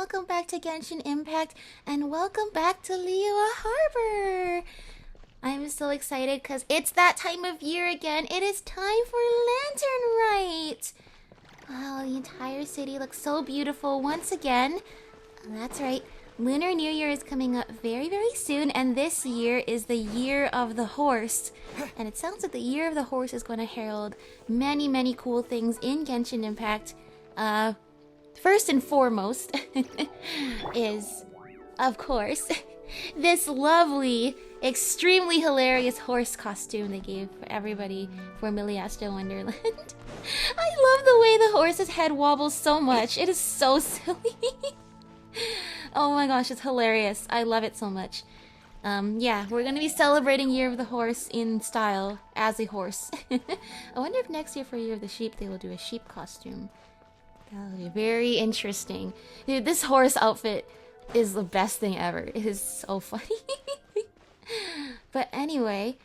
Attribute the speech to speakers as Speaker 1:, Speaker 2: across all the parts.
Speaker 1: welcome back to Genshin Impact, and welcome back to Liyue Harbor! I'm so excited because it's that time of year again. It is time for Lanternlit! Oh, the entire city looks so beautiful once again. That's right, Lunar New Year is coming up very, very soon, and this year is the Year of the Horse. And it sounds like the Year of the Horse is going to herald many, many cool things in Genshin Impact. First and foremost is, of course, this lovely, extremely hilarious horse costume they gave for everybody for Miliasta Wonderland. I love the way the horse's head wobbles so much. It is so silly. Oh my gosh, it's hilarious. I love it so much. Yeah, we're gonna be celebrating Year of the Horse in style, as a horse. I wonder if next year for Year of the Sheep they will do a sheep costume. That'll be very interesting. Dude, this horse outfit is the best thing ever. It is so funny. But anyway,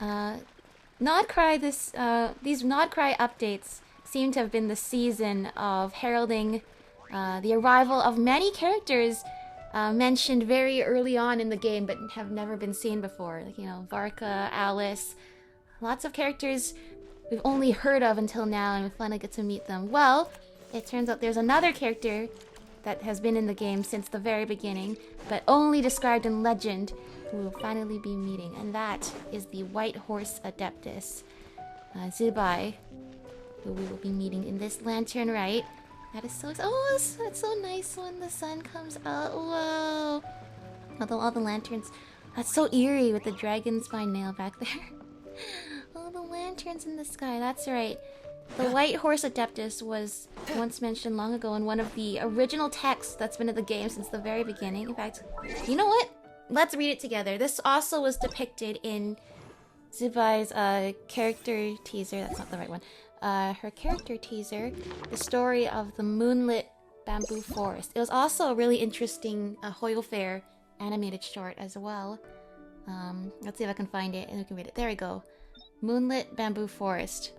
Speaker 1: Nodcry, these Nodcry updates seem to have been the season of heralding the arrival of many characters mentioned very early on in the game but have never been seen before. Like, you know, Varka, Alice, lots of characters we've only heard of until now, and we finally get to meet them. Well, it turns out there's another character that has been in the game since the very beginning, but only described in legend, who we'll finally be meeting, and that is the White Horse Adeptus, Zubai, who we will be meeting in this lantern, right? That is so... Oh, it's so nice when the sun comes out. Whoa! Although all the lanterns... That's so eerie with the dragon spine nail back there. All the lanterns in the sky, that's right. The White Horse Adeptus was once mentioned long ago in one of the original texts that's been in the game since the very beginning. In fact, you know what? Let's read it together. This also was depicted in Zubai's character teaser. That's not the right one. Her character teaser, the story of the moonlit bamboo forest. It was also a really interesting Hoyle Fair animated short as well. Let's see if I can find it and we can read it. There we go. Moonlit bamboo forest.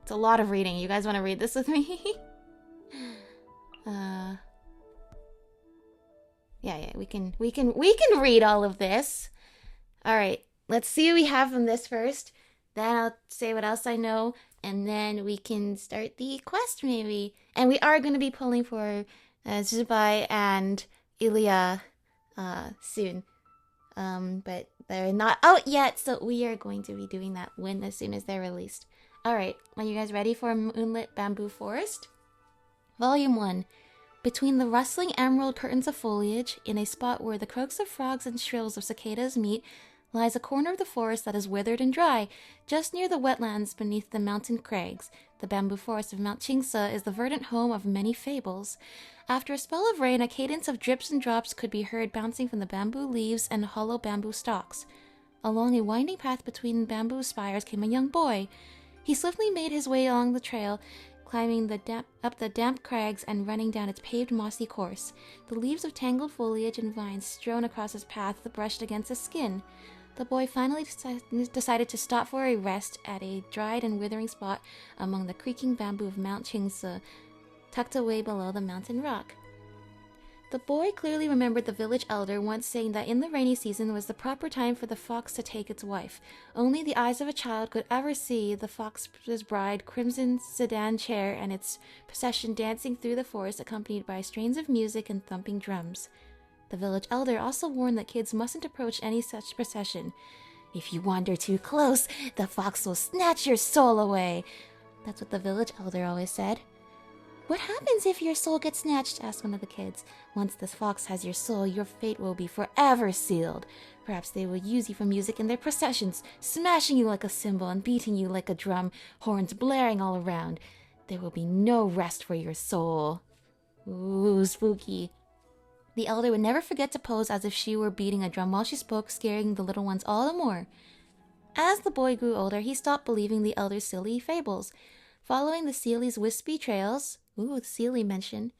Speaker 1: It's a lot of reading. You guys want to read this with me? Yeah, we can read all of this. All right, let's see what we have from this first. Then I'll say what else I know, and then we can start the quest maybe. And we are going to be pulling for Zubai and Ilya soon. But they're not out yet, so we are going to be doing that as soon as they're released. Alright, are you guys ready for Moonlit Bamboo Forest? Volume 1. Between the rustling emerald curtains of foliage, in a spot where the croaks of frogs and shrills of cicadas meet, lies a corner of the forest that is withered and dry, just near the wetlands beneath the mountain crags. The bamboo forest of Mount Chingsa is the verdant home of many fables. After a spell of rain, a cadence of drips and drops could be heard bouncing from the bamboo leaves and hollow bamboo stalks. Along a winding path between bamboo spires came a young boy. He swiftly made his way along the trail, climbing up the damp crags and running down its paved mossy course. The leaves of tangled foliage and vines strewn across his path brushed against his skin. The boy finally decided to stop for a rest at a dried and withering spot among the creaking bamboo of Mount Chingsa, tucked away below the mountain rock. The boy clearly remembered the village elder once saying that in the rainy season was the proper time for the fox to take its wife. Only the eyes of a child could ever see the fox's bride, crimson sedan chair, and its procession dancing through the forest accompanied by strains of music and thumping drums. The village elder also warned that kids mustn't approach any such procession. If you wander too close, the fox will snatch your soul away. That's what the village elder always said. What happens if your soul gets snatched? Asked one of the kids. Once the fox has your soul, your fate will be forever sealed. Perhaps they will use you for music in their processions, smashing you like a cymbal and beating you like a drum, horns blaring all around. There will be no rest for your soul. Ooh, spooky. The elder would never forget to pose as if she were beating a drum while she spoke, scaring the little ones all the more. As the boy grew older, he stopped believing the elder's silly fables. Following the Seely's wispy trails, the Seely mention,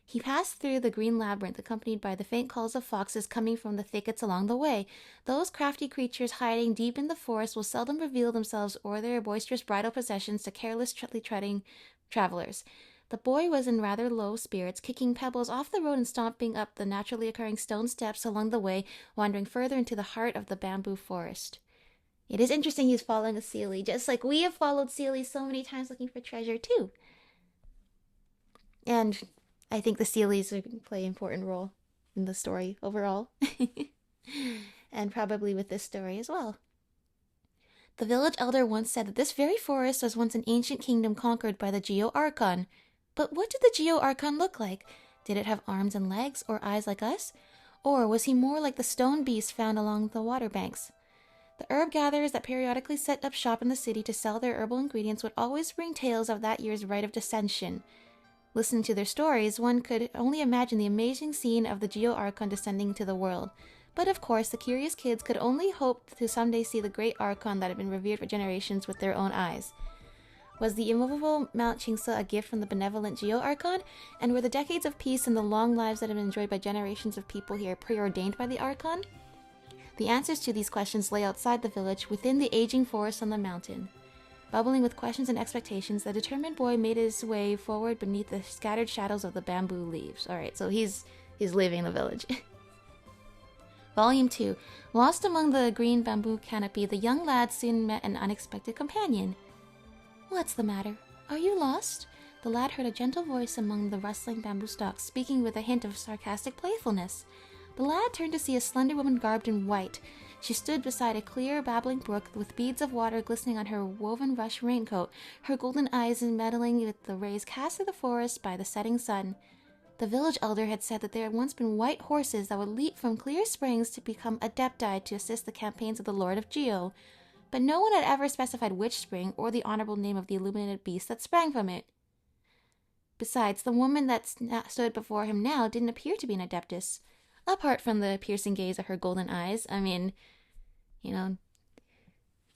Speaker 1: he passed through the green labyrinth, accompanied by the faint calls of foxes coming from the thickets along the way. Those crafty creatures hiding deep in the forest will seldom reveal themselves or their boisterous bridal processions to carelessly treading travelers. The boy was in rather low spirits, kicking pebbles off the road and stomping up the naturally occurring stone steps along the way, wandering further into the heart of the bamboo forest. It is interesting he's following a Seelie, just like we have followed Seelie so many times looking for treasure too. And I think the Seelies play an important role in the story overall. And probably with this story as well. The village elder once said that this very forest was once an ancient kingdom conquered by the Geo-Archon. But what did the Geo-Archon look like? Did it have arms and legs or eyes like us? Or was he more like the stone beast found along the water banks? The herb gatherers that periodically set up shop in the city to sell their herbal ingredients would always bring tales of that year's Rite of Descension. Listening to their stories, one could only imagine the amazing scene of the Geo-Archon descending to the world. But of course, the curious kids could only hope to someday see the great Archon that had been revered for generations with their own eyes. Was the immovable Mount Chingsa a gift from the benevolent Geo-Archon? And were the decades of peace and the long lives that have been enjoyed by generations of people here preordained by the Archon? The answers to these questions lay outside the village, within the aging forest on the mountain. Bubbling with questions and expectations, the determined boy made his way forward beneath the scattered shadows of the bamboo leaves. Alright, so he's leaving the village. Volume 2. Lost among the green bamboo canopy, the young lad soon met an unexpected companion. "What's the matter? Are you lost?" The lad heard a gentle voice among the rustling bamboo stalks, speaking with a hint of sarcastic playfulness. The lad turned to see a slender woman garbed in white. She stood beside a clear, babbling brook with beads of water glistening on her woven rush raincoat, her golden eyes meddling with the rays cast through the forest by the setting sun. The village elder had said that there had once been white horses that would leap from clear springs to become adepti to assist the campaigns of the Lord of Geo, but no one had ever specified which spring or the honorable name of the illuminated beast that sprang from it. Besides, the woman that stood before him now didn't appear to be an adeptus. Apart from the piercing gaze of her golden eyes, I mean, you know,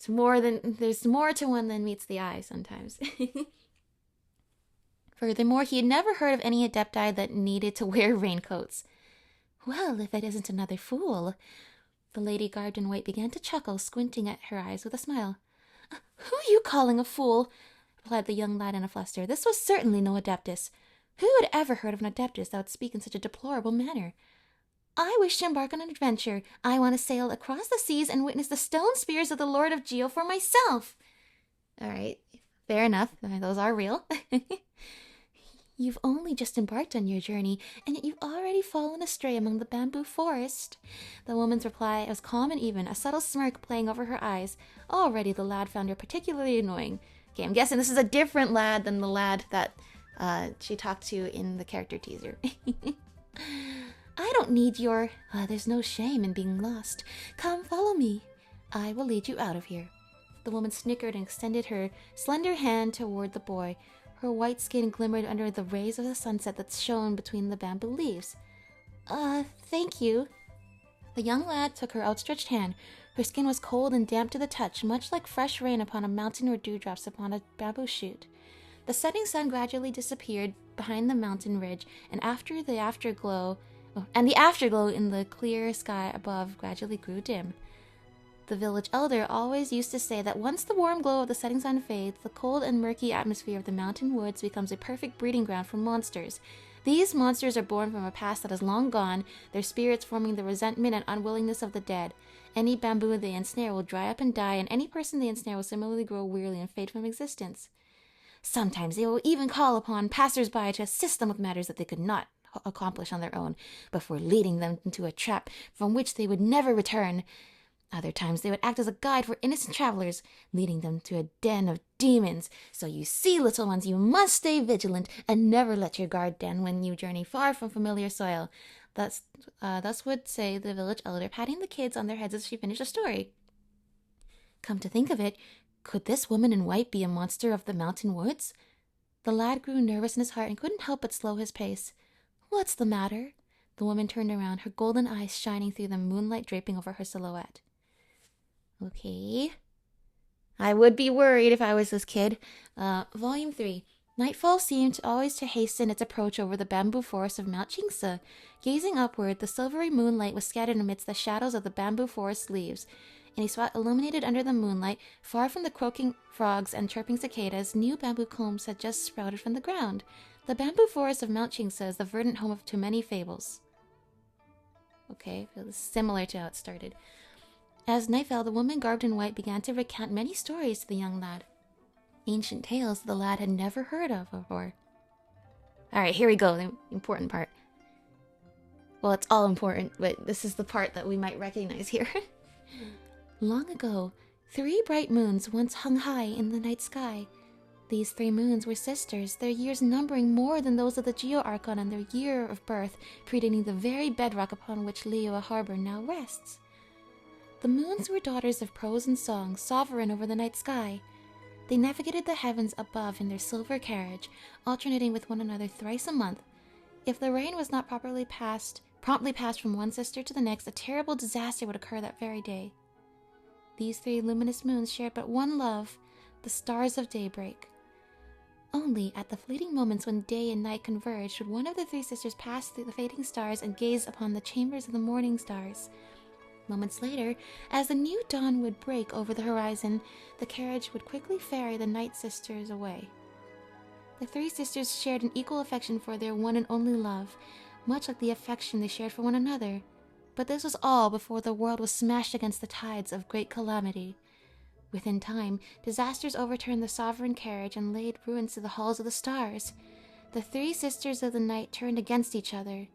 Speaker 1: there's more to one than meets the eye sometimes. Furthermore, he had never heard of any adepti that needed to wear raincoats. "Well, if it isn't another fool." The lady garbed in white began to chuckle, squinting at her eyes with a smile. "Who are you calling a fool?" replied the young lad in a fluster. This was certainly no adeptus. Who had ever heard of an adeptus that would speak in such a deplorable manner? "I wish to embark on an adventure. I want to sail across the seas and witness the stone spears of the Lord of Geo for myself." All right, fair enough. Those are real. "You've only just embarked on your journey, and yet you've already fallen astray among the bamboo forest." The woman's reply was calm and even, a subtle smirk playing over her eyes. Already the lad found her particularly annoying. Okay, I'm guessing this is a different lad than the lad that she talked to in the character teaser. "I don't need your... there's no shame in being lost. Come, follow me. I will lead you out of here." The woman snickered and extended her slender hand toward the boy. Her white skin glimmered under the rays of the sunset that shone between the bamboo leaves. Thank you." The young lad took her outstretched hand. Her skin was cold and damp to the touch, much like fresh rain upon a mountain or dewdrops upon a bamboo shoot. The setting sun gradually disappeared behind the mountain ridge, and the afterglow in the clear sky above gradually grew dim. The village elder always used to say that once the warm glow of the setting sun fades, the cold and murky atmosphere of the mountain woods becomes a perfect breeding ground for monsters. These monsters are born from a past that is long gone, their spirits forming the resentment and unwillingness of the dead. Any bamboo they ensnare will dry up and die, and any person they ensnare will similarly grow weary and fade from existence. Sometimes they will even call upon passers-by to assist them with matters that they could not accomplish on their own, before leading them into a trap from which they would never return. Other times they would act as a guide for innocent travelers, leading them to a den of demons. So you see, little ones, you must stay vigilant and never let your guard down when you journey far from familiar soil. Thus would say the village elder, patting the kids on their heads as she finished the story. Come to think of it, could this woman in white be a monster of the mountain woods? The lad grew nervous in his heart and couldn't help but slow his pace. "What's the matter?" The woman turned around, her golden eyes shining through the moonlight draping over her silhouette. Okay. I would be worried if I was this kid. Volume 3. Nightfall seemed always to hasten its approach over the bamboo forest of Mount Chingsa. Gazing upward, the silvery moonlight was scattered amidst the shadows of the bamboo forest leaves. In a spot illuminated under the moonlight, far from the croaking frogs and chirping cicadas, new bamboo combs had just sprouted from the ground. The bamboo forest of Mount Qingse is the verdant home to many fables. Okay, it was similar to how it started. As night fell, the woman garbed in white began to recount many stories to the young lad. Ancient tales the lad had never heard of before. Alright, here we go, the important part. Well, it's all important, but this is the part that we might recognize here. Long ago, 3 bright moons once hung high in the night sky. These 3 moons were sisters, their years numbering more than those of the Geo-Archon and their year of birth predating the very bedrock upon which Liyue Harbor now rests. The moons were daughters of prose and song, sovereign over the night sky. They navigated the heavens above in their silver carriage, alternating with one another thrice a month. If the rain was not promptly passed from one sister to the next, a terrible disaster would occur that very day. These 3 luminous moons shared but one love, the stars of daybreak. Only at the fleeting moments when day and night converged would one of the 3 sisters pass through the fading stars and gaze upon the chambers of the morning stars. Moments later, as the new dawn would break over the horizon, the carriage would quickly ferry the night sisters away. The 3 sisters shared an equal affection for their one and only love, much like the affection they shared for one another. But this was all before the world was smashed against the tides of great calamity. Within time, disasters overturned the sovereign carriage and laid ruins to the halls of the stars. The 3 sisters of the night turned against each other,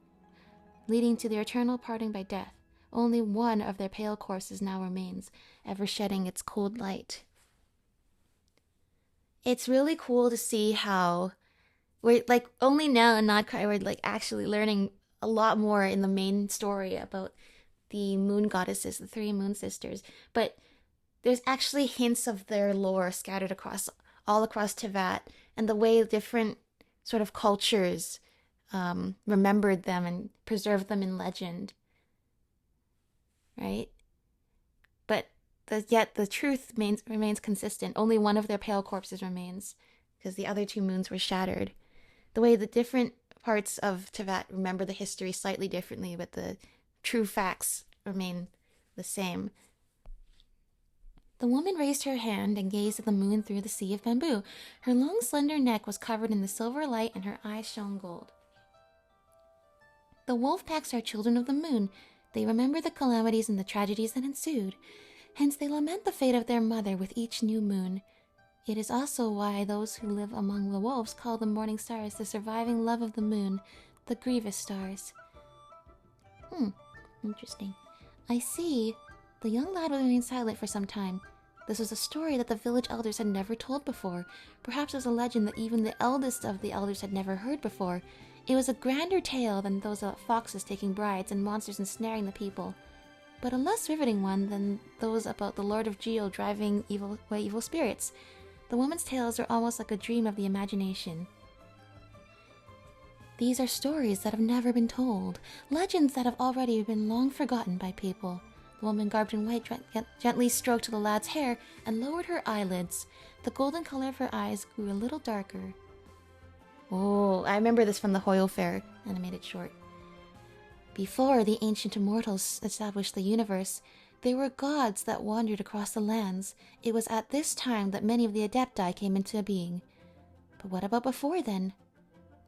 Speaker 1: leading to their eternal parting by death. Only one of their pale corpses now remains, ever shedding its cold light. It's really cool to see how we're like only now in Nodcry we're like actually learning a lot more in the main story about the moon goddesses, the 3 moon sisters. But there's actually hints of their lore scattered all across Teyvat, and the way different sort of cultures remembered them and preserved them in legend. Right? But yet the truth remains consistent. Only one of their pale corpses remains, because the other 2 moons were shattered. The way the different parts of Teyvat remember the history slightly differently, but the true facts remain the same. The woman raised her hand and gazed at the moon through the sea of bamboo. Her long, slender neck was covered in the silver light, and her eyes shone gold. The wolf packs are children of the moon. They remember the calamities and the tragedies that ensued. Hence they lament the fate of their mother with each new moon. It is also why those who live among the wolves call the morning stars the surviving love of the moon, the grievous stars. Interesting. I see. The young lad remained silent for some time. This was a story that the village elders had never told before. Perhaps it was a legend that even the eldest of the elders had never heard before. It was a grander tale than those about foxes taking brides and monsters ensnaring the people, but a less riveting one than those about the Lord of Geo driving away evil spirits. The woman's tales are almost like a dream of the imagination. These are stories that have never been told, legends that have already been long forgotten by people. The woman garbed in white gently stroked the lad's hair and lowered her eyelids. The golden color of her eyes grew a little darker. Oh, I remember this from the Hoyle Fair animated short. Before the ancient immortals established the universe, there were gods that wandered across the lands. It was at this time that many of the Adepti came into being. But what about before then?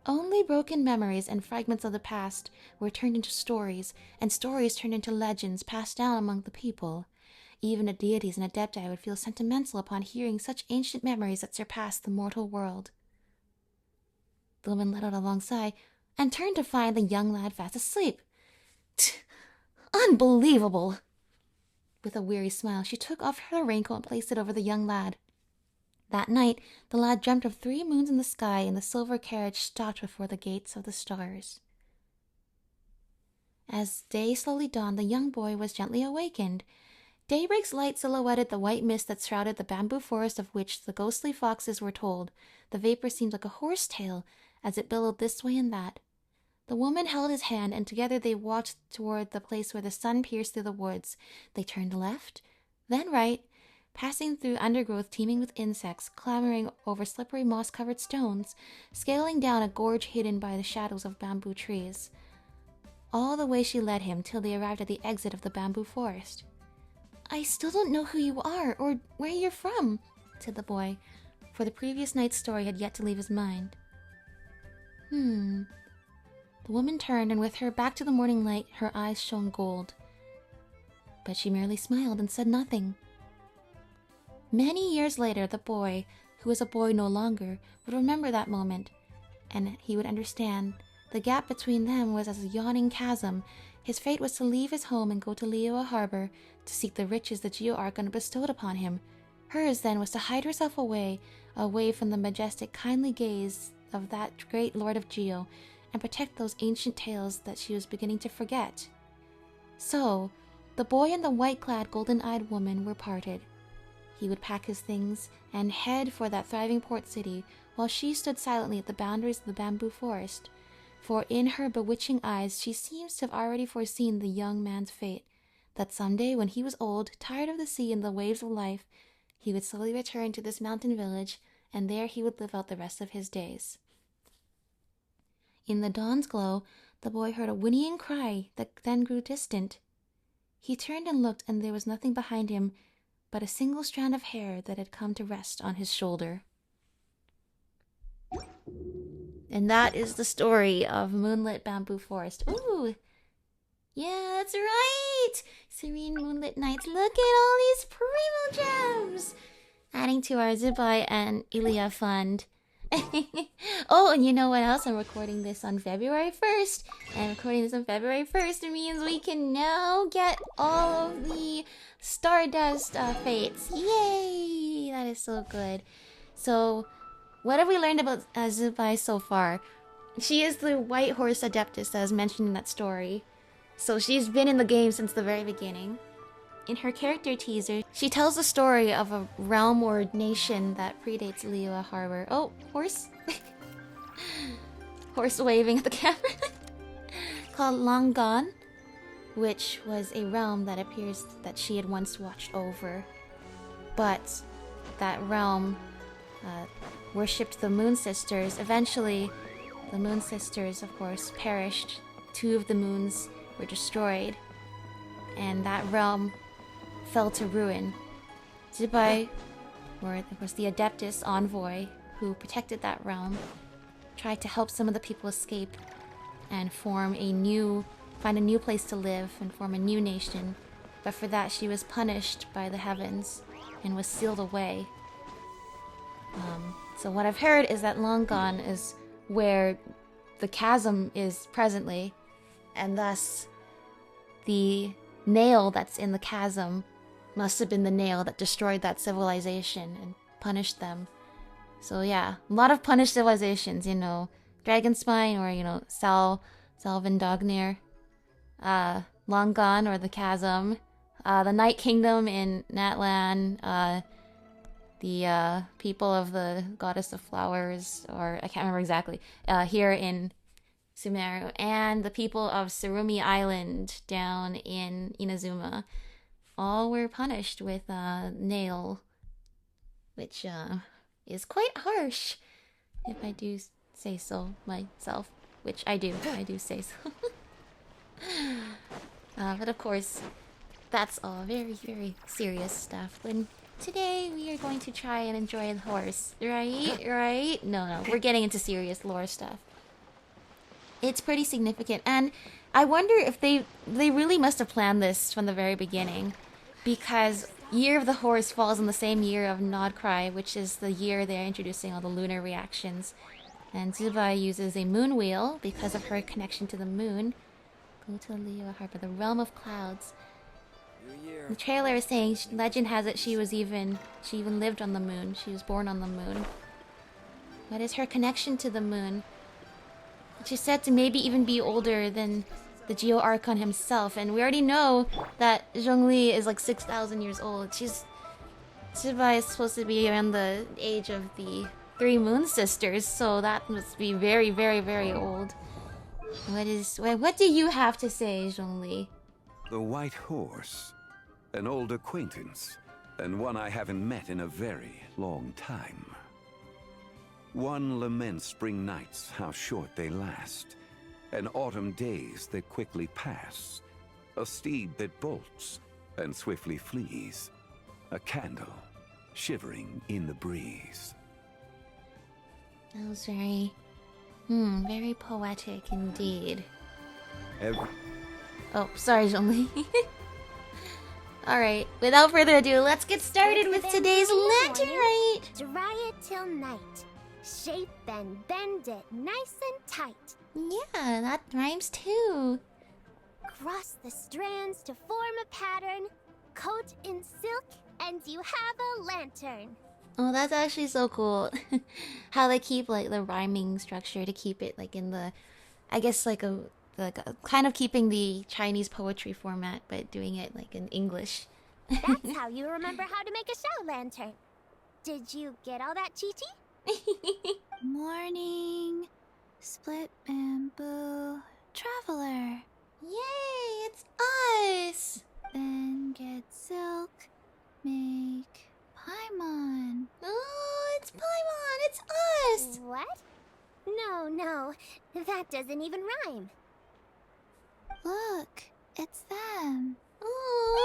Speaker 1: Only broken memories and fragments of the past were turned into stories, and stories turned into legends passed down among the people. Even the deities and Adepti would feel sentimental upon hearing such ancient memories that surpassed the mortal world. The woman let out a long sigh and turned to find the young lad fast asleep. Unbelievable! With a weary smile, she took off her raincoat and placed it over the young lad. That night, the lad dreamt of 3 moons in the sky, and the silver carriage stopped before the gates of the stars. As day slowly dawned, the young boy was gently awakened. Daybreak's light silhouetted the white mist that shrouded the bamboo forest of which the ghostly foxes were told. The vapor seemed like a horse tail, as it billowed this way and that. The woman held his hand, and together they walked toward the place where the sun pierced through the woods. They turned left, then right, passing through undergrowth teeming with insects, clambering over slippery moss-covered stones, scaling down a gorge hidden by the shadows of bamboo trees. All the way she led him till they arrived at the exit of the bamboo forest. "I still don't know who you are, or where you're from," said the boy, for the previous night's story had yet to leave his mind. The woman turned, and with her back to the morning light, her eyes shone gold. But she merely smiled and said nothing. Many years later, the boy, who was a boy no longer, would remember that moment, and he would understand. The gap between them was as a yawning chasm. His fate was to leave his home and go to Liyue Harbor to seek the riches the Geo Archon bestowed upon him. Hers, then, was to hide herself away from the majestic, kindly gaze of that great Lord of Geo, and protect those ancient tales that she was beginning to forget. So, the boy and the white-clad, golden-eyed woman were parted. He would pack his things and head for that thriving port city, while she stood silently at the boundaries of the bamboo forest. For in her bewitching eyes she seems to have already foreseen the young man's fate, that someday when he was old, tired of the sea and the waves of life, he would slowly return to this mountain village, and there he would live out the rest of his days. In the dawn's glow, the boy heard a whinnying cry that then grew distant. He turned and looked, and there was nothing behind him but a single strand of hair that had come to rest on his shoulder. And that is the story of Moonlit Bamboo Forest. Ooh! Yeah, that's right! Serene moonlit nights. Look at all these primo gems! Adding to our Zubai and Ilya fund. Oh, and you know what else? I'm recording this on February 1st. And recording this on February 1st means we can now get all of the Stardust fates. Yay! That is so good. So, what have we learned about Zubai so far? She is the White Horse Adeptus that was mentioned in that story. So she's been in the game since the very beginning. In her character teaser, she tells the story of a realm or nation that predates Liyue Harbor. Oh, horse? Horse waving at the camera. Called Long Gone, which was a realm that appears that she had once watched over. But that realm worshipped the Moon Sisters. Eventually, the Moon Sisters, of course, perished. 2 of the moons were destroyed, and that realm fell to ruin. Zubai, or it was the Adeptus envoy who protected that realm, tried to help some of the people escape and find a new place to live and form a new nation. But for that, she was punished by the heavens and was sealed away. So what I've heard is that Long Gone is where the chasm is presently, and thus the nail that's in the chasm must have been the nail that destroyed that civilization and punished them. So yeah, a lot of punished civilizations, Dragonspine or, Salvandognir, Long Gone or the Chasm, the Night Kingdom in Natlan, the people of the Goddess of Flowers, or I can't remember exactly, here in Sumeru, and the people of Surumi Island down in Inazuma, all were punished with nail, which is quite harsh, if I do say so myself, which I do say so. But of course, that's all very, very serious stuff. When today we are going to try and enjoy the horse, right? No, we're getting into serious lore stuff. It's pretty significant, and I wonder if they really must have planned this from the very beginning, because Year of the Horse falls in the same year of Nodcry, which is the year they're introducing all the lunar reactions. And Zubai uses a moon wheel because of her connection to the moon. Go to Liyue Harbor, the realm of clouds. The trailer is saying, legend has it she even lived on the moon. She was born on the moon. What is her connection to the moon? She's said to maybe even be older than the Geo Archon himself, and we already know that Zhongli is like 6,000 years old. Zubai is supposed to be around the age of the 3 Moon Sisters, so that must be very, very, very old. What do you have to say, Zhongli?
Speaker 2: The White Horse. An old acquaintance, and one I haven't met in a very long time. One laments spring nights, how short they last, and autumn days that quickly pass. A steed that bolts and swiftly flees. A candle shivering in the breeze.
Speaker 1: That was very, Very poetic indeed.
Speaker 2: Every
Speaker 1: Oh, sorry, Zhongli. Alright, without further ado, let's get started with today's Lanternlit!
Speaker 3: Dry it till night. Shape and bend it nice and tight.
Speaker 1: Yeah, that rhymes too.
Speaker 3: Cross the strands to form a pattern. Coat in silk and you have a lantern.
Speaker 1: Oh, that's actually so cool. How they keep like the rhyming structure to keep it like in the, I guess like a kind of keeping the Chinese poetry format, but doing it like in English.
Speaker 3: That's how you remember how to make a show lantern. Did you get all that, Chi-Chi?
Speaker 4: Morning, split bamboo, traveler.
Speaker 1: Yay, it's us!
Speaker 4: Then get silk, make Paimon.
Speaker 1: Oh, it's Paimon, it's us!
Speaker 3: What? No, that doesn't even rhyme.
Speaker 4: Look, it's them.
Speaker 1: Oh.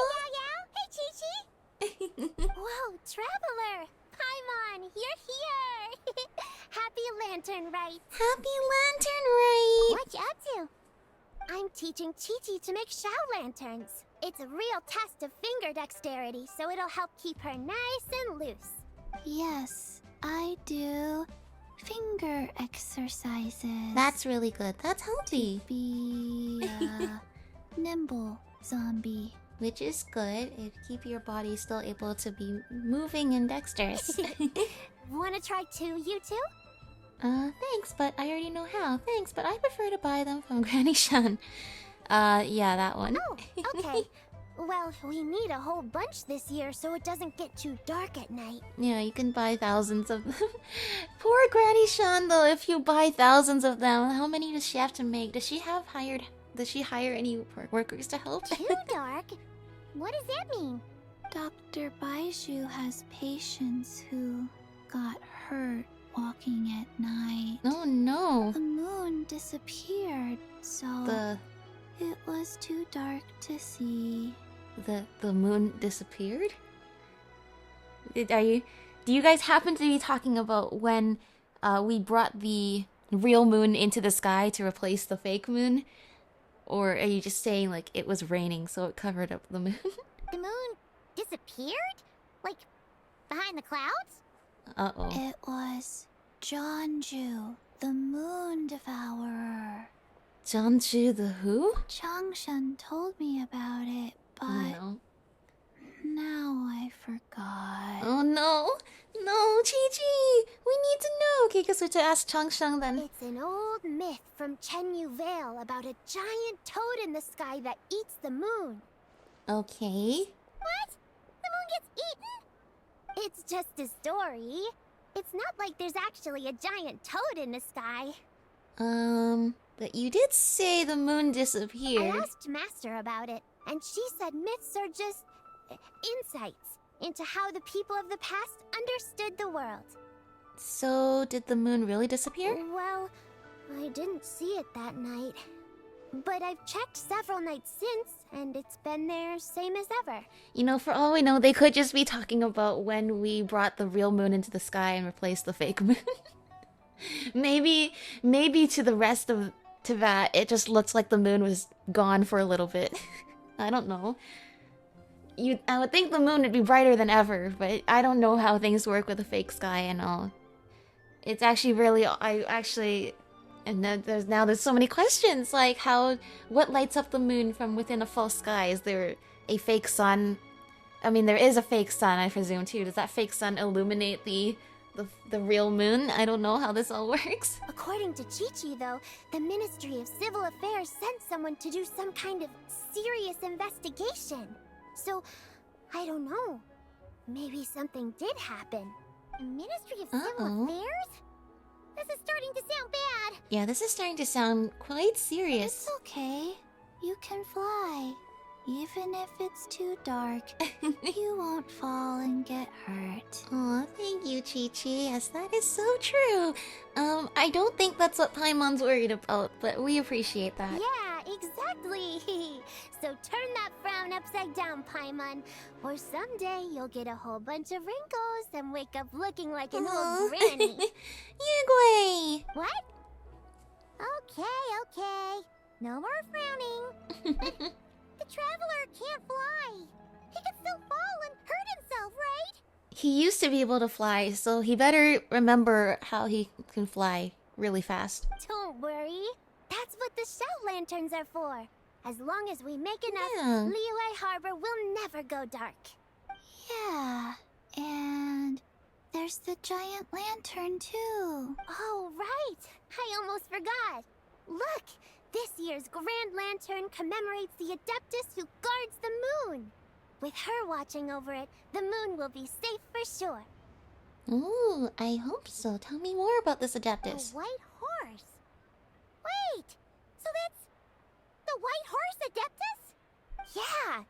Speaker 3: Hey, whoa, traveler! Paimon, you're here! Happy lantern, Rite.
Speaker 1: Happy Lantern, Rite!
Speaker 3: What you up to? I'm teaching Chi-Chi to make show lanterns. It's a real test of finger dexterity, so it'll help keep her nice and loose.
Speaker 4: Yes, I do finger exercises.
Speaker 1: That's really good. That's healthy.
Speaker 4: Be nimble zombie.
Speaker 1: Which is good. It keep your body still able to be moving and dexterous.
Speaker 3: Wanna try too, you two?
Speaker 1: Thanks, but I already know how. Thanks, but I prefer to buy them from Granny Shan. Yeah, that one.
Speaker 3: Oh, okay. Well, we need a whole bunch this year so it doesn't get too dark at night.
Speaker 1: Yeah, you can buy thousands of them. Poor Granny Shan, though, if you buy thousands of them, how many does she have to make? Does she hire any workers to help?
Speaker 3: Too dark? What does that mean?
Speaker 4: Dr. Baiju has patients who got hurt walking at night.
Speaker 1: Oh no.
Speaker 4: The moon disappeared, so it was too dark to see.
Speaker 1: The moon disappeared? Do you guys happen to be talking about when we brought the real moon into the sky to replace the fake moon? Or are you just saying like it was raining so it covered up the moon?
Speaker 3: The moon disappeared? Like, behind the clouds?
Speaker 1: Uh-oh.
Speaker 4: It was Jeonju, the moon devourer.
Speaker 1: Jeonju the who?
Speaker 4: Changshan told me about it, but
Speaker 1: No.
Speaker 4: now I forgot.
Speaker 1: Oh no! No, Chi-Chi! We need to know! Okay, guess we have to ask Changsheng then.
Speaker 3: It's an old myth from Chenyu Vale about a giant toad in the sky that eats the moon.
Speaker 1: Okay.
Speaker 3: What? The moon gets eaten? It's just a story. It's not like there's actually a giant toad in the sky.
Speaker 1: But you did say the moon
Speaker 3: I
Speaker 1: disappeared.
Speaker 3: asked Master about it, and she said myths are just insights into how the people of the past understood the world.
Speaker 1: So, did the moon really disappear?
Speaker 3: Well, I didn't see it that night. But I've checked several nights since, and it's been there same as ever.
Speaker 1: You know, for all we know, they could just be talking about when we brought the real moon into the sky and replaced the fake moon. maybe to the rest of Teyvat, it just looks like the moon was gone for a little bit. I don't know. I would think the moon would be brighter than ever, but I don't know how things work with a fake sky and all. It's actually really, and there's so many questions, like what lights up the moon from within a false sky? Is there a fake sun? I mean, there is a fake sun, I presume, too. Does that fake sun illuminate the real moon? I don't know how this all works.
Speaker 3: According to Chi-Chi, though, the Ministry of Civil Affairs sent someone to do some kind of serious investigation. So, I don't know. Maybe something did happen. The Ministry of Civil Affairs? This is starting to sound bad.
Speaker 1: Yeah, this is starting to sound quite serious.
Speaker 4: It's okay. You can fly. Even if it's too dark, you won't fall and get hurt.
Speaker 1: Aw, thank you, Chi-Chi. Yes, that is so true. I don't think that's what Paimon's worried about, but we appreciate that.
Speaker 3: Yeah, exactly. So turn that frown upside down, Paimon. Or someday you'll get a whole bunch of wrinkles and wake up looking like an old granny.
Speaker 1: Yugui!
Speaker 3: What? Okay. No more frowning. The traveler can't fly. He can still fall and hurt himself, right?
Speaker 1: He used to be able to fly, so he better remember how he can fly really fast.
Speaker 3: Don't worry. That's what the shout lanterns are for. As long as we make enough,
Speaker 1: Yeah.
Speaker 3: Liyue Harbor will never go dark.
Speaker 4: Yeah, and there's the giant lantern too.
Speaker 3: Oh, right. I almost forgot. Look, this year's Grand Lantern commemorates the Adeptus who guards the moon. With her watching over it, the moon will be safe for sure.
Speaker 1: Ooh, I hope so. Tell me more about this
Speaker 3: The
Speaker 1: Adeptus.
Speaker 3: White Horse? Wait, so that's the White Horse Adeptus? Yeah.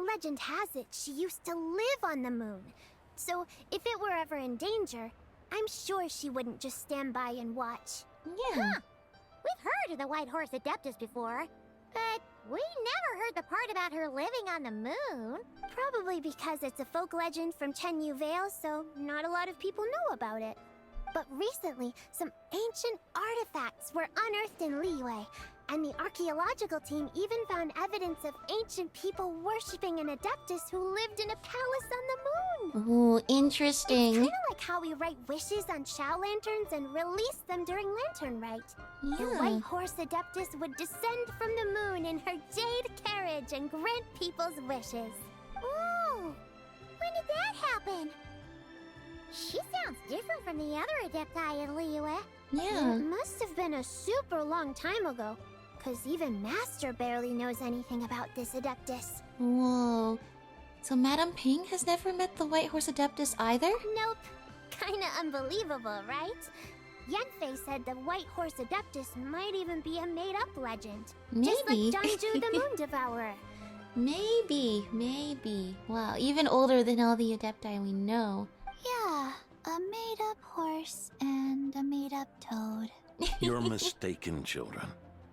Speaker 3: Legend has it she used to live on the moon. So if it were ever in danger, I'm sure she wouldn't just stand by and watch.
Speaker 1: Yeah.
Speaker 3: We've heard of the White Horse Adeptus before, but we never heard the part about her living on the moon. Probably because it's a folk legend from Chenyu Vale, so not a lot of people know about it. But recently, some ancient artifacts were unearthed in Liyue, and the archaeological team even found evidence of ancient people worshipping an Adeptus who lived in a palace on the moon.
Speaker 1: Ooh,
Speaker 3: It's
Speaker 1: interesting.
Speaker 3: kind of like how we write wishes on Shao lanterns and release them during Lantern Rite. The
Speaker 1: Yeah.
Speaker 3: White Horse Adeptus would descend from the moon in her jade carriage and grant people's wishes. Ooh, when did that happen? She sounds different from the other Adepti in Liyue.
Speaker 1: Yeah.
Speaker 3: It must have been a super long time ago, because even Master barely knows anything about this Adeptus.
Speaker 1: Whoa. So Madame Ping has never met the White Horse Adeptus either?
Speaker 3: Nope. Kinda unbelievable, right? Yanfei said the White Horse Adeptus might even be a made-up legend. Just like
Speaker 1: Maybe.
Speaker 3: Danju the Moon Devourer.
Speaker 1: Maybe. Wow, even older than all the Adepti we know.
Speaker 4: Yeah, a made-up horse and a made-up toad.
Speaker 5: You're mistaken, children.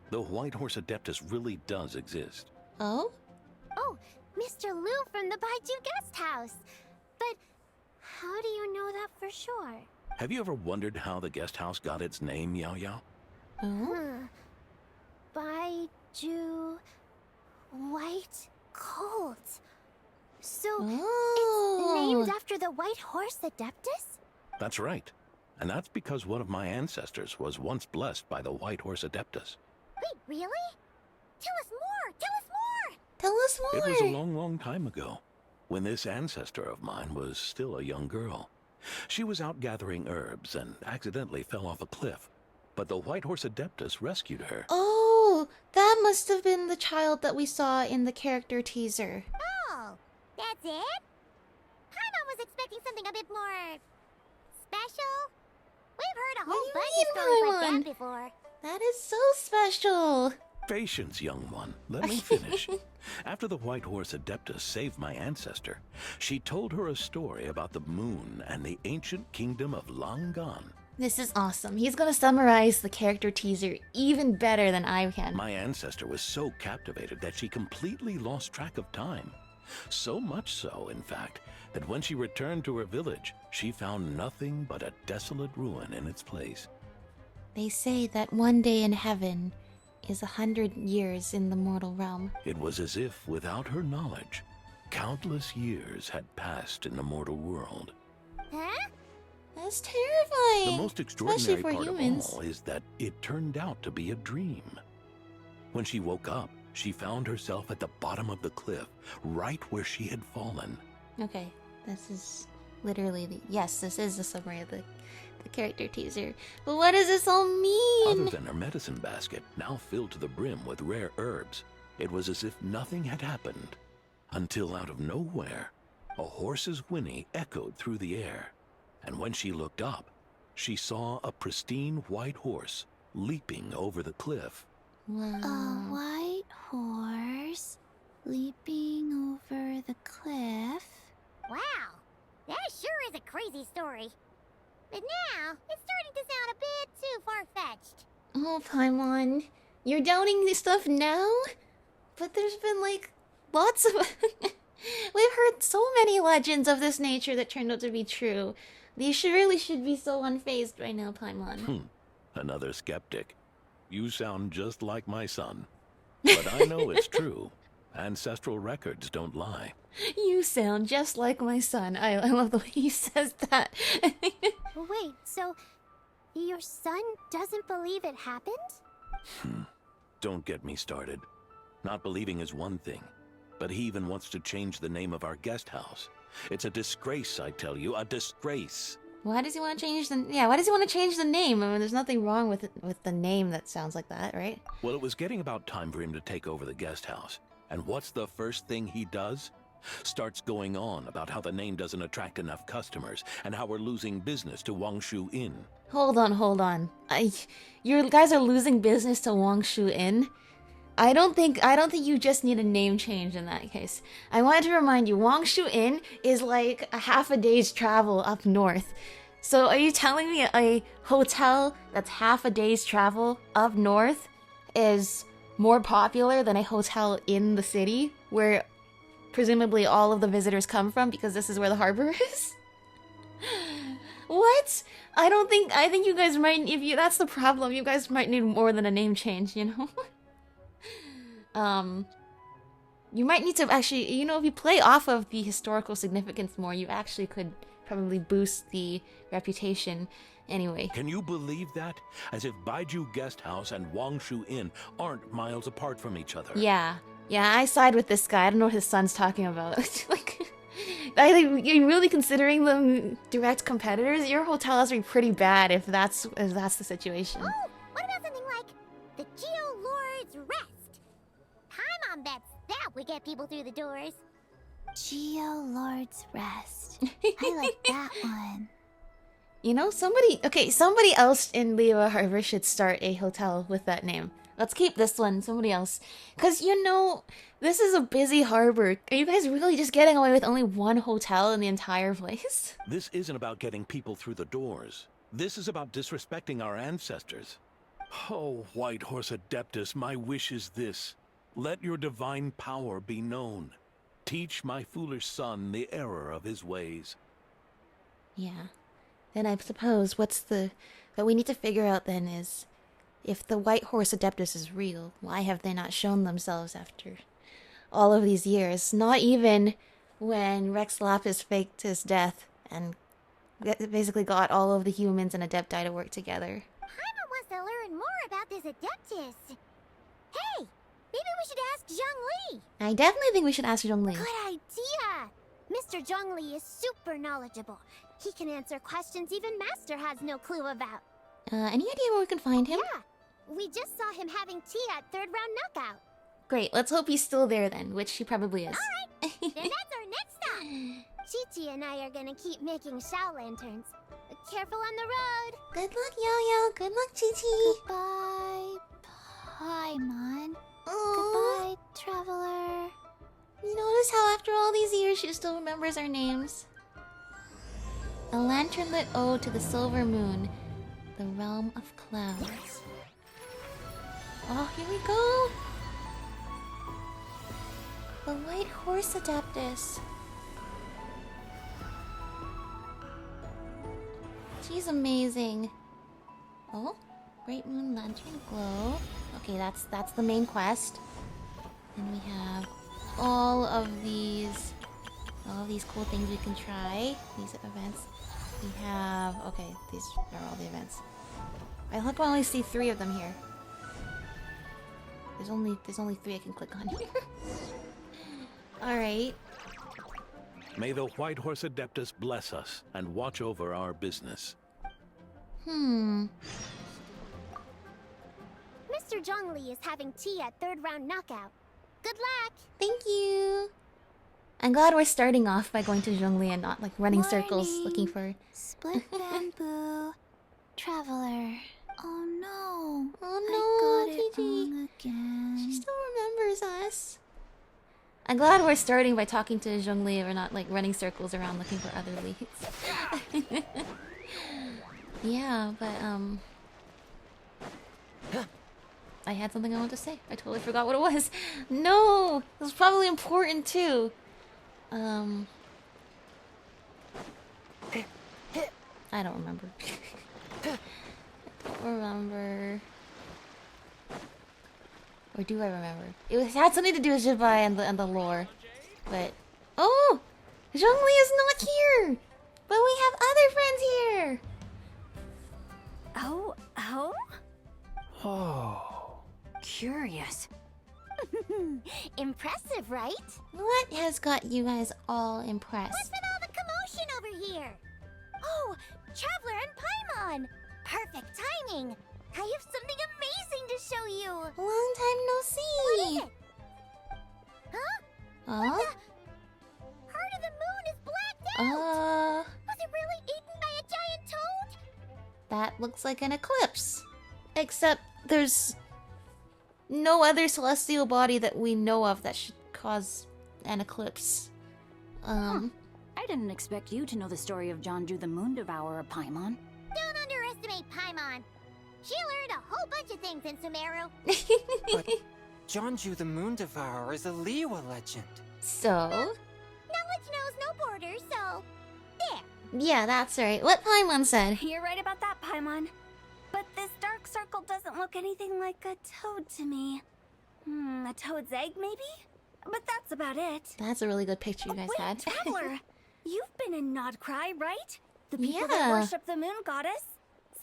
Speaker 5: The White Horse Adeptus really does exist.
Speaker 1: Oh?
Speaker 3: Oh, Mr. Liu from the Baiju Guest House. But how do you know that for sure?
Speaker 5: Have you ever wondered how the guest house got its name, Yao Yao?
Speaker 1: Oh?
Speaker 3: Baiju... White Colt. So,
Speaker 1: Oh.
Speaker 3: it's named after the White Horse Adeptus?
Speaker 5: That's right. And that's because one of my ancestors was once blessed by the White Horse Adeptus.
Speaker 3: Wait, really? Tell us more! Tell us more!
Speaker 1: Tell us more.
Speaker 5: It was a long time ago, when this ancestor of mine was still a young girl. She was out gathering herbs and accidentally fell off a cliff, but the White Horse Adeptus rescued her.
Speaker 1: Oh, that must have been the child that we saw in the character teaser.
Speaker 3: Oh, that's it? Paimon was expecting something a bit more... special? We've heard a
Speaker 1: What
Speaker 3: whole
Speaker 1: do you
Speaker 3: bunch
Speaker 1: mean,
Speaker 3: of stories like
Speaker 1: Paimon?
Speaker 3: that before.
Speaker 1: That is so special.
Speaker 5: Patience, young one. Let me finish. After the White Horse Adeptus saved my ancestor, she told her a story about the moon and the ancient kingdom of Langan.
Speaker 1: This is awesome. He's gonna summarize the character teaser even better than I can.
Speaker 5: My ancestor was so captivated that she completely lost track of time. So much so, in fact, that when she returned to her village, she found nothing but a desolate ruin in its place.
Speaker 1: They say that one day in heaven is 100 years in the mortal realm.
Speaker 5: It was as if, without her knowledge, countless years had passed in the mortal world.
Speaker 3: Huh?
Speaker 1: That's terrifying.
Speaker 5: The most extraordinary
Speaker 1: especially for
Speaker 5: part
Speaker 1: humans.
Speaker 5: of all is that it turned out to be a dream. When she woke up, she found herself at the bottom of the cliff, right where she had fallen.
Speaker 1: Okay, this is literally the... Yes, this is the summary of the character teaser. But what does this all mean?
Speaker 5: Other than her medicine basket, now filled to the brim with rare herbs, it was as if nothing had happened. Until out of nowhere, a horse's whinny echoed through the air. And when she looked up, she saw a pristine white horse leaping over the cliff.
Speaker 1: Wow.
Speaker 4: A white horse leaping over the cliff.
Speaker 3: Wow, that sure is a crazy story. But now, it's starting to sound a bit too far-fetched.
Speaker 1: Oh, Paimon, you're doubting this stuff now? But there's been, like, lots of... We've heard so many legends of this nature that turned out to be true. These really should be so unfazed right now, Paimon.
Speaker 5: Another skeptic. You sound just like my son. But I know it's true. Ancestral records don't lie.
Speaker 1: You sound just like my son. I love the way he says that.
Speaker 3: Wait, so your son doesn't believe it happened?
Speaker 5: Don't get me started. Not believing is one thing, but he even wants to change the name of our guest house. It's a disgrace, I tell you, a disgrace.
Speaker 1: Why does he want to change the... Yeah, why does he want to change the name? I mean, there's nothing wrong with the name that sounds like that, right?
Speaker 5: Well, it was getting about time for him to take over the guest house. And what's the first thing he does? Starts going on about how the name doesn't attract enough customers and how we're losing business to Wangshu Inn.
Speaker 1: Hold on. You guys are losing business to Wangshu Inn? I don't think you just need a name change in that case. I wanted to remind you, Wangshu Inn is like a half a day's travel up north. So are you telling me a hotel that's half a day's travel up north is more popular than a hotel in the city where presumably all of the visitors come from because this is where the harbor is? What? I think you guys might, that's the problem, you guys might need more than a name change, you know? You might need to actually, you know, if you play off of the historical significance more, you actually could probably boost the reputation anyway.
Speaker 5: Can you believe that? As if Baiju Guest House and Wangshu Inn aren't miles apart from each other.
Speaker 1: Yeah, I side with this guy. I don't know what his son's talking about. Like, I think you're really considering them direct competitors. Your hotel has to be pretty bad if that's the situation.
Speaker 3: Oh, what about something like the Geo Lord's Rest? Paimon bets that would get people through the doors.
Speaker 4: Geo Lord's Rest. I like that one.
Speaker 1: You know, somebody else in Liyue Harbor should start a hotel with that name. Let's keep this one, somebody else. Because, you know, this is a busy harbor. Are you guys really just getting away with only one hotel in the entire place?
Speaker 5: This isn't about getting people through the doors. This is about disrespecting our ancestors. Oh, White Horse Adeptus, my wish is this. Let your divine power be known. Teach my foolish son the error of his ways.
Speaker 1: Yeah. Then I suppose what we need to figure out then is, if the White Horse Adeptus is real, why have they not shown themselves after all of these years? Not even when Rex Lapis faked his death and basically got all of the humans and Adepti to work together.
Speaker 3: Paimon wants to learn more about this Adeptus. Hey, maybe we should ask Zhongli.
Speaker 1: I definitely think we should ask Zhongli.
Speaker 3: Good idea. Mr. Zhongli is super knowledgeable. He can answer questions even Master has no clue about.
Speaker 1: Any idea where we can find him?
Speaker 3: Yeah, we just saw him having tea at third round knockout.
Speaker 1: Great, let's hope he's still there then, which he probably is.
Speaker 3: Alright, then that's our next stop. Chi-Chi and I are gonna keep making Shao lanterns. Careful on the road.
Speaker 1: Good luck, Yo-Yo. Good luck, Chi-Chi.
Speaker 4: Goodbye, Paimon.
Speaker 1: Aww.
Speaker 4: Goodbye, traveler.
Speaker 1: You notice how after all these years she still remembers our names? A Lanternlit Ode to the Silver Moon, the Realm of Clouds. Oh, here we go! The White Horse Adeptus. She's amazing. Oh, Great Moon Lantern Glow. Okay, that's the main quest. And we have all of these cool things we can try. These events. We have, okay, these are all the events. I hope I only see 3 of them here. There's only 3 I can click on here. Alright.
Speaker 5: May the White Horse Adeptus bless us and watch over our business.
Speaker 3: Mr. Zhongli is having tea at third round knockout. Good luck!
Speaker 1: Thank you! I'm glad we're starting off by going to Zhongli and not like running circles
Speaker 4: Morning.
Speaker 1: looking for...
Speaker 4: Split bamboo. Traveler. Oh no.
Speaker 1: Oh
Speaker 4: I got
Speaker 1: no,
Speaker 4: it
Speaker 1: Gigi.
Speaker 4: wrong again.
Speaker 1: She still remembers us. I'm glad we're starting by talking to Zhongli. We're not like running circles around looking for other leads. Yeah, but I had something I wanted to say. I totally forgot what it was. No! It was probably important too. I don't remember. I don't remember. Or do I remember? It had something to do with Jibai and the lore. But... Oh! Zhongli is not here! But we have other friends here!
Speaker 6: Oh?
Speaker 7: Oh.
Speaker 6: Curious.
Speaker 3: Impressive, right?
Speaker 1: What has got you guys all impressed?
Speaker 3: What's with all the commotion over here? Oh, Traveler and Paimon! Perfect timing! I have something amazing to show you!
Speaker 1: Long time no see!
Speaker 3: What is it? Huh?
Speaker 1: Huh?
Speaker 3: Heart of the Moon is blacked out! Was it really eaten by a giant toad?
Speaker 1: That looks like an eclipse. Except there's no other celestial body that we know of that should cause an eclipse.
Speaker 6: I didn't expect you to know the story of Jonju the Moon Devourer, Paimon.
Speaker 3: Don't underestimate Paimon. She learned a whole bunch of things in Sumeru.
Speaker 7: But Jonju the Moon Devourer is a Liyue legend.
Speaker 1: So?
Speaker 3: Knowledge knows no borders, so... There.
Speaker 1: Yeah, that's right. What Paimon said.
Speaker 6: You're right about that, Paimon. But this dark circle doesn't look anything like a toad to me. A toad's egg, maybe? But that's about it.
Speaker 1: That's a really good picture you guys
Speaker 6: Wait,
Speaker 1: had.
Speaker 6: Traveler! You've been in Nodcry, right? The people
Speaker 1: Yeah.
Speaker 6: that worship the moon goddess?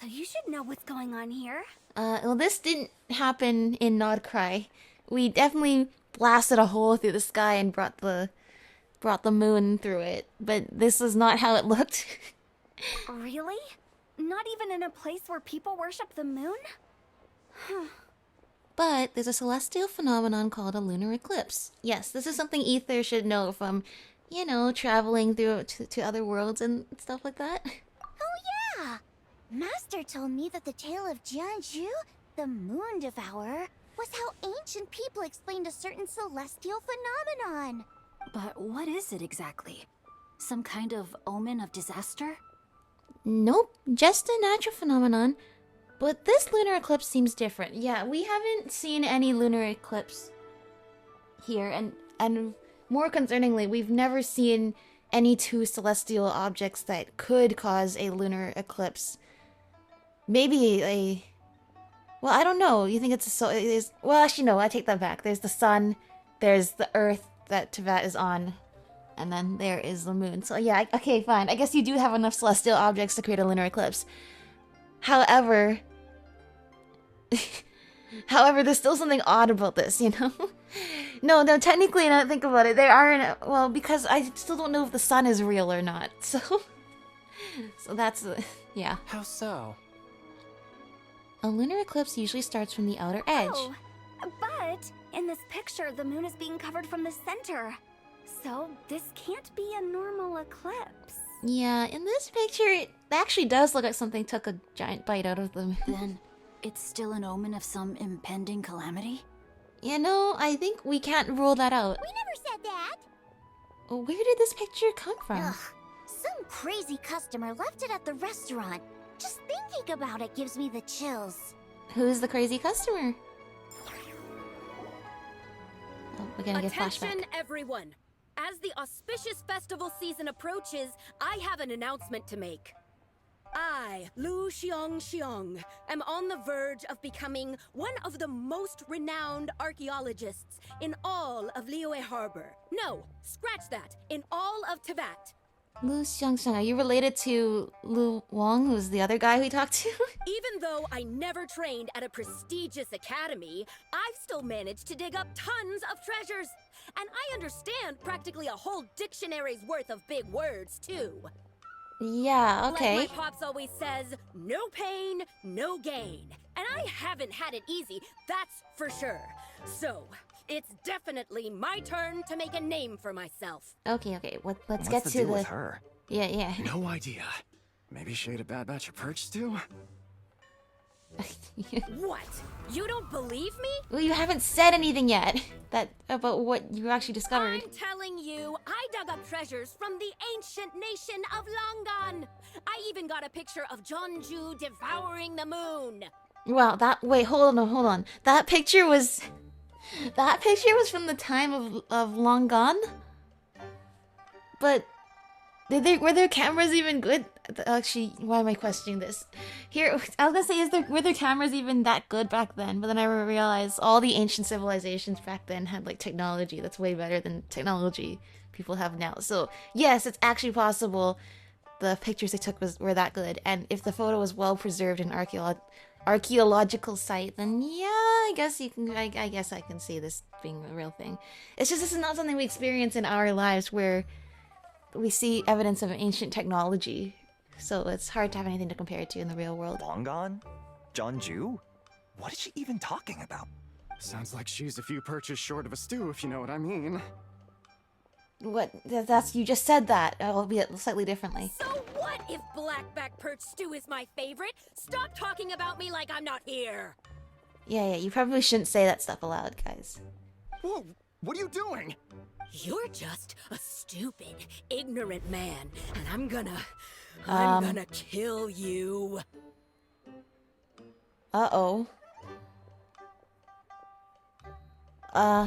Speaker 6: So you should know what's going on here.
Speaker 1: Well, this didn't happen in Nodcry. We definitely blasted a hole through the sky and brought the moon through it. But this is not how it looked.
Speaker 6: Really? Not even in a place where people worship the moon?
Speaker 1: But there's a celestial phenomenon called a lunar eclipse. Yes, this is something Ether should know from, you know, traveling through to other worlds and stuff like that.
Speaker 3: Oh yeah! Master told me that the tale of Jianzhu, the Moon Devourer, was how ancient people explained a certain celestial phenomenon.
Speaker 6: But what is it exactly? Some kind of omen of disaster?
Speaker 1: Nope, just a natural phenomenon. But this lunar eclipse seems different. Yeah, we haven't seen any lunar eclipse here, and more concerningly, we've never seen any two celestial objects that could cause a lunar eclipse. Maybe a... Well, I don't know. You think it's a... Well, actually, no, I take that back. There's the sun, there's the earth that Teyvat is on, and then there is the moon. So yeah, okay, fine. I guess you do have enough celestial objects to create a lunar eclipse. However, there's still something odd about this, you know? No, technically, now that I think about it, there aren't... Well, because I still don't know if the sun is real or not, so... So that's... yeah.
Speaker 7: How so?
Speaker 1: A lunar eclipse usually starts from the outer edge.
Speaker 6: Oh, but in this picture, the moon is being covered from the center. So this can't be a normal eclipse.
Speaker 1: Yeah, in this picture, it actually does look like something took a giant bite out of the moon.
Speaker 6: Then, it's still an omen of some impending calamity?
Speaker 1: You know, I think we can't rule that out.
Speaker 3: We never said that!
Speaker 1: Where did this picture come from?
Speaker 3: Ugh, some crazy customer left it at the restaurant. Just thinking about it gives me the chills.
Speaker 1: Who's the crazy customer? Oh, we're gonna get flashback.
Speaker 8: Attention, everyone! As the auspicious festival season approaches, I have an announcement to make. I, Lu Xiong, am on the verge of becoming one of the most renowned archaeologists in all of Liyue Harbor. No, scratch that, in all of Teyvat.
Speaker 1: Lu Xiangxiang, are you related to Lu Wang, who's the other guy we talked to?
Speaker 8: Even though I never trained at a prestigious academy, I've still managed to dig up tons of treasures. And I understand practically a whole dictionary's worth of big words, too.
Speaker 1: Yeah, okay.
Speaker 8: Like my pops always says, no pain, no gain. And I haven't had it easy, that's for sure. So, it's definitely my turn to make a name for myself.
Speaker 1: Okay, let's
Speaker 7: What's
Speaker 1: get
Speaker 7: the
Speaker 1: to
Speaker 7: deal
Speaker 1: the...
Speaker 7: with her?
Speaker 1: Yeah.
Speaker 7: No idea. Maybe she ate a bad batch of perch stew?
Speaker 8: What? You don't believe me?
Speaker 1: Well, you haven't said anything yet about what you actually discovered.
Speaker 8: I'm telling you, I dug up treasures from the ancient nation of Longan. I even got a picture of Jonju devouring the moon.
Speaker 1: Wow, wait, hold on. That picture was from the time of long gone? But were their cameras even good? actually, why am I questioning this? Here, I was gonna say, were their cameras even that good back then? But then I realized all the ancient civilizations back then had like technology that's way better than technology people have now. So yes, it's actually possible the pictures they took were that good, and if the photo was well preserved in archaeological site, then yeah, I guess you can. I guess I can see this being a real thing. It's just this is not something we experience in our lives where we see evidence of ancient technology, so it's hard to have anything to compare it to in the real world.
Speaker 9: Long gone? Jeonju? What is she even talking about?
Speaker 10: Sounds like she's a few perches short of a stew, if you know what I mean.
Speaker 1: What? That's you just said that, albeit slightly differently.
Speaker 8: So what if blackback perch stew is my favorite? Stop talking about me like I'm not here.
Speaker 1: Yeah, you probably shouldn't say that stuff aloud, guys.
Speaker 10: Whoa, what are you doing?
Speaker 8: You're just a stupid, ignorant man, and I'm gonna kill you.
Speaker 1: Uh-oh.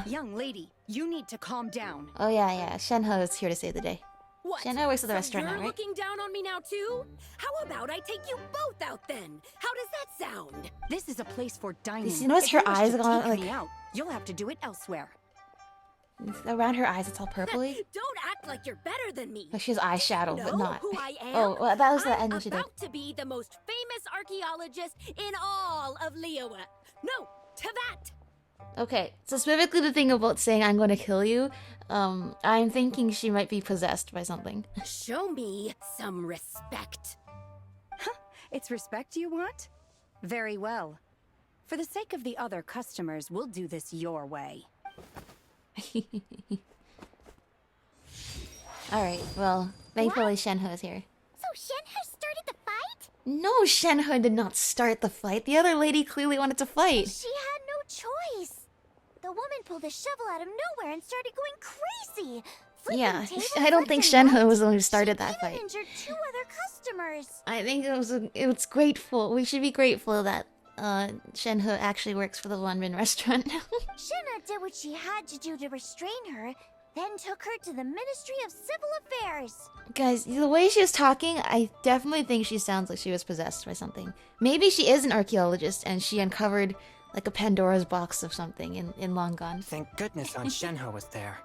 Speaker 11: Young lady, you need to calm down.
Speaker 1: Oh yeah, Shenhe is here to save the day.
Speaker 8: What?
Speaker 1: Shenhe works at the
Speaker 8: So
Speaker 1: restaurant now,
Speaker 8: you're
Speaker 1: right?
Speaker 8: looking down on me now too? How about I take you both out then? How does that sound?
Speaker 11: This is a place for dining.
Speaker 1: You notice
Speaker 11: If
Speaker 1: her
Speaker 11: you wish
Speaker 1: eyes
Speaker 11: to
Speaker 1: gone,
Speaker 11: take
Speaker 1: like-
Speaker 11: me out, you'll have to do it elsewhere.
Speaker 1: Around her eyes, it's all purpley.
Speaker 8: Don't act like you're better than me.
Speaker 1: Like she has eyeshadow,
Speaker 8: You
Speaker 1: but
Speaker 8: know
Speaker 1: not.
Speaker 8: who I am?
Speaker 1: Oh, well, that was the
Speaker 8: I'm
Speaker 1: end she did.
Speaker 8: about to be the most famous archaeologist in all of Liyue. No, Tevat.
Speaker 1: Okay, so specifically the thing about saying I'm going to kill you, I'm thinking she might be possessed by something.
Speaker 8: Show me some respect.
Speaker 11: It's respect you want? Very well. For the sake of the other customers, we'll do this your way.
Speaker 1: Alright, well, thankfully Shenhe is here.
Speaker 3: So Shenhe started the fight?
Speaker 1: No, Shenhe did not start the fight. The other lady clearly wanted to fight.
Speaker 3: She had no choice. The woman pulled a shovel out of nowhere and started going crazy. Flipping
Speaker 1: Yeah,
Speaker 3: tables
Speaker 1: I don't
Speaker 3: left
Speaker 1: think
Speaker 3: and
Speaker 1: Shenhe
Speaker 3: right.
Speaker 1: was the one who started
Speaker 3: She
Speaker 1: that
Speaker 3: even
Speaker 1: fight.
Speaker 3: injured 2 other customers.
Speaker 1: I think it's grateful. We should be grateful that Shenhe actually works for the Wanmin restaurant now.
Speaker 3: Shenhe did what she had to do to restrain her, then took her to the Ministry of Civil Affairs.
Speaker 1: Guys, the way she was talking, I definitely think she sounds like she was possessed by something. Maybe she is an archaeologist and she uncovered like a Pandora's box of something in Long Gone.
Speaker 7: Thank goodness Aunt Shenhe was there.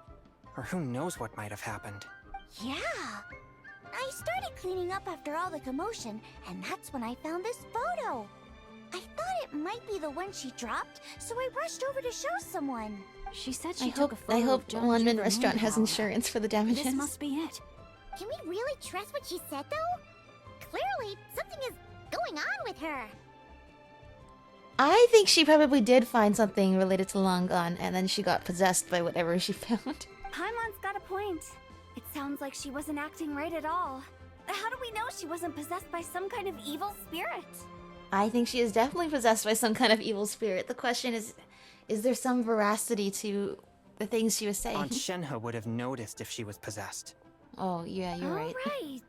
Speaker 7: Or who knows what might have happened.
Speaker 3: Yeah. I started cleaning up after all the commotion, and that's when I found this photo. I thought it might be the one she dropped, so I rushed over to show someone.
Speaker 11: She said she
Speaker 1: I
Speaker 11: took
Speaker 1: hope
Speaker 11: a photo of
Speaker 1: the
Speaker 11: Jeonju
Speaker 1: Wanmin
Speaker 11: the
Speaker 1: restaurant has
Speaker 11: Moonflower.
Speaker 1: insurance for the damages.
Speaker 11: This must be it.
Speaker 3: Can we really trust what she said, though? Clearly, something is going on with her.
Speaker 1: I think she probably did find something related to Long Gone, and then she got possessed by whatever she found.
Speaker 6: Paimon's got a point. It sounds like she wasn't acting right at all. How do we know she wasn't possessed by some kind of evil spirit?
Speaker 1: I think she is definitely possessed by some kind of evil spirit. The question is there some veracity to the things she was saying?
Speaker 7: Aunt Shenhe would have noticed if she was possessed.
Speaker 1: Oh, yeah, you're right.
Speaker 6: All right.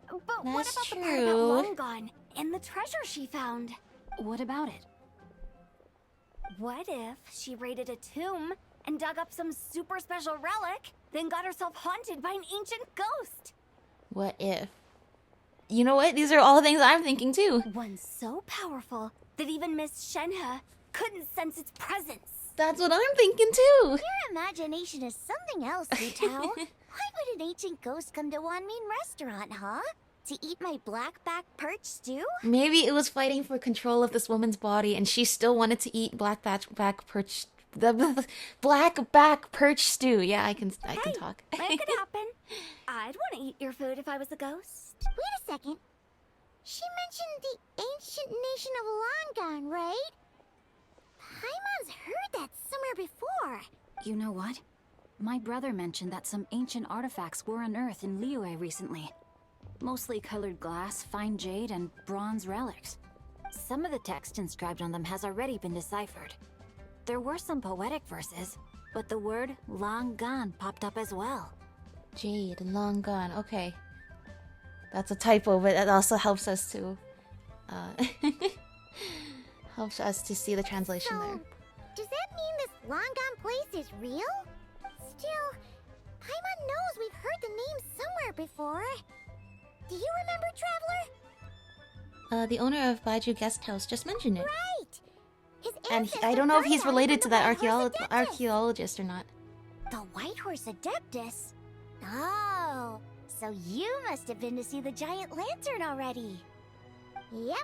Speaker 6: But what
Speaker 1: That's
Speaker 6: about the part
Speaker 1: true.
Speaker 6: about Long Gone and the treasure she found?
Speaker 11: What about it?
Speaker 6: What if she raided a tomb and dug up some super special relic, then got herself haunted by an ancient ghost?
Speaker 1: What if? You know what? These are all things I'm thinking too.
Speaker 6: One so powerful that even Miss Shenhe couldn't sense its presence.
Speaker 1: That's what I'm thinking too.
Speaker 3: Your imagination is something else, Yutao. Why would an ancient ghost come to Wanmin restaurant, huh? To eat my blackback perch stew?
Speaker 1: Maybe it was fighting for control of this woman's body, and she still wanted to eat blackback perch. The blackback perch stew. Yeah, I can talk.
Speaker 6: It could happen. I'd want to eat your food if I was a ghost.
Speaker 3: Wait a second. She mentioned the ancient nation of Longon, right? Paimon's heard that somewhere before.
Speaker 11: You know what? My brother mentioned that some ancient artifacts were unearthed in Liyue recently. Mostly colored glass, fine jade, and bronze relics. Some of the text inscribed on them has already been deciphered. There were some poetic verses, but the word long gone popped up as well.
Speaker 1: Jade, Long Gone. Okay. That's a typo, but that also helps us to helps us to see the translation
Speaker 3: So,
Speaker 1: there.
Speaker 3: does that mean this Longon place is real? Still, Paimon knows we've heard the name somewhere before. Do you remember, Traveler?
Speaker 1: The owner of Baiju Guest House just mentioned it.
Speaker 3: Right! His
Speaker 1: And I
Speaker 3: ancestor
Speaker 1: don't know if
Speaker 3: heard
Speaker 1: he's
Speaker 3: about it
Speaker 1: related
Speaker 3: from
Speaker 1: to
Speaker 3: the
Speaker 1: that
Speaker 3: White Horse Adeptus.
Speaker 1: archaeologist or not.
Speaker 3: The White Horse Adeptus? Oh, so you must have been to see the giant lantern already. Yep.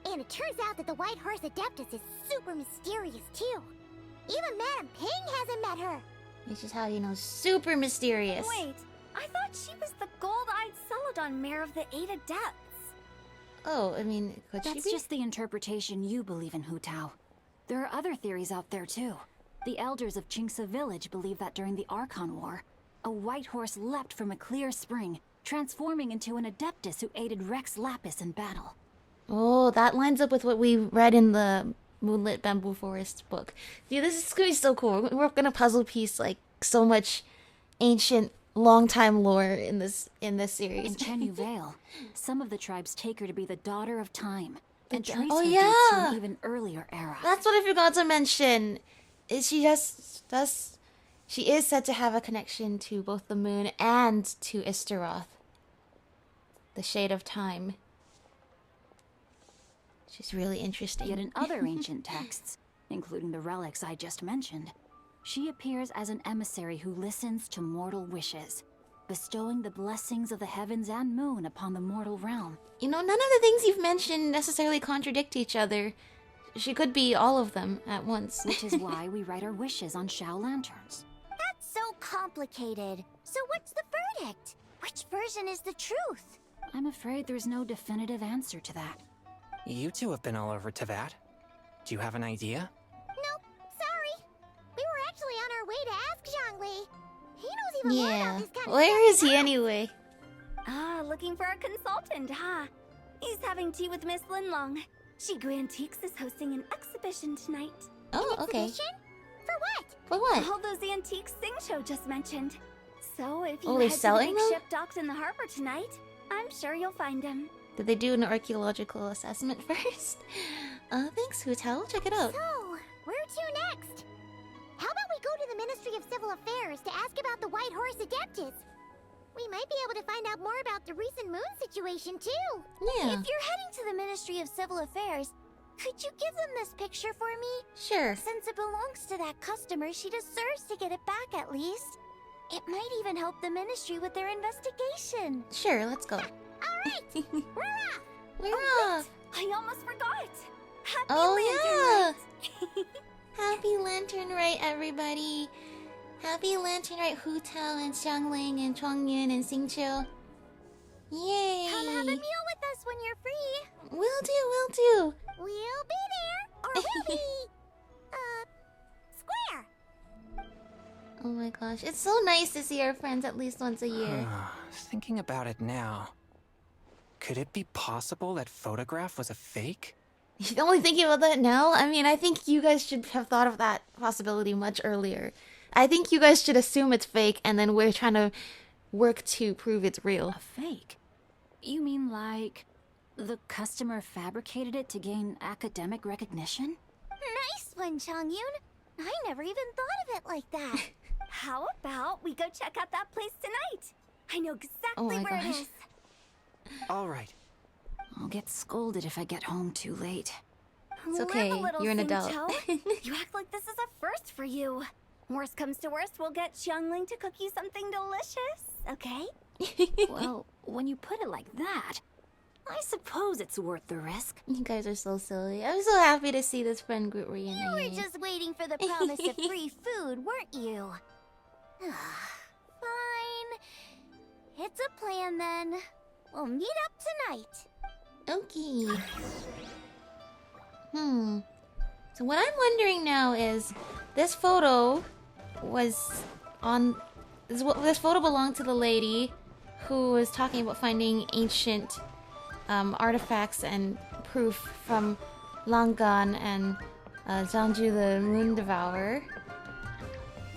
Speaker 3: And it turns out that the White Horse Adeptus is super mysterious too. Even Madame Ping hasn't met her.
Speaker 1: Which is how you know super mysterious.
Speaker 6: Wait, I thought she was the gold-eyed Celadon mare of the 8 Adepts.
Speaker 1: Oh, I mean, could she
Speaker 11: That's
Speaker 1: be?
Speaker 11: just the interpretation you believe in, Hu Tao. There are other theories out there too. The elders of Qingce village believe that during the Archon War, a white horse leapt from a clear spring, transforming into an Adeptus who aided Rex Lapis in battle.
Speaker 1: Oh, that lines up with what we read in the Moonlit Bamboo Forest book. Dude, this is gonna be so cool. We're gonna puzzle piece like so much ancient, long-time lore in this series.
Speaker 11: In Chenyu Vale, some of the tribes take her to be the daughter of time, and trace
Speaker 1: Oh,
Speaker 11: her
Speaker 1: yeah.
Speaker 11: deeds to an even earlier era.
Speaker 1: That's what I forgot to mention. She is said to have a connection to both the moon and to Istaroth, the Shade of Time. She's really interesting.
Speaker 11: Yet in other ancient texts, including the relics I just mentioned, she appears as an emissary who listens to mortal wishes, bestowing the blessings of the heavens and moon upon the mortal realm.
Speaker 1: You know, none of the things you've mentioned necessarily contradict each other. She could be all of them at once.
Speaker 11: Which is why we write our wishes on Shao lanterns.
Speaker 3: That's so complicated. So what's the verdict? Which version is the truth?
Speaker 11: I'm afraid there's no definitive answer to that.
Speaker 7: You two have been all over Teyvat. Do you have an idea?
Speaker 3: Nope, sorry. We were actually on our way to ask Zhongli. He knows even more
Speaker 1: Yeah.
Speaker 3: about this kind of
Speaker 1: Where
Speaker 3: stuff
Speaker 1: is he
Speaker 3: than us.
Speaker 1: anyway?
Speaker 6: Ah, looking for a consultant, huh? He's having tea with Miss Linlong. Shigu Antiques is hosting an exhibition tonight.
Speaker 1: Oh, okay.
Speaker 3: Exhibition? For what?
Speaker 1: For what?
Speaker 6: All those antiques Sing Show just mentioned. So if you
Speaker 1: Oh, they're
Speaker 6: head to the
Speaker 1: selling
Speaker 6: big
Speaker 1: them?
Speaker 6: ship docked in the harbor tonight, I'm sure you'll find him.
Speaker 1: Did they do an archaeological assessment first? Thanks, Hu Tao. We'll check it out.
Speaker 3: So, where to next? How about we go to the Ministry of Civil Affairs to ask about the White Horse Adeptus? We might be able to find out more about the recent moon situation, too.
Speaker 1: Yeah.
Speaker 3: If you're heading to the Ministry of Civil Affairs, could you give them this picture for me?
Speaker 1: Sure.
Speaker 3: Since it belongs to that customer, she deserves to get it back at least. It might even help the Ministry with their investigation.
Speaker 1: Sure, let's go.
Speaker 3: Alright, we're off!
Speaker 1: We're off.
Speaker 6: I almost forgot. Happy
Speaker 1: Oh,
Speaker 6: Lantern Rite.
Speaker 1: Happy Lantern Rite, everybody. Happy Lantern Rite, Hu Tao and Xiangling and Chuangyun and Xingqiu. Yay!
Speaker 3: Come have a meal with us when you're free.
Speaker 1: Will do.
Speaker 3: We'll be there, or we'll be, square.
Speaker 1: Oh my gosh, it's so nice to see our friends at least once a year.
Speaker 7: Thinking about it now, could it be possible that photograph was a fake?
Speaker 1: You're only thinking about that now? I mean, I think you guys should have thought of that possibility much earlier. I think you guys should assume it's fake, and then we're trying to work to prove it's real.
Speaker 11: A fake? You mean like the customer fabricated it to gain academic recognition?
Speaker 3: Nice one, Changyun. I never even thought of it like that.
Speaker 6: How about we go check out that place tonight? I know exactly
Speaker 1: Oh my
Speaker 6: where it
Speaker 1: gosh.
Speaker 6: is.
Speaker 7: All right.
Speaker 11: I'll get scolded if I get home too late.
Speaker 1: It's okay,
Speaker 6: Live a little,
Speaker 1: you're an adult.
Speaker 6: Xingqiu. You act like this is a first for you. Worst comes to worst, we'll get Xiangling to cook you something delicious, okay?
Speaker 11: Well, when you put it like that, I suppose it's worth the risk.
Speaker 1: You guys are so silly. I'm so happy to see this friend group
Speaker 3: You were
Speaker 1: reunited.
Speaker 3: just waiting for the promise of free food, weren't you? Fine. It's a plan then. We'll meet up tonight.
Speaker 1: Okay. So what I'm wondering now is, this photo was on... This photo belonged to the lady who was talking about finding ancient artifacts and proof from Langan and Zhangju the Moon Devourer.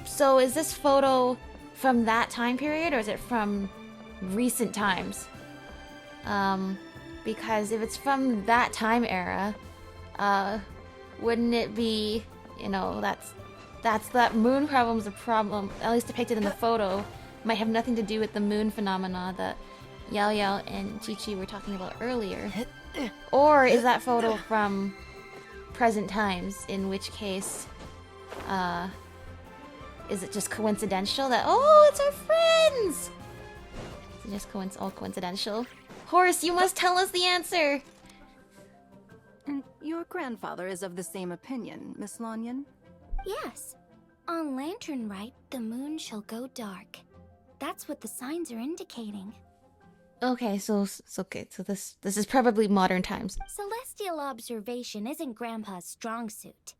Speaker 1: So is this photo from that time period, or is it from recent times? Because if it's from that time era, wouldn't it be, you know, that moon problem's a problem, at least depicted in the photo, might have nothing to do with the moon phenomena that Yao Yao and Chi Chi were talking about earlier? Or is that photo from present times, in which case, is it just coincidental that, oh, it's our friends? Is it just all coincidental? Horse, you must tell us the answer!
Speaker 12: And your grandfather is of the same opinion, Miss Lanyan?
Speaker 4: Yes. On Lanternlit, the moon shall go dark. That's what the signs are indicating.
Speaker 1: Okay, so this is probably modern times.
Speaker 4: Celestial observation isn't Grandpa's strong suit.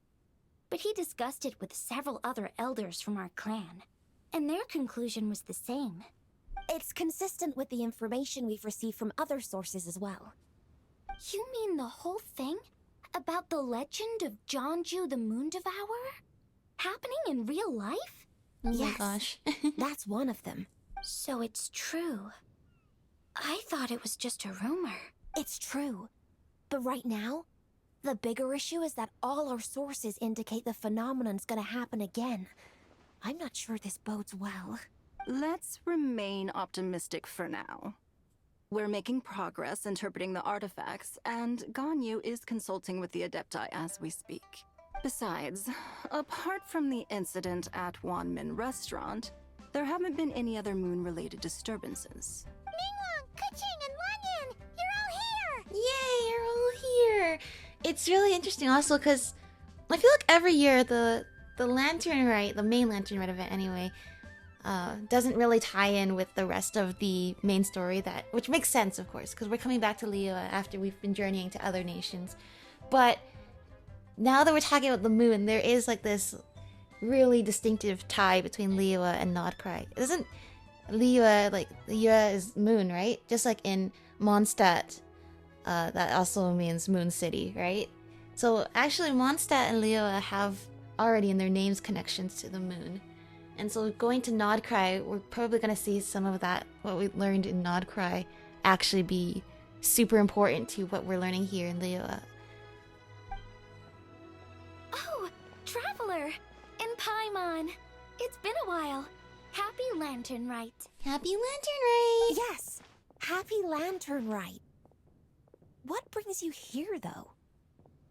Speaker 4: But he discussed it with several other elders from our clan, and their conclusion was the same.
Speaker 3: It's consistent with the information we've received from other sources as well.
Speaker 4: You mean the whole thing? About the legend of Jonju the Moon Devourer? Happening in real life?
Speaker 1: Oh my
Speaker 3: Yes.
Speaker 1: gosh.
Speaker 3: That's one of them.
Speaker 4: So it's true. I thought it was just a rumor.
Speaker 3: It's true. But right now, the bigger issue is that all our sources indicate the phenomenon's gonna happen again. I'm not sure this bodes well.
Speaker 12: Let's remain optimistic for now. We're making progress interpreting the artifacts, and Ganyu is consulting with the Adepti as we speak. Besides, apart from the incident at Wanmin Restaurant, there haven't been any other moon-related disturbances.
Speaker 3: Ningguang, Keqing, and Lanyan! You're all here!
Speaker 1: Yay, you're all here! It's really interesting also because I feel like every year the Lanternlit, the main Lanternlit event anyway, doesn't really tie in with the rest of the main story, which makes sense, of course, because we're coming back to Liyue after we've been journeying to other nations. But now that we're talking about the moon, there is like this really distinctive tie between Liyue and Nordkrai. Isn't Liyue, like, Liyue is moon, right? Just like in Mondstadt, that also means Moon City, right? So actually Mondstadt and Liyue have already in their names connections to the moon. And so going to Nordkrai, we're probably going to see some of that, what we learned in Nordkrai, actually be super important to what we're learning here in Liyue.
Speaker 4: Oh, Traveler! And Paimon! It's been a while. Happy Lanternlit.
Speaker 1: Happy Lanternlit!
Speaker 3: Yes! Happy Lanternlit. What brings you here, though?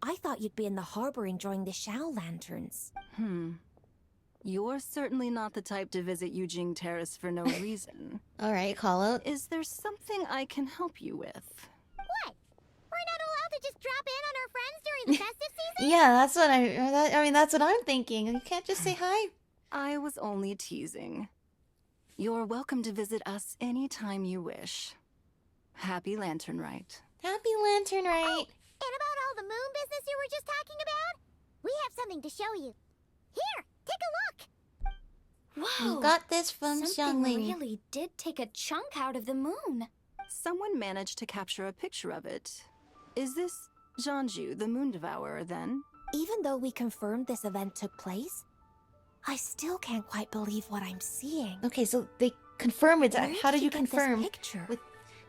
Speaker 3: I thought you'd be in the harbor enjoying the Shao lanterns.
Speaker 12: You're certainly not the type to visit Yujing Terrace for no reason.
Speaker 1: Alright, call out.
Speaker 12: Is there something I can help you with?
Speaker 3: What? We're not allowed to just drop in on our friends during the festive season?
Speaker 1: Yeah, that's what I mean, that's what I'm thinking. You can't just say hi.
Speaker 12: I was only teasing. You're welcome to visit us anytime you wish. Happy Lanternlit.
Speaker 1: Happy Lanternlit.
Speaker 3: And about all the moon business you were just talking about? We have something to show you. Here, take a look!
Speaker 4: Whoa!
Speaker 1: We got this from
Speaker 4: Something
Speaker 1: Xiangling.
Speaker 4: really did take a chunk out of the moon.
Speaker 12: Someone managed to capture a picture of it. Is this Jonju, the Moon Devourer, then?
Speaker 3: Even though we confirmed this event took place, I still can't quite believe what I'm seeing.
Speaker 1: Okay, so they confirm it.
Speaker 3: Where
Speaker 1: How did you
Speaker 3: get this
Speaker 1: confirm?
Speaker 3: picture?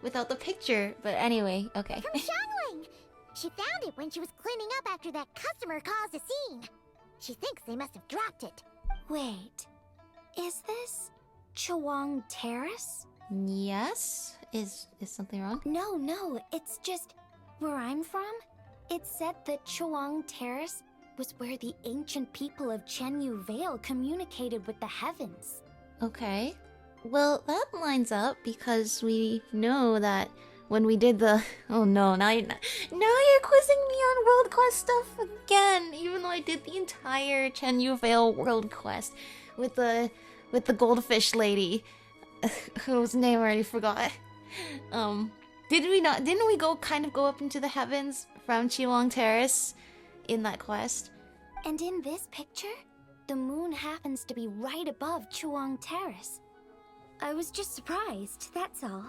Speaker 1: Without the picture. But anyway, okay.
Speaker 3: From Xiangling! She found it when she was cleaning up after that customer caused a scene. She thinks they must have dropped it.
Speaker 4: Wait, is this Chuang Terrace?
Speaker 1: Yes? Is something wrong?
Speaker 4: No, it's just where I'm from. It said that Chuang Terrace was where the ancient people of Chenyu Vale communicated with the heavens.
Speaker 1: Okay. Well, that lines up because we know that when we did the... Oh no, now you're quizzing me on World Quest stuff again, even though I did the entire Chenyu Vale World Quest with the goldfish lady, whose name I already forgot. Didn't we go up into the heavens from Chuang Terrace in that quest?
Speaker 4: And in this picture, the moon happens to be right above Chuang Terrace. I was just surprised, that's all.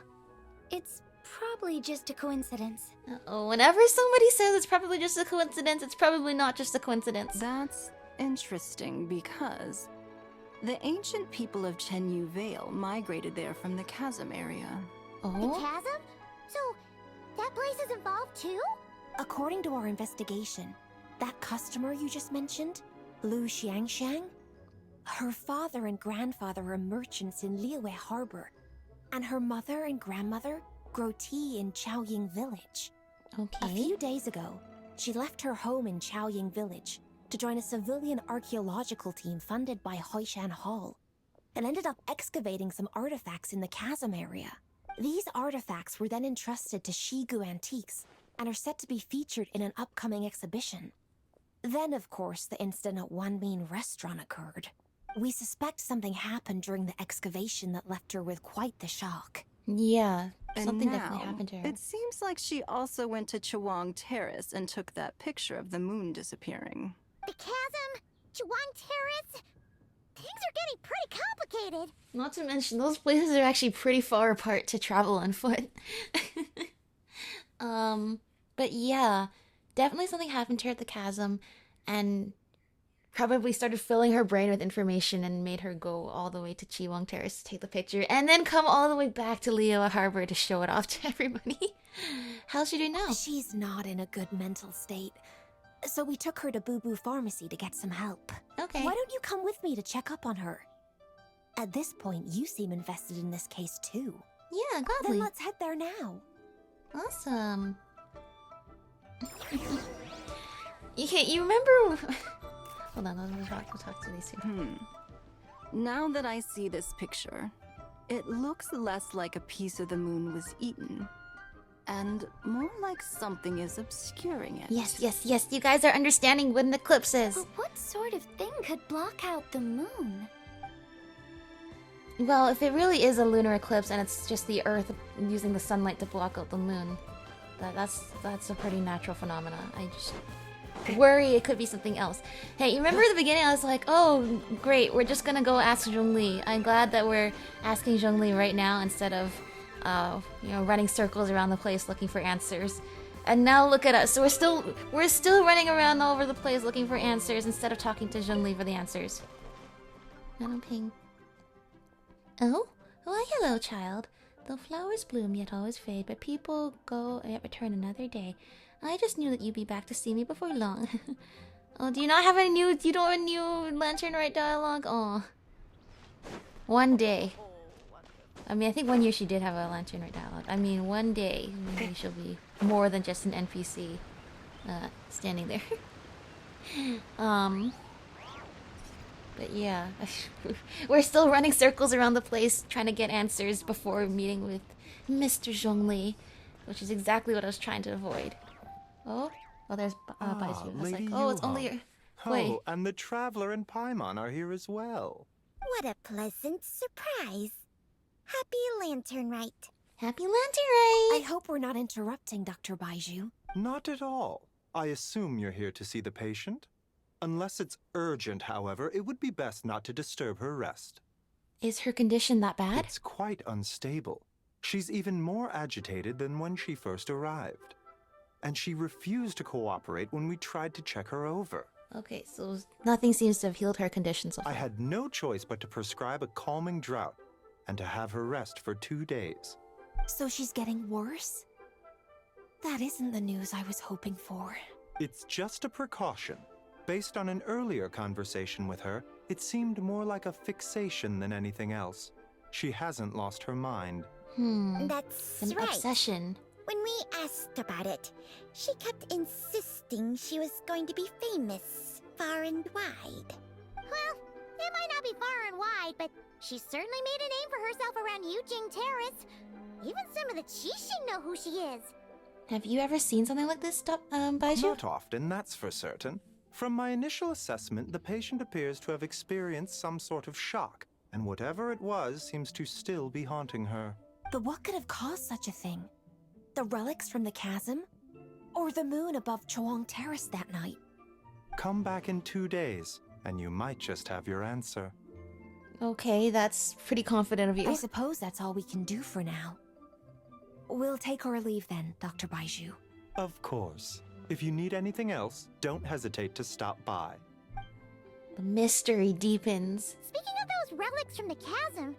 Speaker 4: It's probably just a coincidence.
Speaker 1: Uh-oh, whenever somebody says it's probably just a coincidence, it's probably not just a coincidence.
Speaker 12: That's interesting because the ancient people of Chenyu Vale migrated there from the chasm area.
Speaker 3: The
Speaker 1: Oh?
Speaker 3: chasm? So, that place is involved too? According to our investigation, that customer you just mentioned, Lu Xiangxiang, her father and grandfather are merchants in Liyue Harbor, and her mother and grandmother
Speaker 13: grow tea in Chaoying Village.
Speaker 1: Okay.
Speaker 13: A few days ago, she left her home in Chaoying Village to join a civilian archaeological team funded by Hoishan Hall, and ended up excavating some artifacts in the chasm area. These artifacts were then entrusted to Shigu Antiques and are set to be featured in an upcoming exhibition. Then, of course, the incident at Wanmin Restaurant occurred. We suspect something happened during the excavation that left her with quite the shock.
Speaker 1: Yeah,
Speaker 12: And
Speaker 1: something
Speaker 12: now,
Speaker 1: definitely happened to her.
Speaker 12: it seems like she also went to Chuang Terrace and took that picture of the moon disappearing.
Speaker 3: The chasm, Chuang Terrace. Things are getting pretty complicated.
Speaker 1: Not to mention, those places are actually pretty far apart to travel on foot. But yeah, definitely something happened to her at the chasm, and probably started filling her brain with information and made her go all the way to Chiwang Terrace to take the picture, and then come all the way back to Liyue Harbor to show it off to everybody. How's she doing now?
Speaker 13: She's not in a good mental state, so we took her to Boo Boo Pharmacy to get some help.
Speaker 1: Okay.
Speaker 13: Why don't you come with me to check up on her? At this point, you seem invested in this case too.
Speaker 1: Yeah, gladly.
Speaker 13: Then let's head there now.
Speaker 1: Awesome. You remember... Hold on, we'll talk to these two.
Speaker 12: Now that I see this picture, it looks less like a piece of the moon was eaten, and more like something is obscuring it.
Speaker 1: Yes, you guys are understanding what an eclipse is.
Speaker 4: But what sort of thing could block out the moon?
Speaker 1: Well, if it really is a lunar eclipse and it's just the Earth using the sunlight to block out the moon, that's a pretty natural phenomena. I just worry it could be something else. Hey, you remember at the beginning I was like, oh, great, we're just gonna go ask Zhongli. I'm glad that we're asking Zhongli right now instead of, running circles around the place looking for answers. And now look at us. So we're still running around all over the place looking for answers instead of talking to Zhongli for the answers. Madam Ping. Oh? Why, hello, child. Though flowers bloom, yet always fade, but people go yet return another day. I just knew that you'd be back to see me before long. Oh, do you not have a new... You don't have a new Lanternlit dialogue? Oh. One day. I mean, I think 1 year she did have a Lanternlit dialogue. I mean, one day, maybe she'll be more than just an NPC standing there. But yeah, we're still running circles around the place trying to get answers before meeting with Mr. Zhongli, which is exactly what I was trying to avoid. Oh, there's Baizhu. I was like, oh, it's only... Wait.
Speaker 9: Oh, and the Traveler and Paimon are here as well.
Speaker 3: What a pleasant surprise. Happy Lanternlit.
Speaker 1: Happy Lanternlit!
Speaker 13: I hope we're not interrupting Dr. Baizhu.
Speaker 9: Not at all. I assume you're here to see the patient? Unless it's urgent, however, it would be best not to disturb her rest.
Speaker 1: Is her condition that bad?
Speaker 9: It's quite unstable. She's even more agitated than when she first arrived. And she refused to cooperate when we tried to check her over.
Speaker 1: Okay, so nothing seems to have healed her condition so far.
Speaker 9: I had no choice but to prescribe a calming draught and to have her rest for 2 days.
Speaker 13: So she's getting worse? That isn't the news I was hoping for.
Speaker 9: It's just a precaution. Based on an earlier conversation with her, it seemed more like a fixation than anything else. She hasn't lost her mind.
Speaker 3: That's
Speaker 1: an
Speaker 3: right.
Speaker 1: obsession.
Speaker 3: When we asked about it, she kept insisting she was going to be famous, far and wide. Well, it might not be far and wide, but she certainly made a name for herself around Yujing Terrace. Even some of the Qixing know who she is.
Speaker 1: Have you ever seen something like this, Baizhu?
Speaker 9: Not often, that's for certain. From my initial assessment, the patient appears to have experienced some sort of shock, and whatever it was seems to still be haunting her.
Speaker 13: But what could have caused such a thing? The relics from the chasm? Or the moon above Chuang Terrace that night?
Speaker 9: Come back in 2 days, and you might just have your answer.
Speaker 1: Okay, that's pretty confident of you.
Speaker 13: I suppose that's all we can do for now. We'll take our leave then, Dr. Baizhu.
Speaker 9: Of course. If you need anything else, don't hesitate to stop by.
Speaker 1: The mystery deepens.
Speaker 3: Speaking of those relics from the chasm,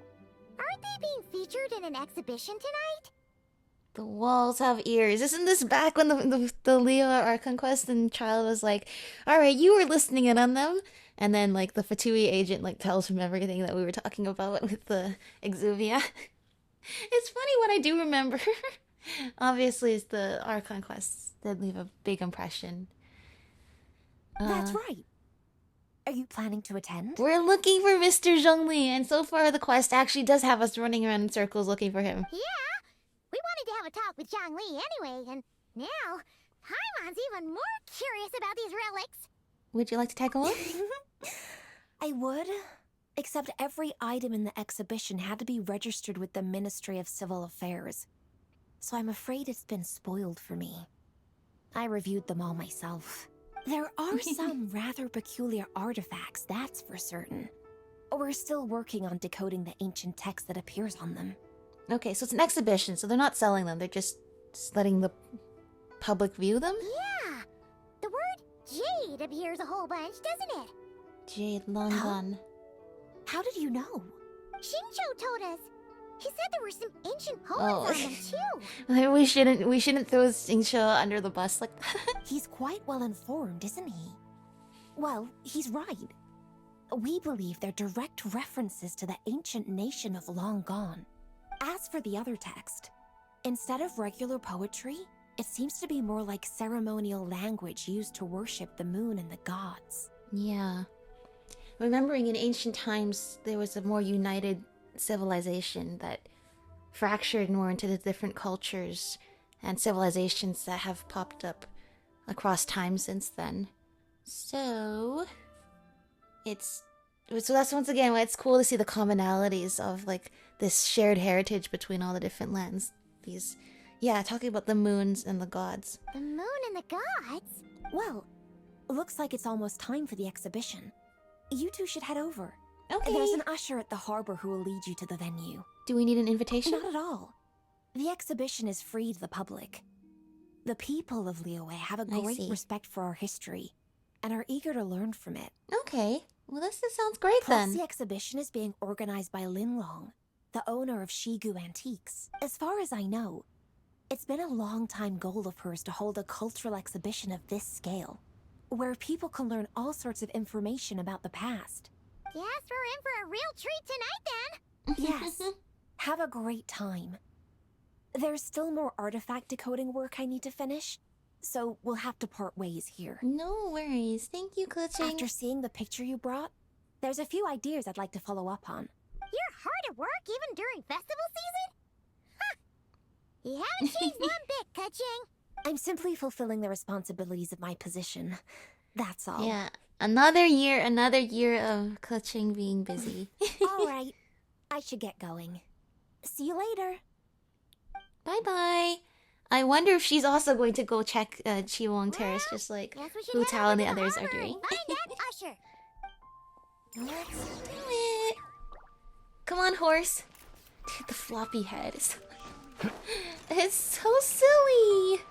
Speaker 3: aren't they being featured in an exhibition tonight?
Speaker 1: The walls have ears. Isn't this back when the Liyue Art Conquest and Child was like, alright, you were listening in on them? And then, like, the Fatui agent, like, tells him everything that we were talking about with the Exuvia. It's funny what I do remember. Obviously, it's the Archon quests that leave a big impression.
Speaker 13: That's right. Are you planning to attend?
Speaker 1: We're looking for Mr. Zhongli, and so far the quest actually does have us running around in circles looking for him.
Speaker 3: Yeah, we wanted to have a talk with Zhongli anyway, and now Paimon's even more curious about these relics.
Speaker 1: Would you like to tag along?
Speaker 13: I would, except every item in the exhibition had to be registered with the Ministry of Civil Affairs. So I'm afraid it's been spoiled for me. I reviewed them all myself. There are some rather peculiar artifacts, that's for certain. We're still working on decoding the ancient text that appears on them.
Speaker 1: Okay, so it's an exhibition, so they're not selling them. They're just letting the public view them?
Speaker 3: Yeah, the word jade appears a whole bunch, doesn't it?
Speaker 1: Jade, long gone.
Speaker 13: How did you know?
Speaker 3: Shincho told us. He said there were some ancient poems on them too.
Speaker 1: We shouldn't throw Xingqiu under the bus like that.
Speaker 13: He's quite well informed, isn't he? Well, he's right. We believe they're direct references to the ancient nation of long gone. As for the other text, instead of regular poetry, it seems to be more like ceremonial language used to worship the moon and the gods.
Speaker 1: Yeah. Remembering in ancient times, there was a more united civilization that fractured more into the different cultures and civilizations that have popped up across time since then. So that's once again why it's cool to see the commonalities of like this shared heritage between all the different lands. Talking about the moons and the gods.
Speaker 3: The moon and the gods?
Speaker 13: Well, looks like it's almost time for the exhibition. You two should head over.
Speaker 1: Okay.
Speaker 13: There's an usher at the harbor who will lead you to the venue.
Speaker 1: Do we need an invitation?
Speaker 13: Not at all. The exhibition is free to the public. The people of Liyue have a great respect for our history and are eager to learn from it.
Speaker 1: Okay. Well, this sounds great
Speaker 13: Plus,
Speaker 1: then.
Speaker 13: the exhibition is being organized by Linlong, the owner of Shigu Antiques. As far as I know, it's been a long-time goal of hers to hold a cultural exhibition of this scale, where people can learn all sorts of information about the past.
Speaker 3: Yes, we're in for a real treat tonight then.
Speaker 13: Yes. Have a great time. There's still more artifact decoding work I need to finish, so we'll have to part ways here.
Speaker 1: No worries. Thank you, Kuching.
Speaker 13: After seeing the picture you brought, there's a few ideas I'd like to follow up on.
Speaker 3: You're hard at work even during festival season? Huh. You haven't changed one bit, Kuching.
Speaker 13: I'm simply fulfilling the responsibilities of my position. That's all.
Speaker 1: Yeah. Another year of Kuching being busy.
Speaker 13: All right. I should get going. See you later.
Speaker 1: Bye-bye. I wonder if she's also going to go check Chiwong Terrace, just like Hu Tao and the others are doing.
Speaker 3: Find that usher.
Speaker 1: Let's do it. Come on, horse. Dude, the floppy head is... It's so silly.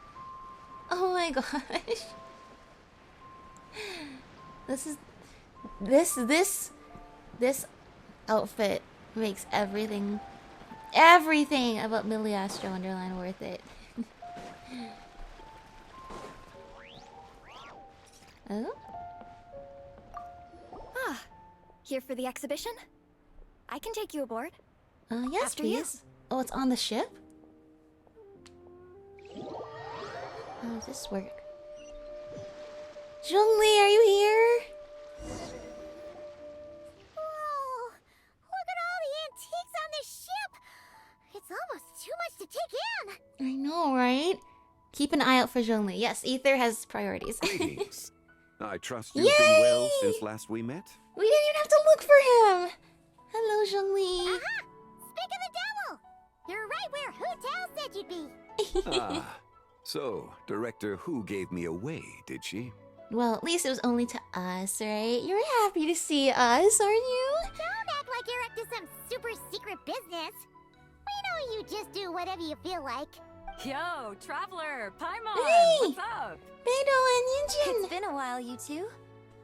Speaker 1: Oh my gosh. This outfit makes everything about Millie Astro Underline worth it. Oh?
Speaker 4: Ah, here for the exhibition? I can take you aboard.
Speaker 1: Yes,
Speaker 4: After
Speaker 1: please. Oh, it's on the ship? How does this work? Zhongli, are you here?
Speaker 3: Whoa! Look at all the antiques on this ship! It's almost too much to take in!
Speaker 1: I know, right? Keep an eye out for Zhongli. Yes, Ether has priorities.
Speaker 2: Greetings. I trust you've been well since last we met.
Speaker 1: We didn't even have to look for him! Hello, Zhongli.
Speaker 3: Aha! Speak of the devil! You're right where Hu Tao said you'd be!
Speaker 2: So, Director Hu gave me away, did she?
Speaker 1: Well, at least it was only to us, right? You're happy to see us, aren't you?
Speaker 3: Don't act like you're up to some super secret business. We know you just do whatever you feel like.
Speaker 14: Yo, Traveler, Paimon,
Speaker 1: Hey!
Speaker 14: what's up?
Speaker 1: Beidou and Yunjin!
Speaker 4: It's been a while, you two.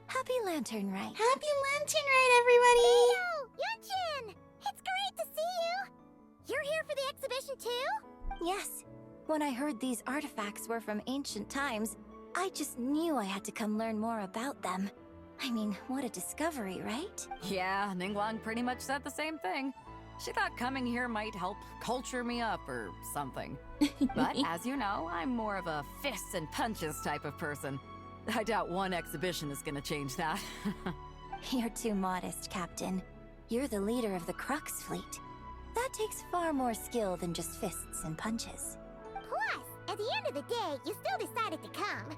Speaker 4: Happy Lantern Rite.
Speaker 1: Happy Lantern Rite, everybody!
Speaker 3: Yo, Yunjin! It's great to see you! You're here for the exhibition too?
Speaker 4: Yes. When I heard these artifacts were from ancient times, I just knew I had to come learn more about them. I mean, what a discovery, right?
Speaker 14: Yeah, Ningguang pretty much said the same thing. She thought coming here might help culture me up or something. But as you know, I'm more of a fists and punches type of person. I doubt one exhibition is gonna change that.
Speaker 4: You're too modest, Captain. You're the leader of the Crux fleet. That takes far more skill than just fists and punches.
Speaker 3: Plus, at the end of the day, you still decided to come.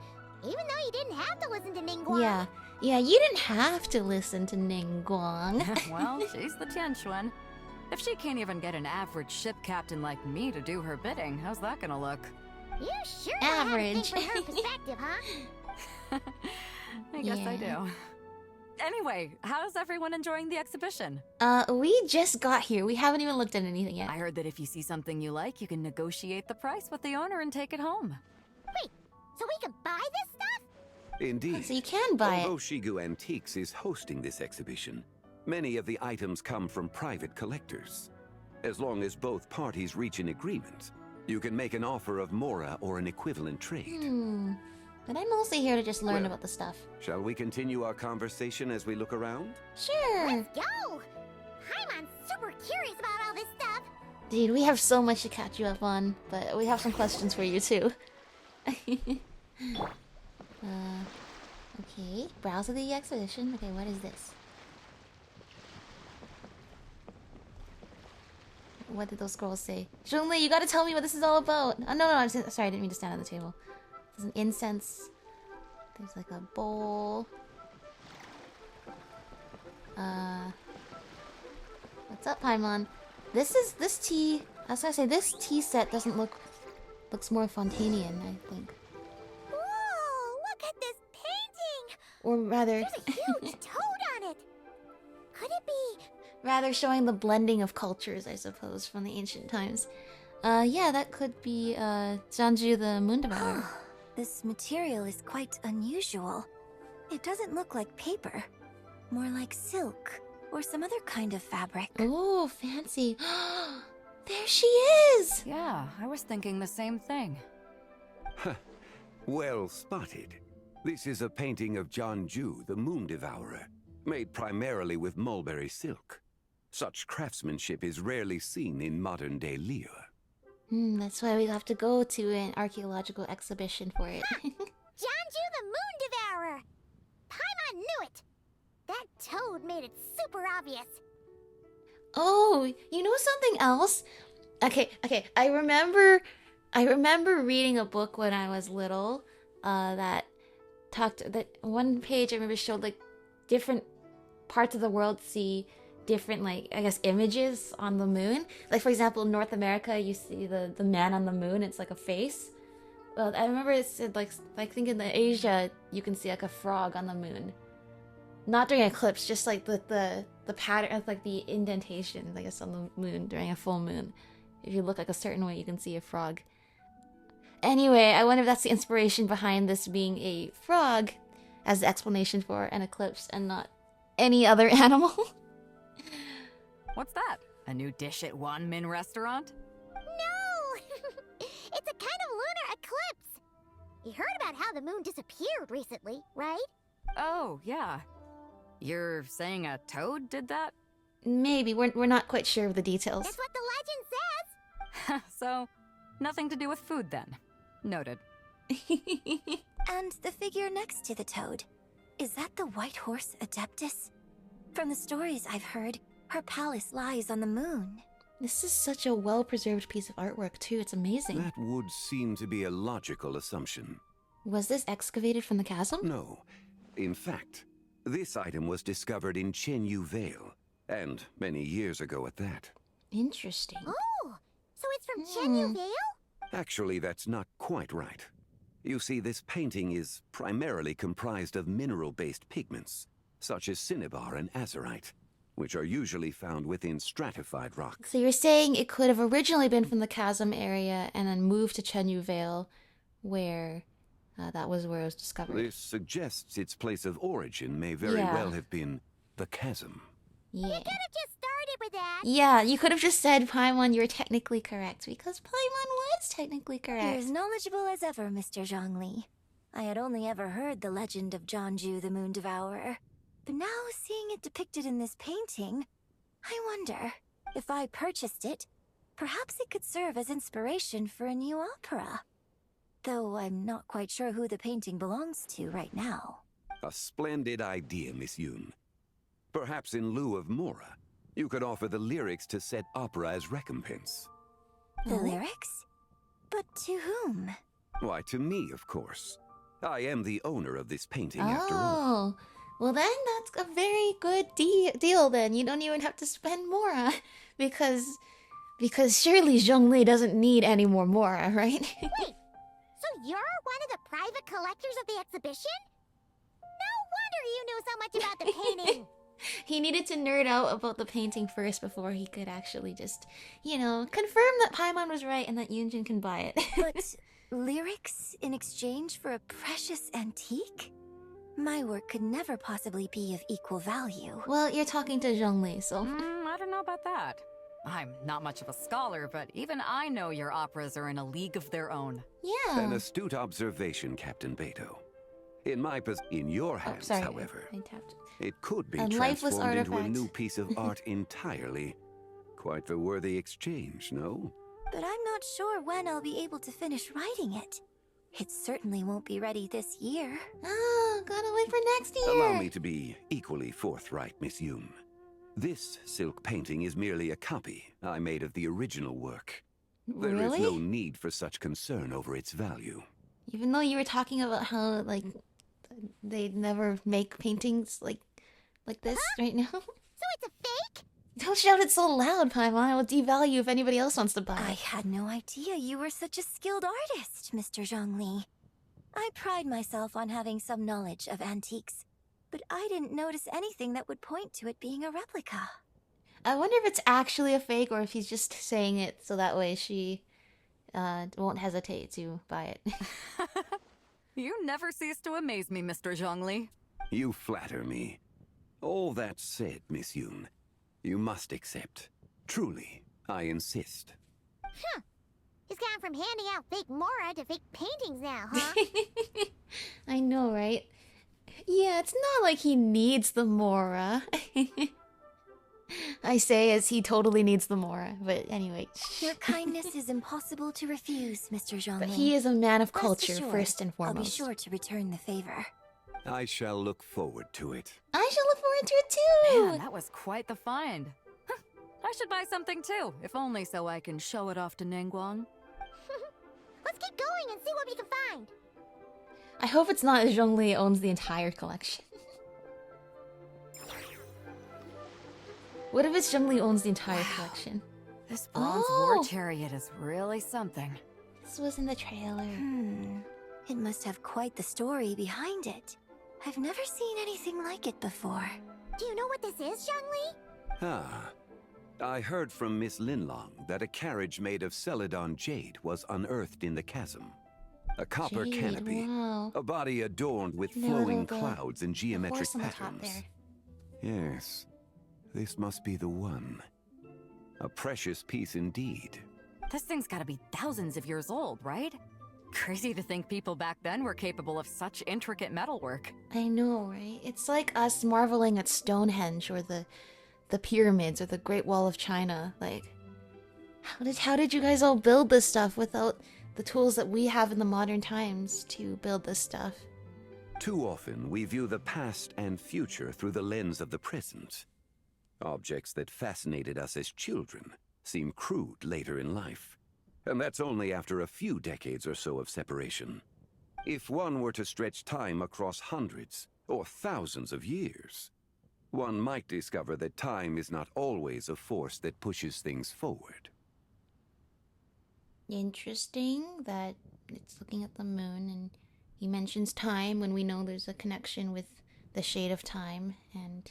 Speaker 3: Even though you didn't have to listen to Ningguang.
Speaker 1: Yeah, you didn't have to listen to Ningguang.
Speaker 14: Well, she's the Pt.1. If she can't even get an average ship captain like me to do her bidding, how's that gonna look?
Speaker 3: You sure average. Know how to think from her perspective, huh?
Speaker 14: I guess I do. Anyway, how's everyone enjoying the exhibition?
Speaker 1: We just got here. We haven't even looked at anything yet.
Speaker 14: I heard that if you see something you like, you can negotiate the price with the owner and take it home.
Speaker 3: Wait, so we can buy this stuff?
Speaker 2: Indeed.
Speaker 1: So you can buy
Speaker 2: Although Shigu Antiques is hosting this exhibition, many of the items come from private collectors. As long as both parties reach an agreement, you can make an offer of mora or an equivalent trade.
Speaker 1: But I'm mostly here to just learn about the stuff.
Speaker 2: Shall we continue our conversation as we look around?
Speaker 1: Sure.
Speaker 3: Let's go! Paimon's super curious about all this stuff.
Speaker 1: Dude, we have so much to catch you up on, but we have some questions for you too. Okay, browse the exhibition. Okay, what is this? What did those scrolls say? Zhongli, you gotta tell me what this is all about. Oh, no, I'm sorry, I didn't mean to stand on the table. There's an incense. There's like a bowl. What's up, Paimon? This tea. I was gonna say this tea set looks more Fontanian, I think.
Speaker 3: Whoa! Look at this painting.
Speaker 1: Or rather,
Speaker 3: there's a huge toad on it. Could it be?
Speaker 1: Rather showing the blending of cultures, I suppose, from the ancient times. Yeah, that could be Jianzhu the Moon Devourer.
Speaker 4: This material is quite unusual. It doesn't look like paper. More like silk, or some other kind of fabric.
Speaker 1: Oh, fancy. There she is!
Speaker 14: Yeah, I was thinking the same thing.
Speaker 2: Well spotted. This is a painting of Jianzhu the Moon Devourer, made primarily with mulberry silk. Such craftsmanship is rarely seen in modern-day Liyue.
Speaker 1: That's why we have to go to an archaeological exhibition for it.
Speaker 3: Jianzhu the Moon Devourer! Paimon knew it! That toad made it super obvious.
Speaker 1: Oh, you know something else? Okay, I remember reading a book when I was little, that one page I remember showed like different parts of the world see different, like, I guess, images on the moon. Like, for example, in North America, you see the man on the moon, it's like a face. Well, I remember it said, like I think in Asia, you can see like a frog on the moon. Not during eclipse, just like the pattern of like the indentation, I guess, on the moon during a full moon. If you look like a certain way, you can see a frog. Anyway, I wonder if that's the inspiration behind this being a frog as the explanation for an eclipse and not any other animal.
Speaker 14: What's that? A new dish at Wanmin restaurant?
Speaker 3: No! It's a kind of lunar eclipse. You heard about how the moon disappeared recently, right?
Speaker 14: Oh, yeah. You're saying a toad did that?
Speaker 1: Maybe. We're not quite sure of the details.
Speaker 3: That's what the legend says.
Speaker 14: So, nothing to do with food then. Noted.
Speaker 4: And the figure next to the toad, is that the White Horse Adeptus? From the stories I've heard, her palace lies on the moon.
Speaker 1: This is such a well-preserved piece of artwork, too. It's amazing.
Speaker 2: That would seem to be a logical assumption.
Speaker 1: Was this excavated from the chasm?
Speaker 2: No. In fact, this item was discovered in Chenyu Vale, and many years ago at that.
Speaker 1: Interesting.
Speaker 3: Oh, so it's from Chenyu Vale?
Speaker 2: Actually, that's not quite right. You see, this painting is primarily comprised of mineral-based pigments, such as cinnabar and azurite, which are usually found within stratified rock.
Speaker 1: So you're saying it could have originally been from the chasm area and then moved to Chenyu Vale, where that was where it was discovered.
Speaker 2: This suggests its place of origin may very well have been the chasm.
Speaker 1: Yeah.
Speaker 3: You could have just started with that.
Speaker 1: Yeah, you could have just said, Paimon, you're technically correct, because Paimon was technically correct.
Speaker 4: You're as knowledgeable as ever, Mr. Zhongli. I had only ever heard the legend of Jianzhu the Moon Devourer. But now, seeing it depicted in this painting, I wonder,
Speaker 11: If I purchased it, perhaps it could serve as inspiration for a new opera. Though I'm not quite sure who the painting belongs to right now.
Speaker 2: A splendid idea, Miss Yoon. Perhaps in lieu of Mora, you could offer the lyrics to said opera as recompense.
Speaker 11: The lyrics? But to whom?
Speaker 2: Why, to me, of course. I am the owner of this painting, after all.
Speaker 1: Oh, well then that's a very good deal then. You don't even have to spend Mora. Because surely Zhongli doesn't need any more Mora, right?
Speaker 3: Wait, so you're one of the private collectors of the exhibition? No wonder you knew so much about the painting!
Speaker 1: He needed to nerd out about the painting first before he could actually just, you know, confirm that Paimon was right and that Yunjin can buy it.
Speaker 11: But lyrics in exchange for a precious antique? My work could never possibly be of equal value.
Speaker 1: Well, you're talking to Zhongli, so...
Speaker 14: I don't know about that. I'm not much of a scholar, but even I know your operas are in a league of their own.
Speaker 1: Yeah.
Speaker 2: An astute observation, Captain Beto. In your hands, however, it could be transformed into a new piece of art entirely. Quite the worthy exchange, no?
Speaker 11: But I'm not sure when I'll be able to finish writing it. It certainly won't be ready this year.
Speaker 1: Oh, gotta wait for next year.
Speaker 2: Allow me to be equally forthright, Miss Yoon. This silk painting is merely a copy I made of the original work. There is no need for such concern over its value.
Speaker 1: Even though you were talking about how, like, they never make paintings like this right now.
Speaker 3: So it's a fake?
Speaker 1: Don't shout it so loud, Paimon. It will devalue if anybody else wants to buy.
Speaker 11: I had no idea you were such a skilled artist, Mr. Zhongli. I pride myself on having some knowledge of antiques, but I didn't notice anything that would point to it being a replica.
Speaker 1: I wonder if it's actually a fake or if he's just saying it so that way she won't hesitate to buy it.
Speaker 14: You never cease to amaze me, Mr. Zhongli.
Speaker 2: You flatter me. All that said, Miss Yoon, you must accept. Truly, I insist.
Speaker 3: Huh. He's gone from handing out fake Mora to fake paintings now, huh?
Speaker 1: I know, right? Yeah, it's not like he needs the Mora. I say as he totally needs the Mora, but anyway.
Speaker 11: Your kindness is impossible to refuse, Mr. Zhongli.
Speaker 1: But he is a man of
Speaker 11: Rest
Speaker 1: culture,
Speaker 11: assured,
Speaker 1: first and foremost.
Speaker 11: I'll be sure to return the favor.
Speaker 2: I shall look forward to it.
Speaker 1: I shall look forward to it too!
Speaker 14: Man, that was quite the find. I should buy something too, if only so I can show it off to Ningguang.
Speaker 3: Let's keep going and see what we can find.
Speaker 1: I hope it's not Zhongli owns the entire collection. What if it's Zhongli owns the entire collection?
Speaker 14: This bronze war chariot is really something.
Speaker 1: This was in the trailer.
Speaker 11: It must have quite the story behind it. I've never seen anything like it before.
Speaker 3: Do you know what this is, Zhongli?
Speaker 2: Ah. I heard from Miss Linlong that a carriage made of Celadon jade was unearthed in the chasm. A copper
Speaker 1: Jade,
Speaker 2: canopy,
Speaker 1: wow.
Speaker 2: a body adorned with
Speaker 1: No,
Speaker 2: flowing
Speaker 1: the
Speaker 2: clouds and geometric
Speaker 1: horse on the top
Speaker 2: patterns.
Speaker 1: there.
Speaker 2: Yes, this must be the one. A precious piece indeed.
Speaker 14: This thing's gotta be thousands of years old, right? Crazy to think people back then were capable of such intricate metalwork.
Speaker 1: I know, right? It's like us marveling at Stonehenge or the pyramids or the Great Wall of China. Like, how did you guys all build this stuff without the tools that we have in the modern times to build this stuff?
Speaker 2: Too often we view the past and future through the lens of the present. Objects that fascinated us as children seem crude later in life. And that's only after a few decades or so of separation. If one were to stretch time across hundreds or thousands of years, one might discover that time is not always a force that pushes things forward.
Speaker 1: Interesting that it's looking at the moon and he mentions time when we know there's a connection with the shade of time and...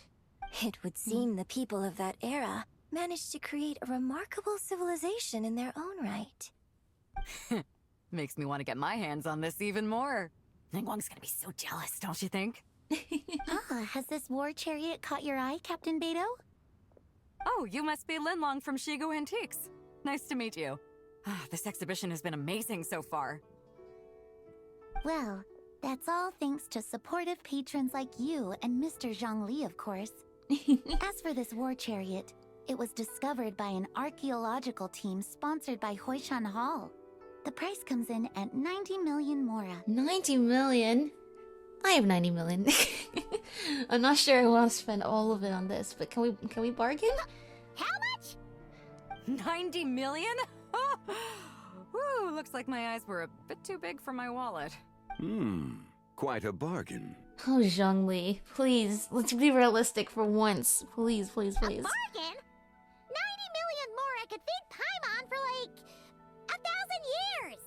Speaker 11: It would seem the people of that era managed to create a remarkable civilization in their own right.
Speaker 14: Makes me want to get my hands on this even more. Ningguang's gonna be so jealous, don't you think?
Speaker 3: Has this war chariot caught your eye, Captain Beto?
Speaker 14: Oh, you must be Linlong from Shigu Antiques. Nice to meet you. This exhibition has been amazing so far.
Speaker 3: Well, that's all thanks to supportive patrons like you and Mr. Zhongli, of course. As for this war chariot,
Speaker 4: It was discovered by an archaeological team sponsored by Hoishan Hall. The price comes in at 90 million mora.
Speaker 1: 90 million? I have 90 million. I'm not sure I want to spend all of it on this, but can we bargain?
Speaker 3: How much?
Speaker 14: 90 million? Woo, looks like my eyes were a bit too big for my wallet.
Speaker 2: Quite a bargain.
Speaker 1: Oh, Zhongli, please, let's be realistic for once. Please, please, please.
Speaker 3: A bargain? 90 million more I could feed Paimon for like 1,000 years.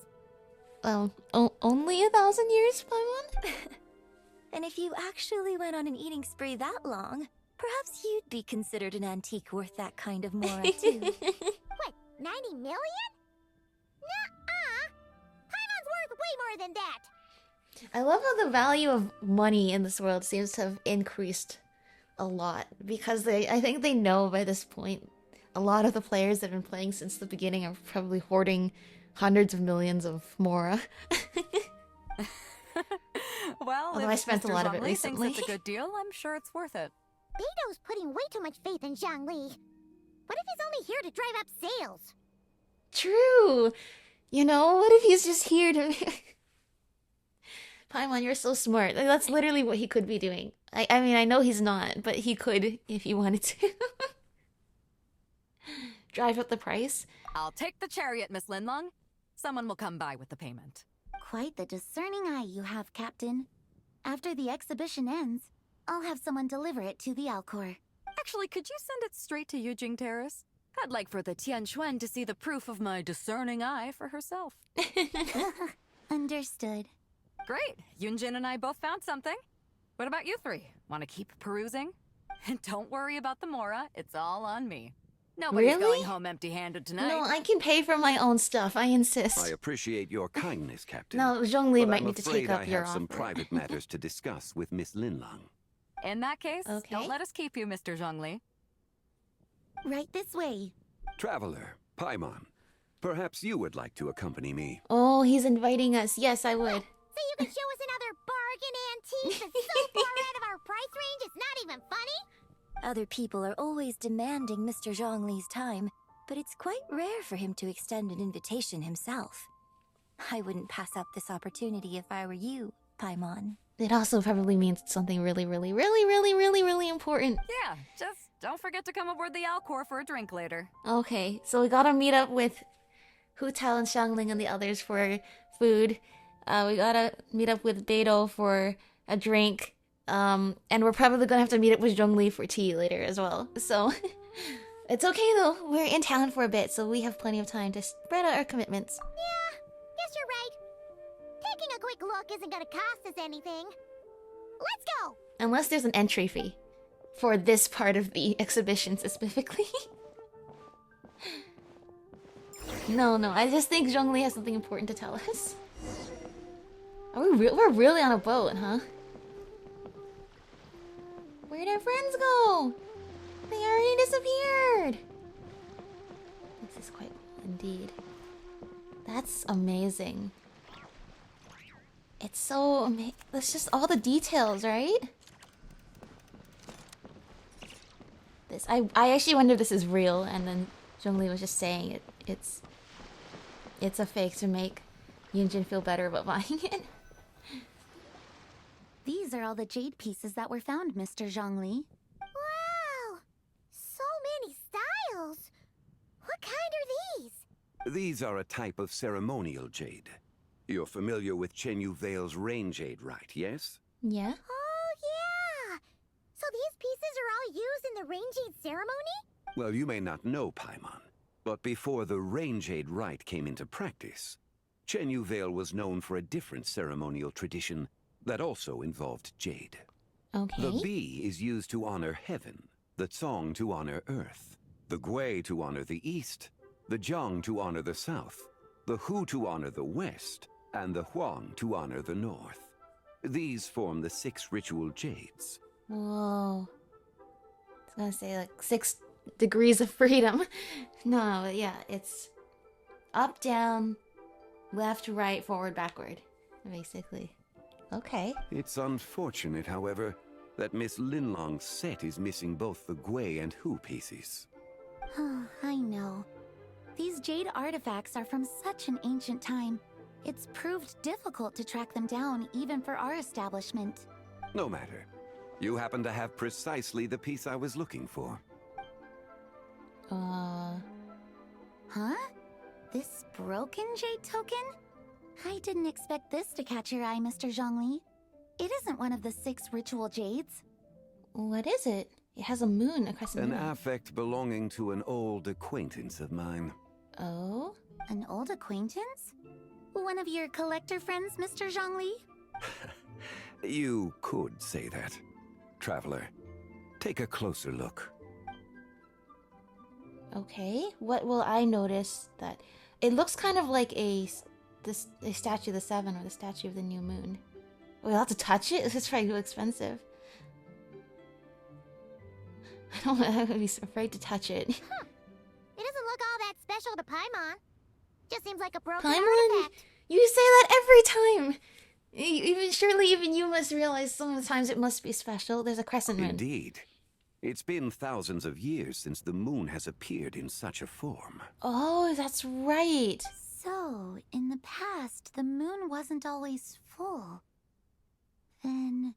Speaker 1: Only 1,000 years, Paimon?
Speaker 4: And if you actually went on an eating spree that long, perhaps you'd be considered an antique worth that kind of mora too.
Speaker 3: What, 90 million? Nuh-uh. Paimon's worth way more than that.
Speaker 1: I love how the value of money in this world seems to have increased a lot, because I think they know by this point, a lot of the players that have been playing since the beginning are probably hoarding hundreds of millions of mora.
Speaker 14: Well,
Speaker 1: although
Speaker 14: if
Speaker 1: I spent
Speaker 14: Mr.
Speaker 1: a lot of it
Speaker 14: Zhongli
Speaker 1: recently.
Speaker 14: thinks it's a good deal, I'm sure it's worth it.
Speaker 3: Beto's putting way too much faith in Zhongli. What if he's only here to drive up sales?
Speaker 1: True! You know, what if he's just here to... Paimon, you're so smart. Like, that's literally what he could be doing. I mean, I know he's not, but he could if he wanted to. Drive up the price?
Speaker 14: I'll take the chariot, Miss Linlong. Someone will come by with the payment.
Speaker 4: Quite the discerning eye you have, Captain. After the exhibition ends, I'll have someone deliver it to the Alcor.
Speaker 14: Actually, could you send it straight to Yujing Terrace? I'd like for the Tianquan to see the proof of my discerning eye for herself.
Speaker 4: Understood.
Speaker 14: Great. Yunjin and I both found something. What about you three? Want to keep perusing? And don't worry about the mora. It's all on me. Nobody's
Speaker 1: Really?
Speaker 14: going home empty-handed tonight.
Speaker 1: No, I can pay for my own stuff. I insist.
Speaker 2: I appreciate your kindness, Captain.
Speaker 1: No, Zhongli
Speaker 2: but
Speaker 1: might
Speaker 2: I'm
Speaker 1: need to
Speaker 2: afraid
Speaker 1: take up
Speaker 2: I
Speaker 1: your
Speaker 2: have some
Speaker 1: offer.
Speaker 2: private matters to discuss with Miss Linlong.
Speaker 14: In that case,
Speaker 1: Okay.
Speaker 14: don't let us keep you, Mr. Zhongli.
Speaker 4: Right this way.
Speaker 2: Traveler, Paimon, perhaps you would like to accompany me.
Speaker 1: Oh, he's inviting us. Yes, I would.
Speaker 3: So you can show us another bargain antique that's so far out of our price range it's not even funny?
Speaker 4: Other people are always demanding Mr. Zhongli's time, but it's quite rare for him to extend an invitation himself. I wouldn't pass up this opportunity if I were you, Paimon.
Speaker 1: It also probably means something really important.
Speaker 14: Yeah, just don't forget to come aboard the Alcor for a drink later.
Speaker 1: Okay, so we gotta meet up with Hu Tao and Xiangling and the others for food. We gotta meet up with Beidou for a drink. And we're probably gonna have to meet up with Zhongli for tea later as well. So, it's okay though. We're in town for a bit, so we have plenty of time to spread out our commitments.
Speaker 3: Yeah, guess you're right. Taking a quick look isn't gonna cost us anything. Let's go!
Speaker 1: Unless there's an entry fee for this part of the exhibition specifically. No, I just think Zhongli has something important to tell us. We're really on a boat, huh? Where'd our friends go? They already disappeared. This is quite cool indeed. That's amazing. It's so amazing. That's just all the details, right? This I actually wonder if this is real, and then Zhongli was just saying it's a fake to make Yunjin feel better about buying it.
Speaker 4: These are all the jade pieces that were found, Mr. Zhongli.
Speaker 3: Wow! So many styles! What kind are these?
Speaker 2: These are a type of ceremonial jade. You're familiar with Chenyu Vale's rain jade, right, yes?
Speaker 1: Yeah?
Speaker 3: Oh, yeah! So these pieces are all used in the rain jade ceremony?
Speaker 2: Well, you may not know, Paimon, but before the rain jade rite came into practice, Chenyu Vale was known for a different ceremonial tradition that also involved jade.
Speaker 1: Okay.
Speaker 2: The Bi is used to honor heaven, the Cong to honor earth, the Gui to honor the east, the Jiang to honor the south, the Hu to honor the west, and the Huang to honor the north. These form the 6 ritual jades.
Speaker 1: Whoa. I was gonna say like 6 degrees of freedom. No, yeah, it's up, down, left, right, forward, backward, basically. Okay.
Speaker 2: It's unfortunate, however, that Miss Linlong's set is missing both the Gui and Hu pieces.
Speaker 4: I know. These jade artifacts are from such an ancient time. It's proved difficult to track them down, even for our establishment.
Speaker 2: No matter. You happen to have precisely the piece I was looking for.
Speaker 4: Huh? This broken jade token? I didn't expect this to catch your eye, Mr. Zhongli. It isn't one of the 6 ritual jades.
Speaker 1: What is it? It has a moon, a crescent
Speaker 2: An
Speaker 1: moon.
Speaker 2: affect belonging to an old acquaintance of mine.
Speaker 1: Oh?
Speaker 4: An old acquaintance? One of your collector friends, Mr. Zhongli?
Speaker 2: You could say that. Traveler, take a closer look.
Speaker 1: Okay. What will I notice that... It looks kind of like a statue of the Seven or the statue of the new moon. We'll have to touch it? This is probably too expensive. I would be afraid to touch it.
Speaker 3: Huh. It doesn't look all that special to Paimon. Just seems like a broken
Speaker 1: Paimon?
Speaker 3: artifact.
Speaker 1: You say that every time! Surely even you must realize sometimes it must be special. There's a crescent moon.
Speaker 2: Indeed. It's been thousands of years since the moon has appeared in such a form.
Speaker 1: Oh, that's right.
Speaker 4: So, in the past, the moon wasn't always full. Then,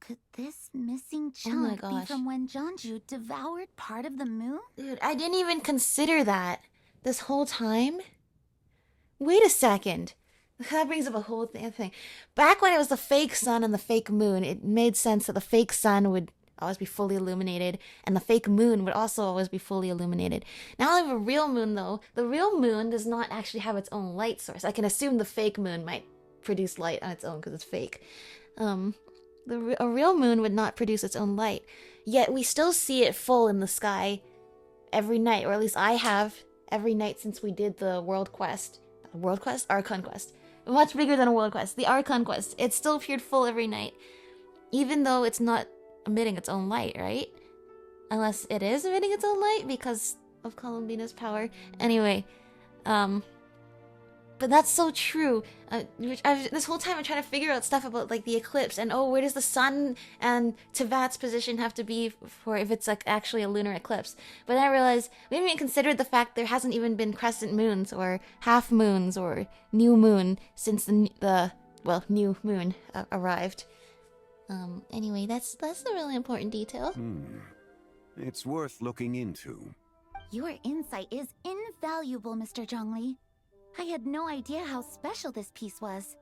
Speaker 4: could this missing chunk be from when Jeonju devoured part of the moon?
Speaker 1: Dude, I didn't even consider that this whole time. Wait a second. That brings up a whole thing. Back when it was the fake sun and the fake moon, it made sense that the fake sun would always be fully illuminated, and the fake moon would also always be fully illuminated. Now I have a real moon, though. The real moon does not actually have its own light source. I can assume the fake moon might produce light on its own because it's fake. A real moon would not produce its own light. Yet we still see it full in the sky every night, or at least I have every night since we did the World Quest. World Quest? Archon Quest. Much bigger than a World Quest. The Archon Quest. It still appeared full every night. Even though it's not emitting its own light, right? Unless it is emitting its own light because of Columbina's power. Anyway, but that's so true. This whole time I'm trying to figure out stuff about like the eclipse and where does the sun and Tevat's position have to be for if it's like actually a lunar eclipse. But I realized we haven't even considered the fact there hasn't even been crescent moons or half moons or new moon since the new moon arrived. Anyway, that's a really important detail.
Speaker 2: It's worth looking into.
Speaker 4: Your insight is invaluable, Mr. Zhongli. I had no idea how special this piece was.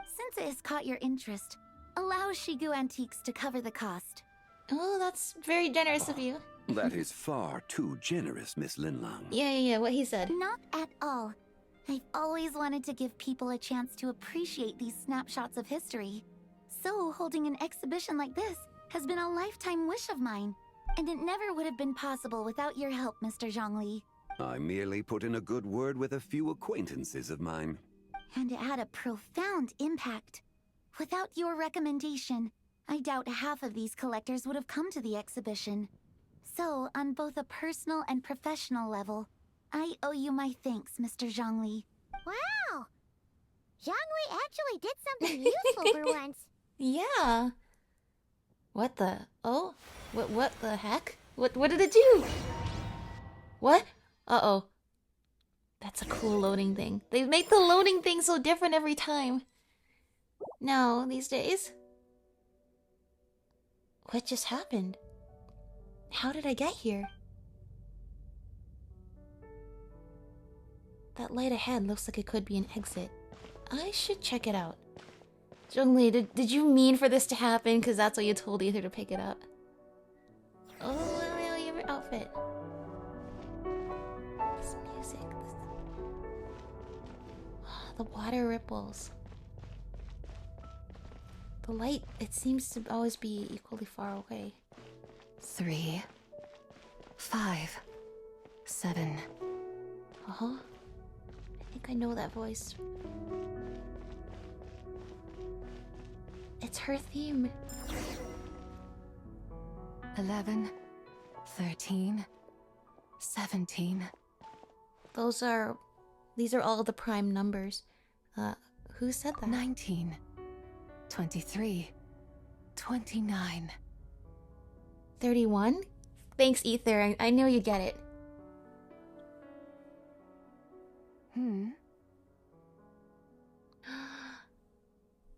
Speaker 4: Since it has caught your interest, allow Shigu Antiques to cover the cost.
Speaker 1: Oh, that's very generous of you.
Speaker 2: That is far too generous, Miss Linlang.
Speaker 1: Yeah, what he said.
Speaker 4: Not at all. I've always wanted to give people a chance to appreciate these snapshots of history. So, holding an exhibition like this has been a lifetime wish of mine. And it never would have been possible without your help, Mr. Zhongli.
Speaker 2: I merely put in a good word with a few acquaintances of mine.
Speaker 4: And it had a profound impact. Without your recommendation, I doubt half of these collectors would have come to the exhibition. So, on both a personal and professional level, I owe you my thanks, Mr. Zhongli.
Speaker 3: Wow! Zhongli actually did something useful for once.
Speaker 1: Yeah. What the? Oh? What the heck? What did it do? What? Uh-oh. That's a cool loading thing. They make the loading thing so different every time. No, these days. What just happened? How did I get here? That light ahead looks like it could be an exit. I should check it out. Zhongli, did you mean for this to happen? Because that's why you told Ether to pick it up. Oh, your outfit. This music. The water ripples. The light, it seems to always be equally far away.
Speaker 11: 3, 5, 7.
Speaker 1: Uh-huh. I think I know that voice. It's her theme.
Speaker 11: 11, 13, 17.
Speaker 1: These are all the prime numbers. Who said that?
Speaker 11: 19, 23, 29.
Speaker 1: 31? Thanks, Ether. I knew you'd get it.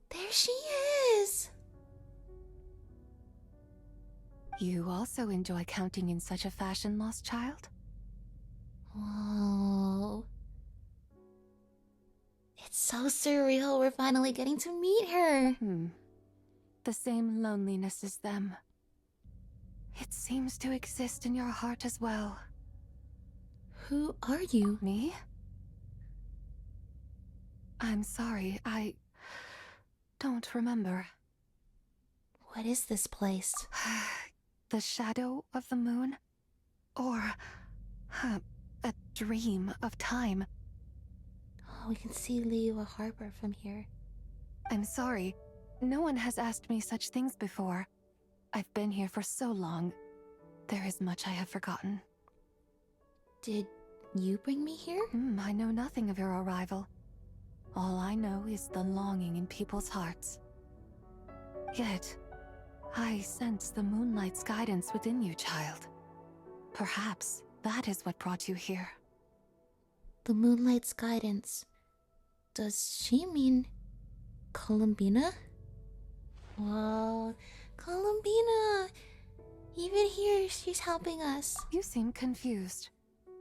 Speaker 1: There she is!
Speaker 15: You also enjoy counting in such a fashion, lost child?
Speaker 1: Whoa. It's so surreal we're finally getting to meet her.
Speaker 15: The same loneliness as them. It seems to exist in your heart as well.
Speaker 1: Who are you?
Speaker 15: Me? I'm sorry, I don't remember.
Speaker 1: What is this place?
Speaker 15: The shadow of the moon? Or a dream of time?
Speaker 1: Oh, we can see Liyue Harbor from here.
Speaker 15: I'm sorry. No one has asked me such things before. I've been here for so long. There is much I have forgotten.
Speaker 1: Did you bring me here?
Speaker 15: I know nothing of your arrival. All I know is the longing in people's hearts. Yet, I sense the moonlight's guidance within you, child. Perhaps that is what brought you here.
Speaker 1: The moonlight's guidance. Does she mean Columbina? Wow, Columbina! Even here, she's helping us.
Speaker 15: You seem confused.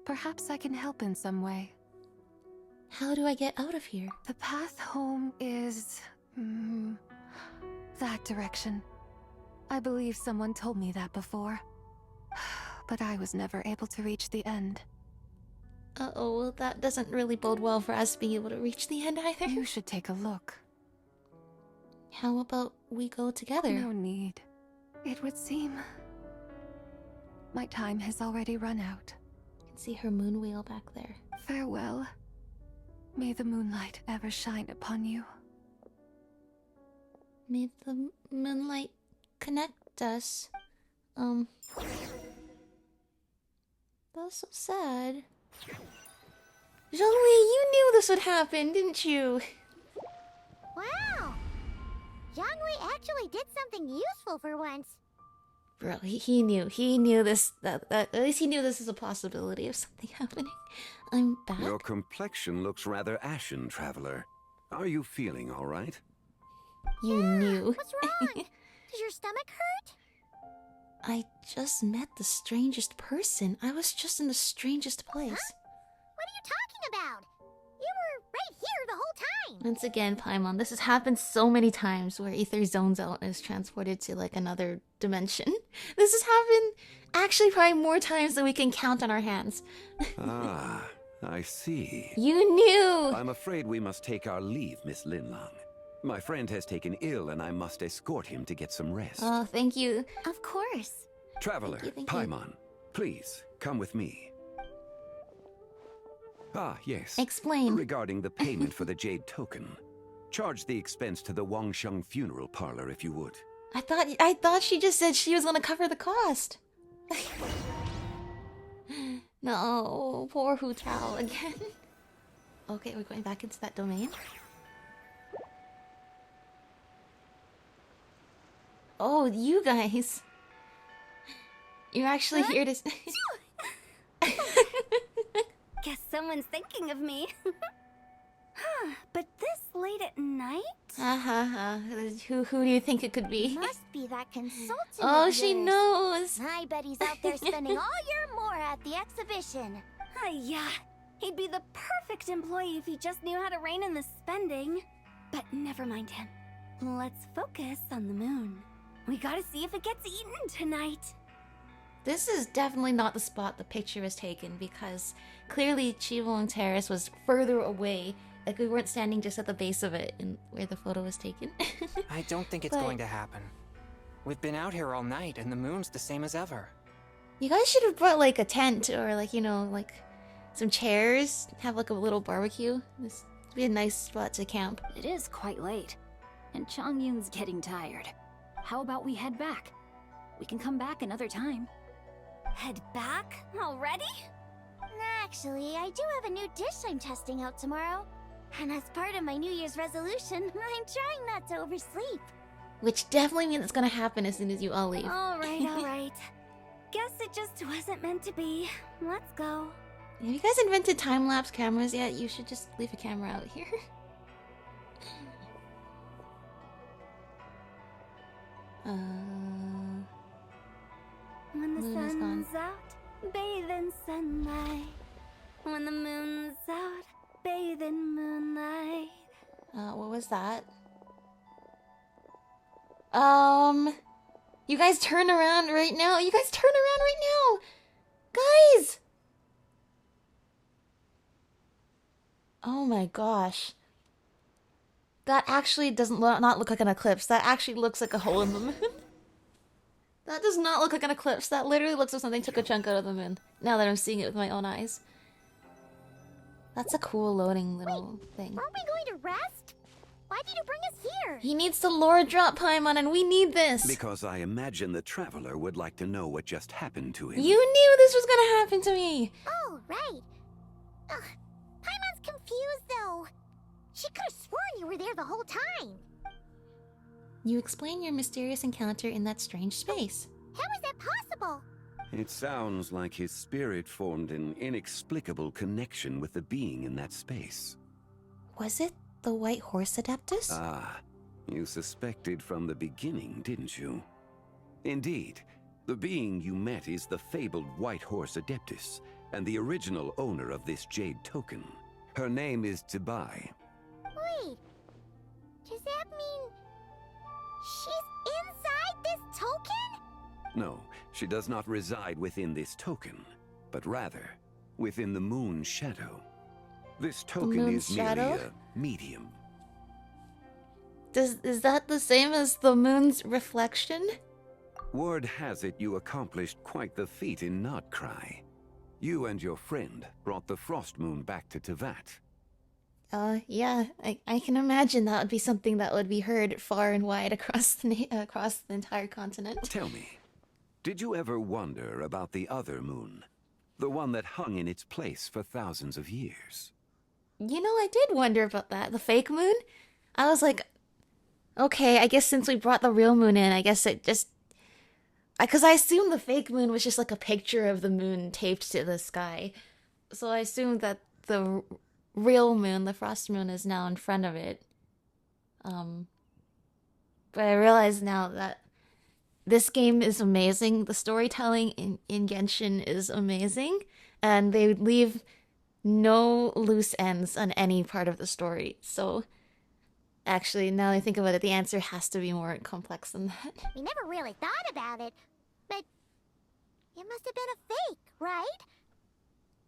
Speaker 15: Perhaps I can help in some way.
Speaker 1: How do I get out of here?
Speaker 15: The path home is... that direction. I believe someone told me that before. But I was never able to reach the end.
Speaker 1: Uh-oh, well that doesn't really bode well for us being able to reach the end either.
Speaker 15: You should take a look.
Speaker 1: How about we go together?
Speaker 15: No need. It would seem... my time has already run out.
Speaker 1: You can see her moon wheel back there.
Speaker 15: Farewell. May the moonlight ever shine upon you.
Speaker 1: May the moonlight connect us. That's so sad. Zhongli, you knew this would happen, didn't you?
Speaker 3: Wow! Zhongli actually did something useful for once.
Speaker 1: Bro, he knew this, that at least he knew this is a possibility of something happening. I'm back.
Speaker 2: Your complexion looks rather ashen, traveler. Are you feeling all right?
Speaker 1: You knew.
Speaker 3: What's wrong? Does your stomach hurt?
Speaker 1: I just met the strangest person. I was just in the strangest place.
Speaker 3: Huh? What are you talking about? You were right here the whole time.
Speaker 1: Once again, Paimon, this has happened so many times where Ether zones out and is transported to like another dimension. This has happened actually probably more times than we can count on our hands.
Speaker 2: Ah, I see.
Speaker 1: You knew!
Speaker 2: I'm afraid we must take our leave, Miss Linlang. My friend has taken ill and I must escort him to get some rest.
Speaker 1: Oh, thank you.
Speaker 3: Of course.
Speaker 2: Traveler,
Speaker 1: Thank you.
Speaker 2: Paimon, please, come with me. Ah, yes.
Speaker 1: Explain.
Speaker 2: Regarding the payment for the jade token. Charge the expense to the Wangsheng funeral parlor if you would.
Speaker 1: I thought she just said she was gonna cover the cost. No, poor Hu Tao again. Okay, we're going back into that domain. Oh, you guys. You're actually here to...
Speaker 6: Guess someone's thinking of me. Huh, but this late at night?
Speaker 1: Who do you think it could be?
Speaker 3: Must be that consultant.
Speaker 1: Oh,
Speaker 3: of
Speaker 1: she
Speaker 3: yours.
Speaker 1: knows.
Speaker 3: I bet he's out there spending all year more at the exhibition.
Speaker 6: Yeah, he'd be the perfect employee if he just knew how to rein in the spending. But never mind him. Let's focus on the moon. We gotta see if it gets eaten tonight.
Speaker 1: This is definitely not the spot the picture was taken because clearly Chivong Terrace was further away. Like we weren't standing just at the base of it and where the photo was taken.
Speaker 7: I don't think it's going to happen. We've been out here all night and the moon's the same as ever.
Speaker 1: You guys should have brought like a tent or like, you know, like some chairs, have like a little barbecue. This would be a nice spot to camp.
Speaker 11: It is quite late, and Changyun's getting tired. How about we head back? We can come back another time.
Speaker 6: Head back? Already?
Speaker 3: Actually, I do have a new dish I'm testing out tomorrow. And as part of my New Year's resolution, I'm trying not to oversleep.
Speaker 1: Which definitely means it's gonna happen as soon as you all leave.
Speaker 6: Alright. Guess it just wasn't meant to be. Let's go.
Speaker 1: Have you guys invented time-lapse cameras yet? You should just leave a camera out here.
Speaker 6: When the
Speaker 1: Moon is gone.
Speaker 6: sun's out, bathe in sunlight. When the moon's out, bathe in moonlight.
Speaker 1: What was that? You guys turn around right now. You guys turn around right now. Guys! Oh my gosh. That actually doesn't not look like an eclipse. That actually looks like a hole in the moon. That does not look like an eclipse. That literally looks like something took a chunk out of the moon. Now that I'm seeing it with my own eyes. That's a cool loading little thing.
Speaker 3: Aren't we going to rest? Why did you bring us here?
Speaker 1: He needs the lore drop, Paimon, and we need this.
Speaker 2: Because I imagine the traveler would like to know what just happened to him.
Speaker 1: You knew this was gonna happen to me.
Speaker 3: Oh, right. Ugh, Paimon's confused, though. She could have sworn you were there the whole time.
Speaker 1: You explain your mysterious encounter in that strange space.
Speaker 3: How is that possible?
Speaker 2: It sounds like his spirit formed an inexplicable connection with the being in that space.
Speaker 1: Was it the White Horse Adeptus?
Speaker 2: Ah, you suspected from the beginning, didn't you? Indeed, the being you met is the fabled White Horse Adeptus, and the original owner of this jade token. Her name is Pt.1.
Speaker 3: Wait, does that mean she's inside this token?
Speaker 2: No, she does not reside within this token, but rather within the moon's shadow. This token is merely a medium.
Speaker 1: Is that the same as the moon's reflection?
Speaker 2: Word has it you accomplished quite the feat in Notcry. You and your friend brought the Frost Moon back to Teyvat.
Speaker 1: Yeah, I can imagine that would be something that would be heard far and wide across the entire continent.
Speaker 2: Tell me, did you ever wonder about the other moon? The one that hung in its place for thousands of years?
Speaker 1: You know, I did wonder about that. The fake moon? I was like, okay, I guess since we brought the real moon in, I guess it just... Because I assumed the fake moon was just like a picture of the moon taped to the sky. So I assumed that the real moon, the frost moon, is now in front of it. But I realize now that this game is amazing. The storytelling in Genshin is amazing. And they leave no loose ends on any part of the story. So, actually, now that I think about it, the answer has to be more complex than that.
Speaker 3: We never really thought about it, but it must have been a fake, right?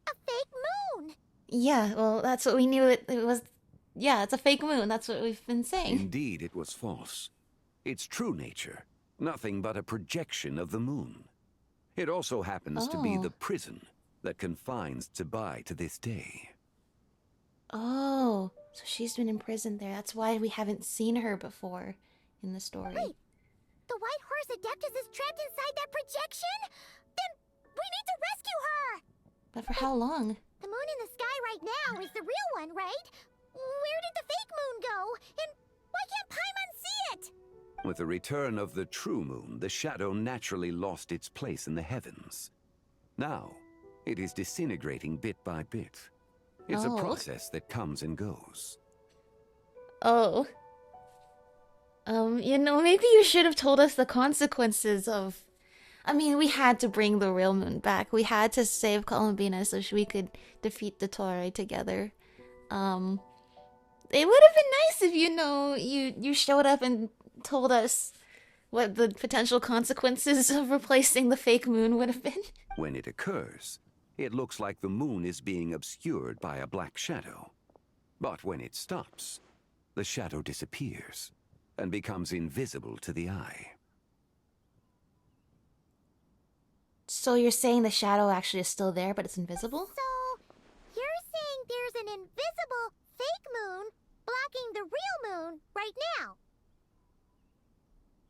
Speaker 3: A fake moon!
Speaker 1: Yeah, well, that's what we knew it was. Yeah, it's a fake moon. That's what we've been saying.
Speaker 2: Indeed, it was false. Its true nature, nothing but a projection of the moon. It also happens to be the prison that confines Tabbai to this day.
Speaker 1: Oh, so she's been imprisoned there. That's why we haven't seen her before in the story.
Speaker 3: Wait, the White Horse Adeptus is trapped inside that projection? Then we need to rescue her!
Speaker 1: But for how long?
Speaker 3: The moon in the sky right now is the real one, right? Where did the fake moon go? And why can't Paimon see it?
Speaker 2: With the return of the true moon, the shadow naturally lost its place in the heavens. Now, it is disintegrating bit by bit. It's a process that comes and goes.
Speaker 1: Oh. You know, maybe you should have told us the consequences of... I mean, we had to bring the real moon back. We had to save Columbina so we could defeat the Torii together. It would have been nice if, you know, you showed up and told us what the potential consequences of replacing the fake moon would have been.
Speaker 2: When it occurs, it looks like the moon is being obscured by a black shadow. But when it stops, the shadow disappears and becomes invisible to the eye.
Speaker 1: So you're saying the shadow actually is still there, but it's invisible?
Speaker 3: So, you're saying there's an invisible fake moon blocking the real moon right now?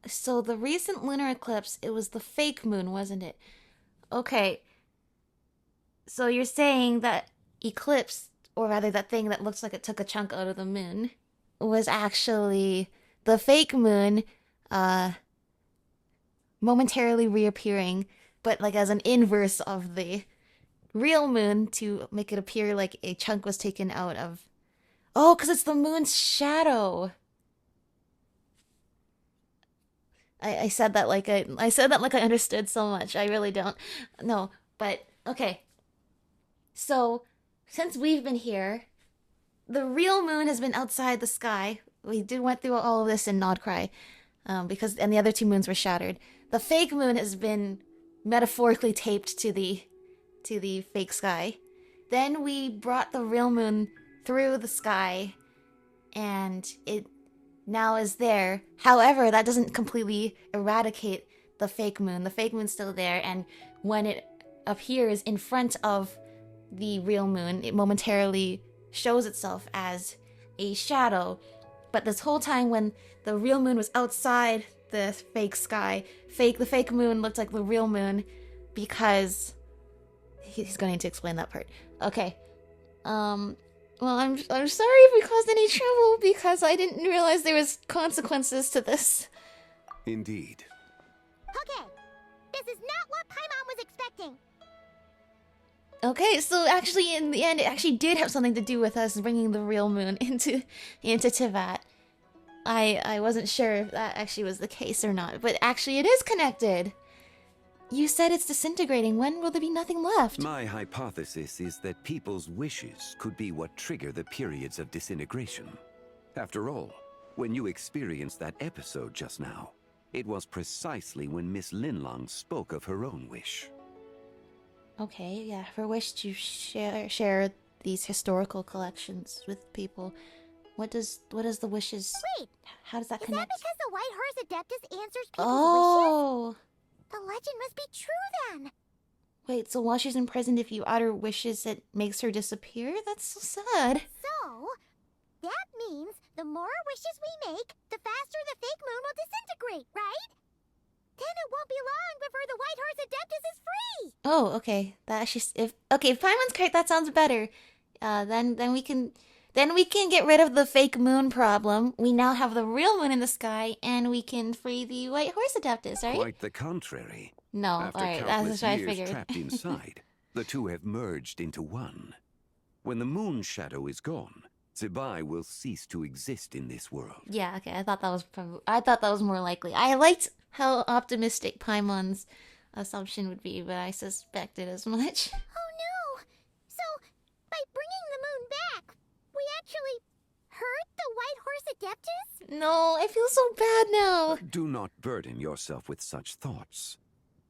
Speaker 1: So the recent lunar eclipse, it was the fake moon, wasn't it? Okay. So you're saying that eclipse, or rather that thing that looks like it took a chunk out of the moon, was actually the fake moon, momentarily reappearing, but like as an inverse of the real moon to make it appear like a chunk was taken out of... Oh, because it's the moon's shadow. I said that like I understood so much. I really don't. No, but okay. So, since we've been here, the real moon has been outside the sky. We went through all of this in Nodcry, and the other two moons were shattered. The fake moon has been metaphorically taped to the fake sky. Then we brought the real moon through the sky, and it now is there. However, that doesn't completely eradicate the fake moon. The fake moon's still there, and when it appears in front of the real moon, it momentarily shows itself as a shadow. But this whole time when the real moon was outside the fake sky, the fake moon looked like the real moon because he's going to explain that part. Okay. Well, I'm sorry if we caused any trouble because I didn't realize there was consequences to this.
Speaker 2: Indeed.
Speaker 3: Okay, this is not what Paimon was expecting.
Speaker 1: Okay, so actually in the end, it actually did have something to do with us bringing the real moon into Teyvat. I wasn't sure if that actually was the case or not, but actually it is connected. You said it's disintegrating. When will there be nothing left?
Speaker 2: My hypothesis is that people's wishes could be what trigger the periods of disintegration. After all, when you experienced that episode just now, it was precisely when Miss Linlong spoke of her own wish.
Speaker 1: Okay, yeah, her wish to share these historical collections with people. What does the wishes...
Speaker 3: Wait!
Speaker 1: How does that
Speaker 3: is
Speaker 1: connect?
Speaker 3: Is that because the White Horse Adeptus answers people's
Speaker 1: wishes?
Speaker 3: The legend must be true then!
Speaker 1: Wait, so while she's imprisoned, if you utter wishes, it makes her disappear? That's so sad.
Speaker 3: So, that means the more wishes we make, the faster the fake moon will disintegrate, right? Then it won't be long before the White Horse Adeptus is free!
Speaker 1: Oh, okay. That actually... if Paimon's correct, that sounds better. Then we can get rid of the fake moon problem. We now have the real moon in the sky, and we can free the White Horse Adeptus, right?
Speaker 2: Quite the contrary.
Speaker 1: No, alright, that's what I figured.
Speaker 2: Trapped inside, the two have merged into one. When the moon shadow is gone, Zibai will cease to exist in this world.
Speaker 1: Yeah, okay, I thought that was more likely. I liked how optimistic Paimon's assumption would be, but I suspected as much.
Speaker 3: Oh no! So, by bringing the moon back, we actually hurt the White Horse Adeptus?
Speaker 1: No, I feel so bad now.
Speaker 2: Do not burden yourself with such thoughts.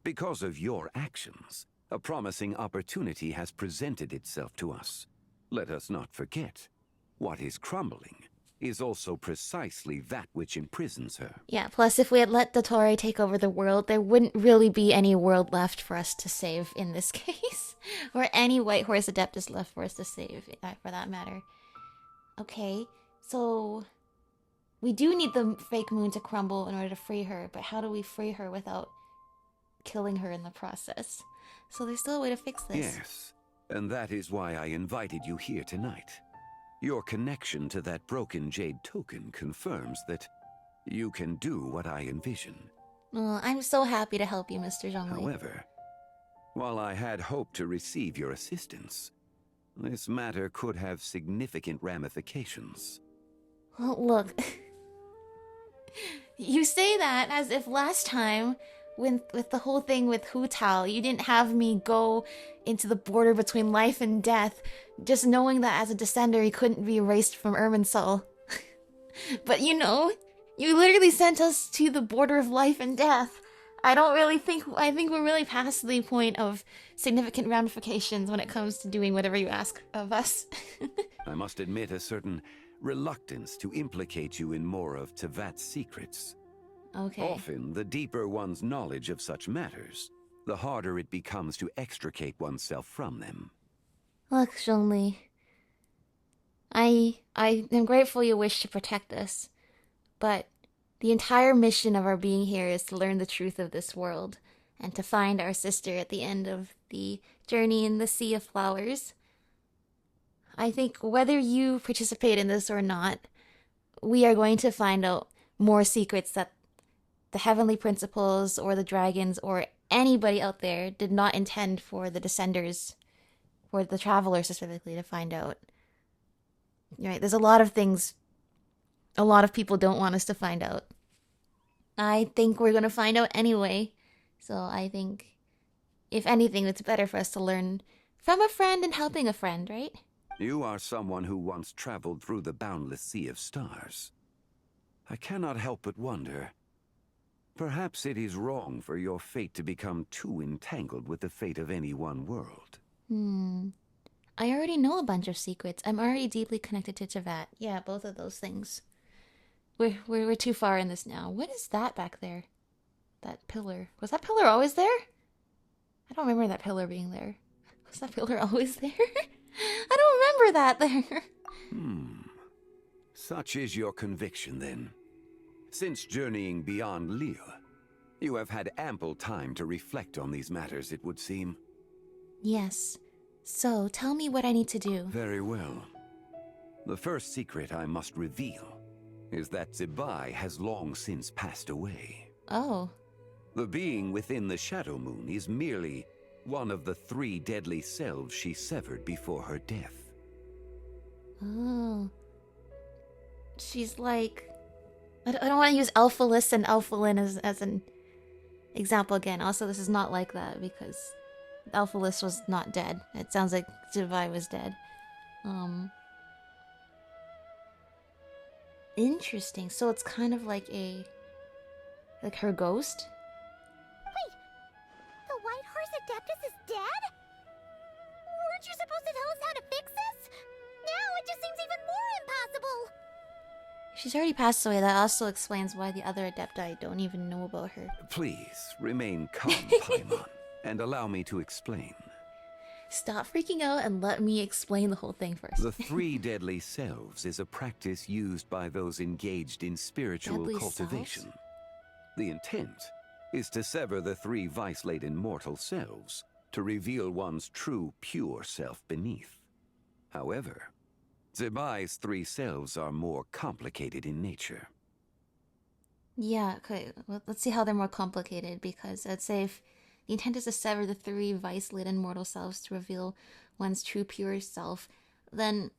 Speaker 2: Because of your actions, a promising opportunity has presented itself to us. Let us not forget, what is crumbling is also precisely that which imprisons her.
Speaker 1: Yeah, plus if we had let Dottore take over the world, there wouldn't really be any world left for us to save in this case. Or any White Horse Adeptus left for us to save, for that matter. Okay, so... we do need the fake moon to crumble in order to free her, but how do we free her without killing her in the process? So there's still a way to fix this.
Speaker 2: Yes, and that is why I invited you here tonight. Your connection to that broken jade token confirms that you can do what I envision.
Speaker 1: Well, I'm so happy to help you, Mr. Zhongli.
Speaker 2: However, while I had hoped to receive your assistance, this matter could have significant ramifications.
Speaker 1: Well, look... you say that as if last time, with the whole thing with Hu Tao, you didn't have me go into the border between life and death, just knowing that as a descender he couldn't be erased from Irminsul. But you know, you literally sent us to the border of life and death. I think we're really past the point of significant ramifications when it comes to doing whatever you ask of us.
Speaker 2: I must admit a certain reluctance to implicate you in more of Teyvat's secrets.
Speaker 1: Okay.
Speaker 2: Often, the deeper one's knowledge of such matters, the harder it becomes to extricate oneself from them.
Speaker 1: Look, Zhongli, I am grateful you wish to protect us, but the entire mission of our being here is to learn the truth of this world, and to find our sister at the end of the journey in the Sea of Flowers. I think whether you participate in this or not, we are going to find out more secrets that the Heavenly Principles or the dragons or anybody out there did not intend for the Descenders for the traveler specifically to find out. Right, there's a lot of things a lot of people don't want us to find out. I think we're going to find out anyway. So I think, if anything, it's better for us to learn from a friend and helping a friend, right?
Speaker 2: You are someone who once traveled through the boundless sea of stars. I cannot help but wonder. Perhaps it is wrong for your fate to become too entangled with the fate of any one world.
Speaker 1: I already know a bunch of secrets. I'm already deeply connected to Javat. Yeah, both of those things. We're too far in this now. What is that back there? That pillar. Was that pillar always there? I don't remember that pillar being there. Was that pillar always there? I don't remember that there.
Speaker 2: Such is your conviction, then. Since journeying beyond Liyue, you have had ample time to reflect on these matters, it would seem.
Speaker 1: Yes. So, tell me what I need to do.
Speaker 2: Very well. The first secret I must reveal is that Zebai has long since passed away.
Speaker 1: Oh.
Speaker 2: The being within the Shadow Moon is merely one of the 3 deadly selves she severed before her death.
Speaker 1: Oh. She's like... I don't want to use Alphalus and Alphalin as an example again. Also, this is not like that because Alphalus was not dead. It sounds like Zebai was dead. Interesting. So it's kind of like her ghost?
Speaker 3: Wait! The White Horse Adeptus is dead? Weren't you supposed to tell us how to fix this? Now it just seems even more impossible!
Speaker 1: She's already passed away. That also explains why the other Adepti don't even know about her.
Speaker 2: Please, remain calm, Paimon, and allow me to explain.
Speaker 1: Stop freaking out and let me explain the whole thing first.
Speaker 2: The 3 deadly selves is a practice used by those engaged in spiritual
Speaker 1: Deadly
Speaker 2: cultivation.
Speaker 1: selves?
Speaker 2: The intent is to sever the 3 vice-laden mortal selves to reveal one's true, pure self beneath. However, Zebai's 3 selves are more complicated in nature.
Speaker 1: Yeah, okay. Well, let's see how they're more complicated, because I'd say if the intent is to sever the 3 vice-laden mortal selves to reveal one's true pure self, then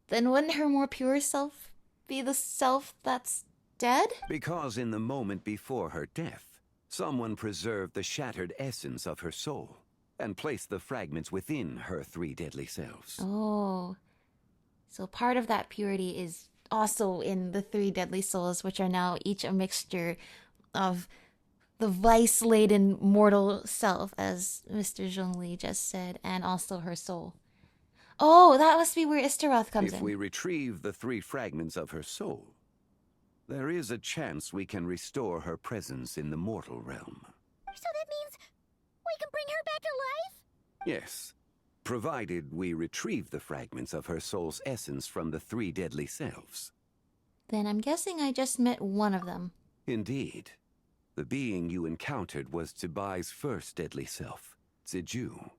Speaker 1: wouldn't her more pure self be the self that's dead?
Speaker 2: Because in the moment before her death, someone preserved the shattered essence of her soul and placed the fragments within her 3 deadly selves.
Speaker 1: Oh. So part of that purity is also in the 3 deadly souls, which are now each a mixture of the vice-laden mortal self, as Mr. Zhongli just said, and also her soul. Oh, that must be where Istaroth comes in.
Speaker 2: If we retrieve the 3 fragments of her soul, there is a chance we can restore her presence in the mortal realm.
Speaker 3: So that means we can bring her back to life?
Speaker 2: Yes, provided we retrieve the fragments of her soul's essence from the 3 deadly selves.
Speaker 1: Then I'm guessing I just met one of them.
Speaker 2: Indeed. The being you encountered was Zebai's first deadly self, Ziju.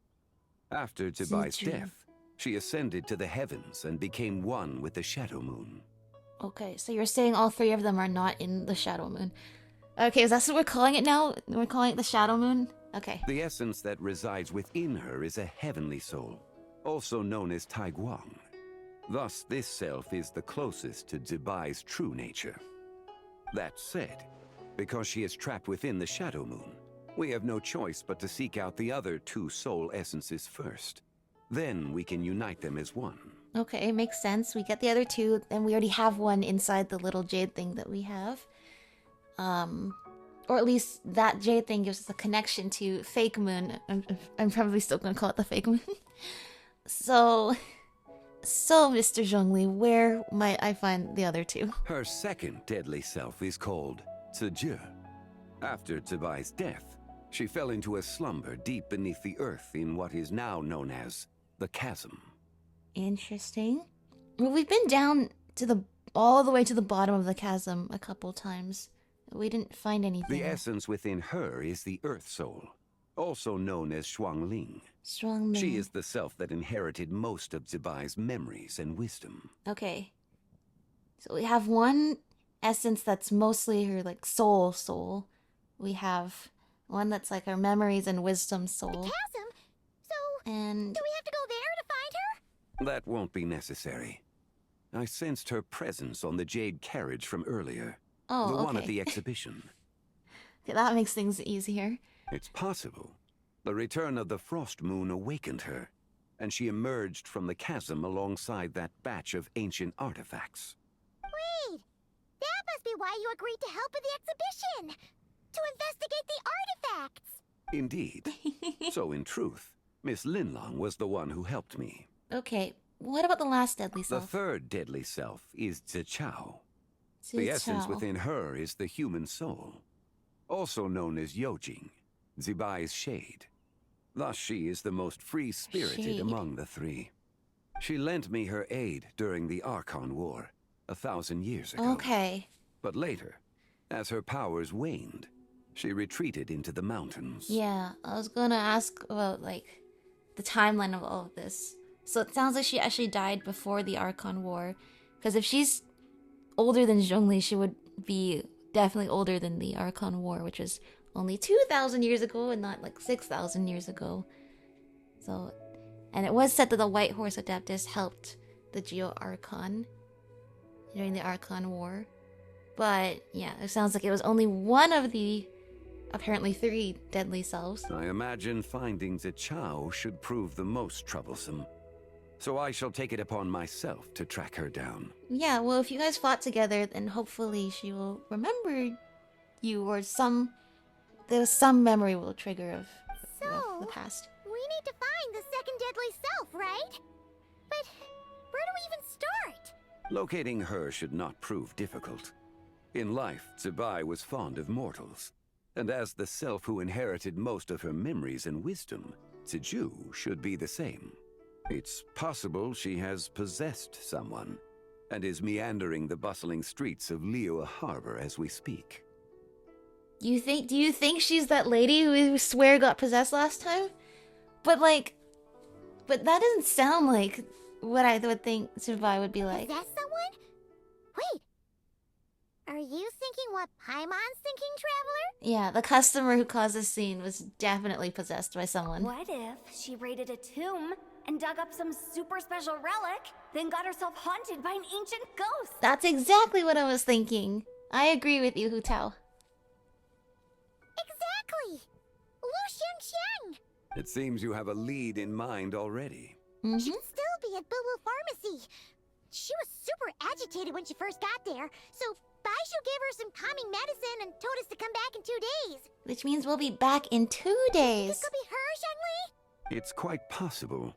Speaker 2: After Zebai's death, she ascended to the heavens and became one with the Shadow Moon.
Speaker 1: Okay, so you're saying all 3 of them are not in the Shadow Moon. Okay, is that what we're calling it now? We're calling it the Shadow Moon? Okay.
Speaker 2: The essence that resides within her is a heavenly soul, also known as Taiguang. Thus, this self is the closest to Zebai's true nature. That said, because she is trapped within the Shadow Moon, we have no choice but to seek out the other 2 soul essences first. Then we can unite them as one.
Speaker 1: Okay, makes sense. We get the other 2, and we already have one inside the little jade thing that we have. Or at least that jade thing gives us a connection to Fake Moon. I'm probably still gonna call it the Fake Moon. So Mr. Zhongli, where might I find the other 2?
Speaker 2: Her second deadly self is called Ziju. After Zebai's death, she fell into a slumber deep beneath the earth in what is now known as the Chasm.
Speaker 1: Interesting. Well, we've been down to all the way to the bottom of the chasm a couple times. We didn't find anything.
Speaker 2: The essence within her is the Earth Soul, also known as Shuangling.
Speaker 1: Shuangling.
Speaker 2: She is the self that inherited most of Zebai's memories and wisdom.
Speaker 1: Okay. So we have one essence that's mostly her, like, soul. We have one that's like her memories and wisdom soul.
Speaker 3: The chasm? So,
Speaker 1: and
Speaker 3: do we have to go there?
Speaker 2: That won't be necessary. I sensed her presence on the jade carriage from earlier.
Speaker 1: Oh,
Speaker 2: the
Speaker 1: okay.
Speaker 2: one at the exhibition.
Speaker 1: Okay, that makes things easier.
Speaker 2: It's possible. The return of the frost moon awakened her, and she emerged from the chasm alongside that batch of ancient artifacts.
Speaker 3: Wait! That must be why you agreed to help with the exhibition! To investigate the artifacts!
Speaker 2: Indeed. So in truth, Miss Linlong was the one who helped me.
Speaker 1: Okay, what about the last deadly
Speaker 2: The
Speaker 1: self?
Speaker 2: third deadly self is Zichao. The essence within her is the human soul, also known as Yojing, Zibai's shade. Thus she is the most free-spirited
Speaker 1: Shade.
Speaker 2: among the three. She lent me her aid during the Archon War, 1,000 years ago.
Speaker 1: Okay.
Speaker 2: But later, as her powers waned, she retreated into the mountains.
Speaker 1: Yeah, I was gonna ask about, like, the timeline of all of this. So it sounds like she actually died before the Archon War. Because if she's older than Zhongli, she would be definitely older than the Archon War, which was only 2,000 years ago and not like 6,000 years ago. So, and it was said that the White Horse Adeptus helped the Geo Archon during the Archon War. But yeah, it sounds like it was only one of the apparently 3 deadly selves.
Speaker 2: I imagine finding Zichao should prove the most troublesome. So I shall take it upon myself to track her down.
Speaker 1: Yeah, well, if you guys fought together, then hopefully she will remember you, or there's some memory will trigger of the past.
Speaker 3: We need to find the second deadly self, right? But where do we even start?
Speaker 2: Locating her should not prove difficult. In life, Zibai was fond of mortals, and as the self who inherited most of her memories and wisdom, Ziju should be the same. It's possible she has possessed someone, and is meandering the bustling streets of Liyue Harbor as we speak.
Speaker 1: Do you think she's that lady who we swear got possessed last time? But that doesn't sound like what I would think Zibai would be like.
Speaker 3: Possess someone? Wait. Are you thinking what Paimon's thinking, Traveler?
Speaker 1: Yeah, the customer who caused this scene was definitely possessed by someone.
Speaker 6: What if she raided a tomb and dug up some super special relic, then got herself haunted by an ancient ghost?
Speaker 1: That's exactly what I was thinking. I agree with you, Hu Tao.
Speaker 3: Exactly! Lu Xiangxiang!
Speaker 2: It seems you have a lead in mind already.
Speaker 3: She'd still be at Boo Boo Pharmacy. She was super agitated when she first got there, so Baishu gave her some calming medicine and told us to come back in 2 days.
Speaker 1: Which means we'll be back in 2 days.
Speaker 3: This could be her, Zhongli?
Speaker 2: It's quite possible.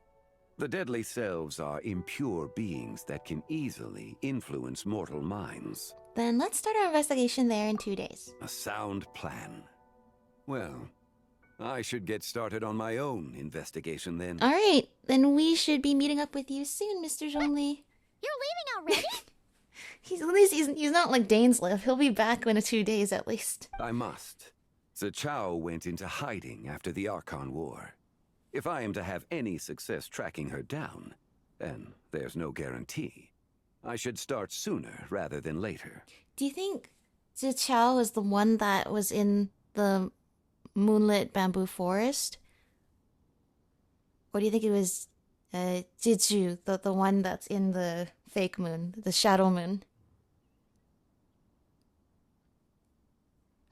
Speaker 2: The deadly selves are impure beings that can easily influence mortal minds.
Speaker 1: Then let's start our investigation there in 2 days.
Speaker 2: A sound plan. Well, I should get started on my own investigation then.
Speaker 1: Alright, then we should be meeting up with you soon, Mr. Zhongli.
Speaker 3: You're leaving already?
Speaker 1: At least he's not like Dainsleif. He'll be back in 2 days at least.
Speaker 2: I must. Zichao went into hiding after the Archon War. If I am to have any success tracking her down, and there's no guarantee, I should start sooner rather than later.
Speaker 1: Do you think Zichao is the one that was in the moonlit bamboo forest? Or do you think it was Jiju, the one that's in the fake moon, the shadow moon?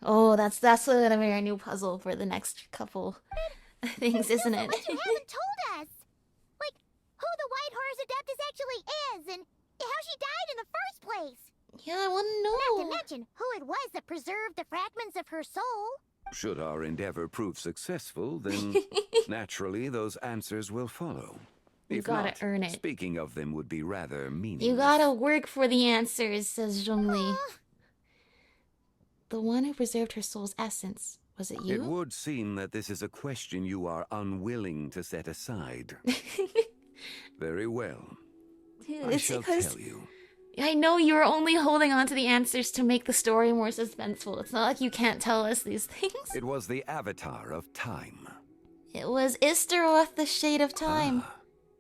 Speaker 1: Oh, that's gonna be our new puzzle for the next couple things, isn't it?
Speaker 3: But you haven't told us! Like, who the White Horse Adeptus actually is, and how she died in the first place!
Speaker 1: Yeah, I want to know.
Speaker 3: Not to mention who it was that preserved the fragments of her soul.
Speaker 2: Should our endeavor prove successful, then naturally those answers will follow.
Speaker 1: You
Speaker 2: If
Speaker 1: gotta
Speaker 2: not,
Speaker 1: earn it.
Speaker 2: Speaking of them would be rather meaningless.
Speaker 1: You gotta work for the answers, says Zhongli. The one who preserved her soul's essence. Was it you?
Speaker 2: It would seem that this is a question you are unwilling to set aside. Very well.
Speaker 1: Dude,
Speaker 2: I
Speaker 1: it's
Speaker 2: shall
Speaker 1: because
Speaker 2: tell you.
Speaker 1: I know you're only holding on to the answers to make the story more suspenseful. It's not like you can't tell us these things.
Speaker 2: It was the Avatar of Time.
Speaker 1: It was Isteroth, the Shade of Time.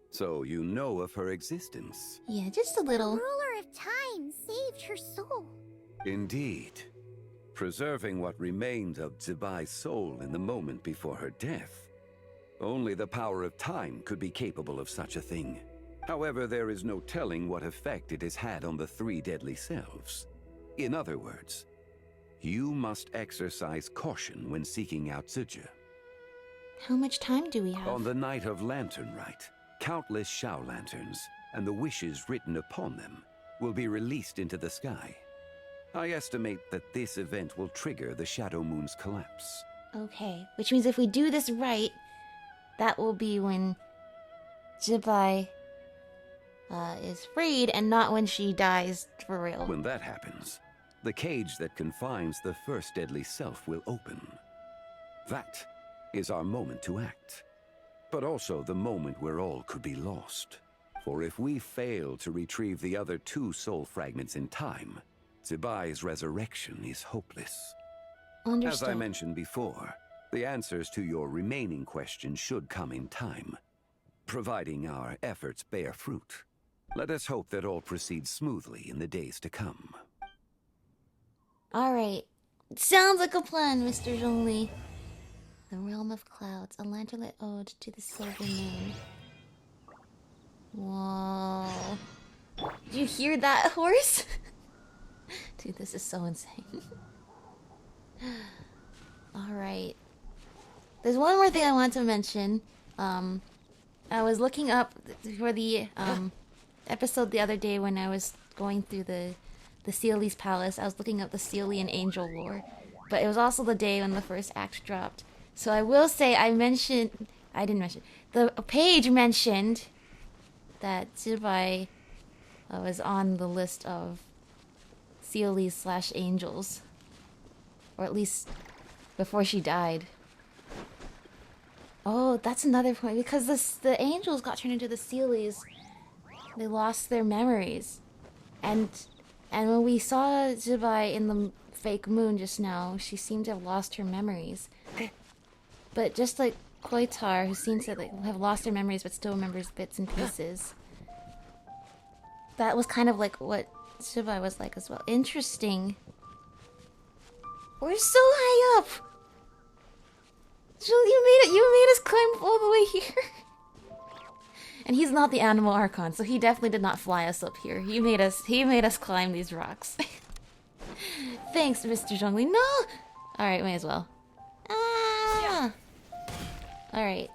Speaker 2: So you know of her existence.
Speaker 1: Yeah, just a little.
Speaker 3: Ruler of Time saved her soul.
Speaker 2: Indeed. Preserving what remained of Zibai's soul in the moment before her death. Only the power of time could be capable of such a thing. However, there is no telling what effect it has had on the 3 deadly selves. In other words, you must exercise caution when seeking out Zizhi.
Speaker 1: How much time do we have?
Speaker 2: On the night of Lanternlit, countless Shao lanterns, and the wishes written upon them, will be released into the sky. I estimate that this event will trigger the Shadow Moon's collapse.
Speaker 1: Okay, which means if we do this right, that will be when Zibai is freed, and not when she dies for real.
Speaker 2: When that happens, the cage that confines the first deadly self will open. That is our moment to act, but also the moment where all could be lost. For if we fail to retrieve the other 2 soul fragments in time, Zibai's resurrection is hopeless.
Speaker 1: Understood.
Speaker 2: As I mentioned before, the answers to your remaining questions should come in time, providing our efforts bear fruit. Let us hope that all proceeds smoothly in the days to come.
Speaker 1: Alright. Sounds like a plan, Mr. Zhongli. The Realm of Clouds, a Lanternlit Ode to the Silver Moon. Whoa. Did you hear that, horse? Dude, this is so insane. Alright. There's one more thing I want to mention. I was looking up for the episode the other day when I was going through the Seely's Palace. I was looking up the Seely and Angel lore. But it was also the day when the first act dropped. So I will say the page mentioned that Zibai was on the list of Seely's / Angels. Or at least before she died. Oh, that's another point, because the angels got turned into the Seelies. They lost their memories. And when we saw Zibai in the fake moon just now, she seemed to have lost her memories. But just like Koitar, who seems to have lost her memories but still remembers bits and pieces. That was kind of like what Zibai was like as well. Interesting. We're so high up! Julie, you made us climb all the way here. And he's not the Animal Archon, so he definitely did not fly us up here. He made us climb these rocks. Thanks, Mr. Zhongli. No! Alright, may as well. Ah! Alright.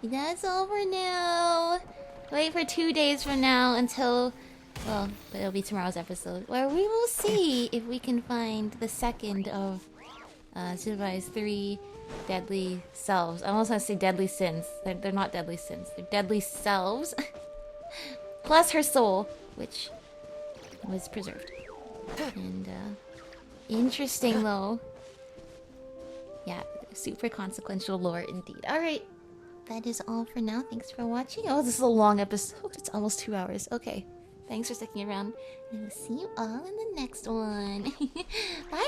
Speaker 1: That's all for now. Wait for 2 days from now until... Well, but it'll be tomorrow's episode, where we will see if we can find the second of Zibai's 3 deadly selves. I almost want to say deadly sins. They're not deadly sins. They're deadly selves. Plus her soul, which was preserved. And, interesting though. Yeah, super consequential lore indeed. Alright, that is all for now. Thanks for watching. Oh, this is a long episode. It's almost 2 hours. Okay. Thanks for sticking around. And we'll see you all in the next one. Bye!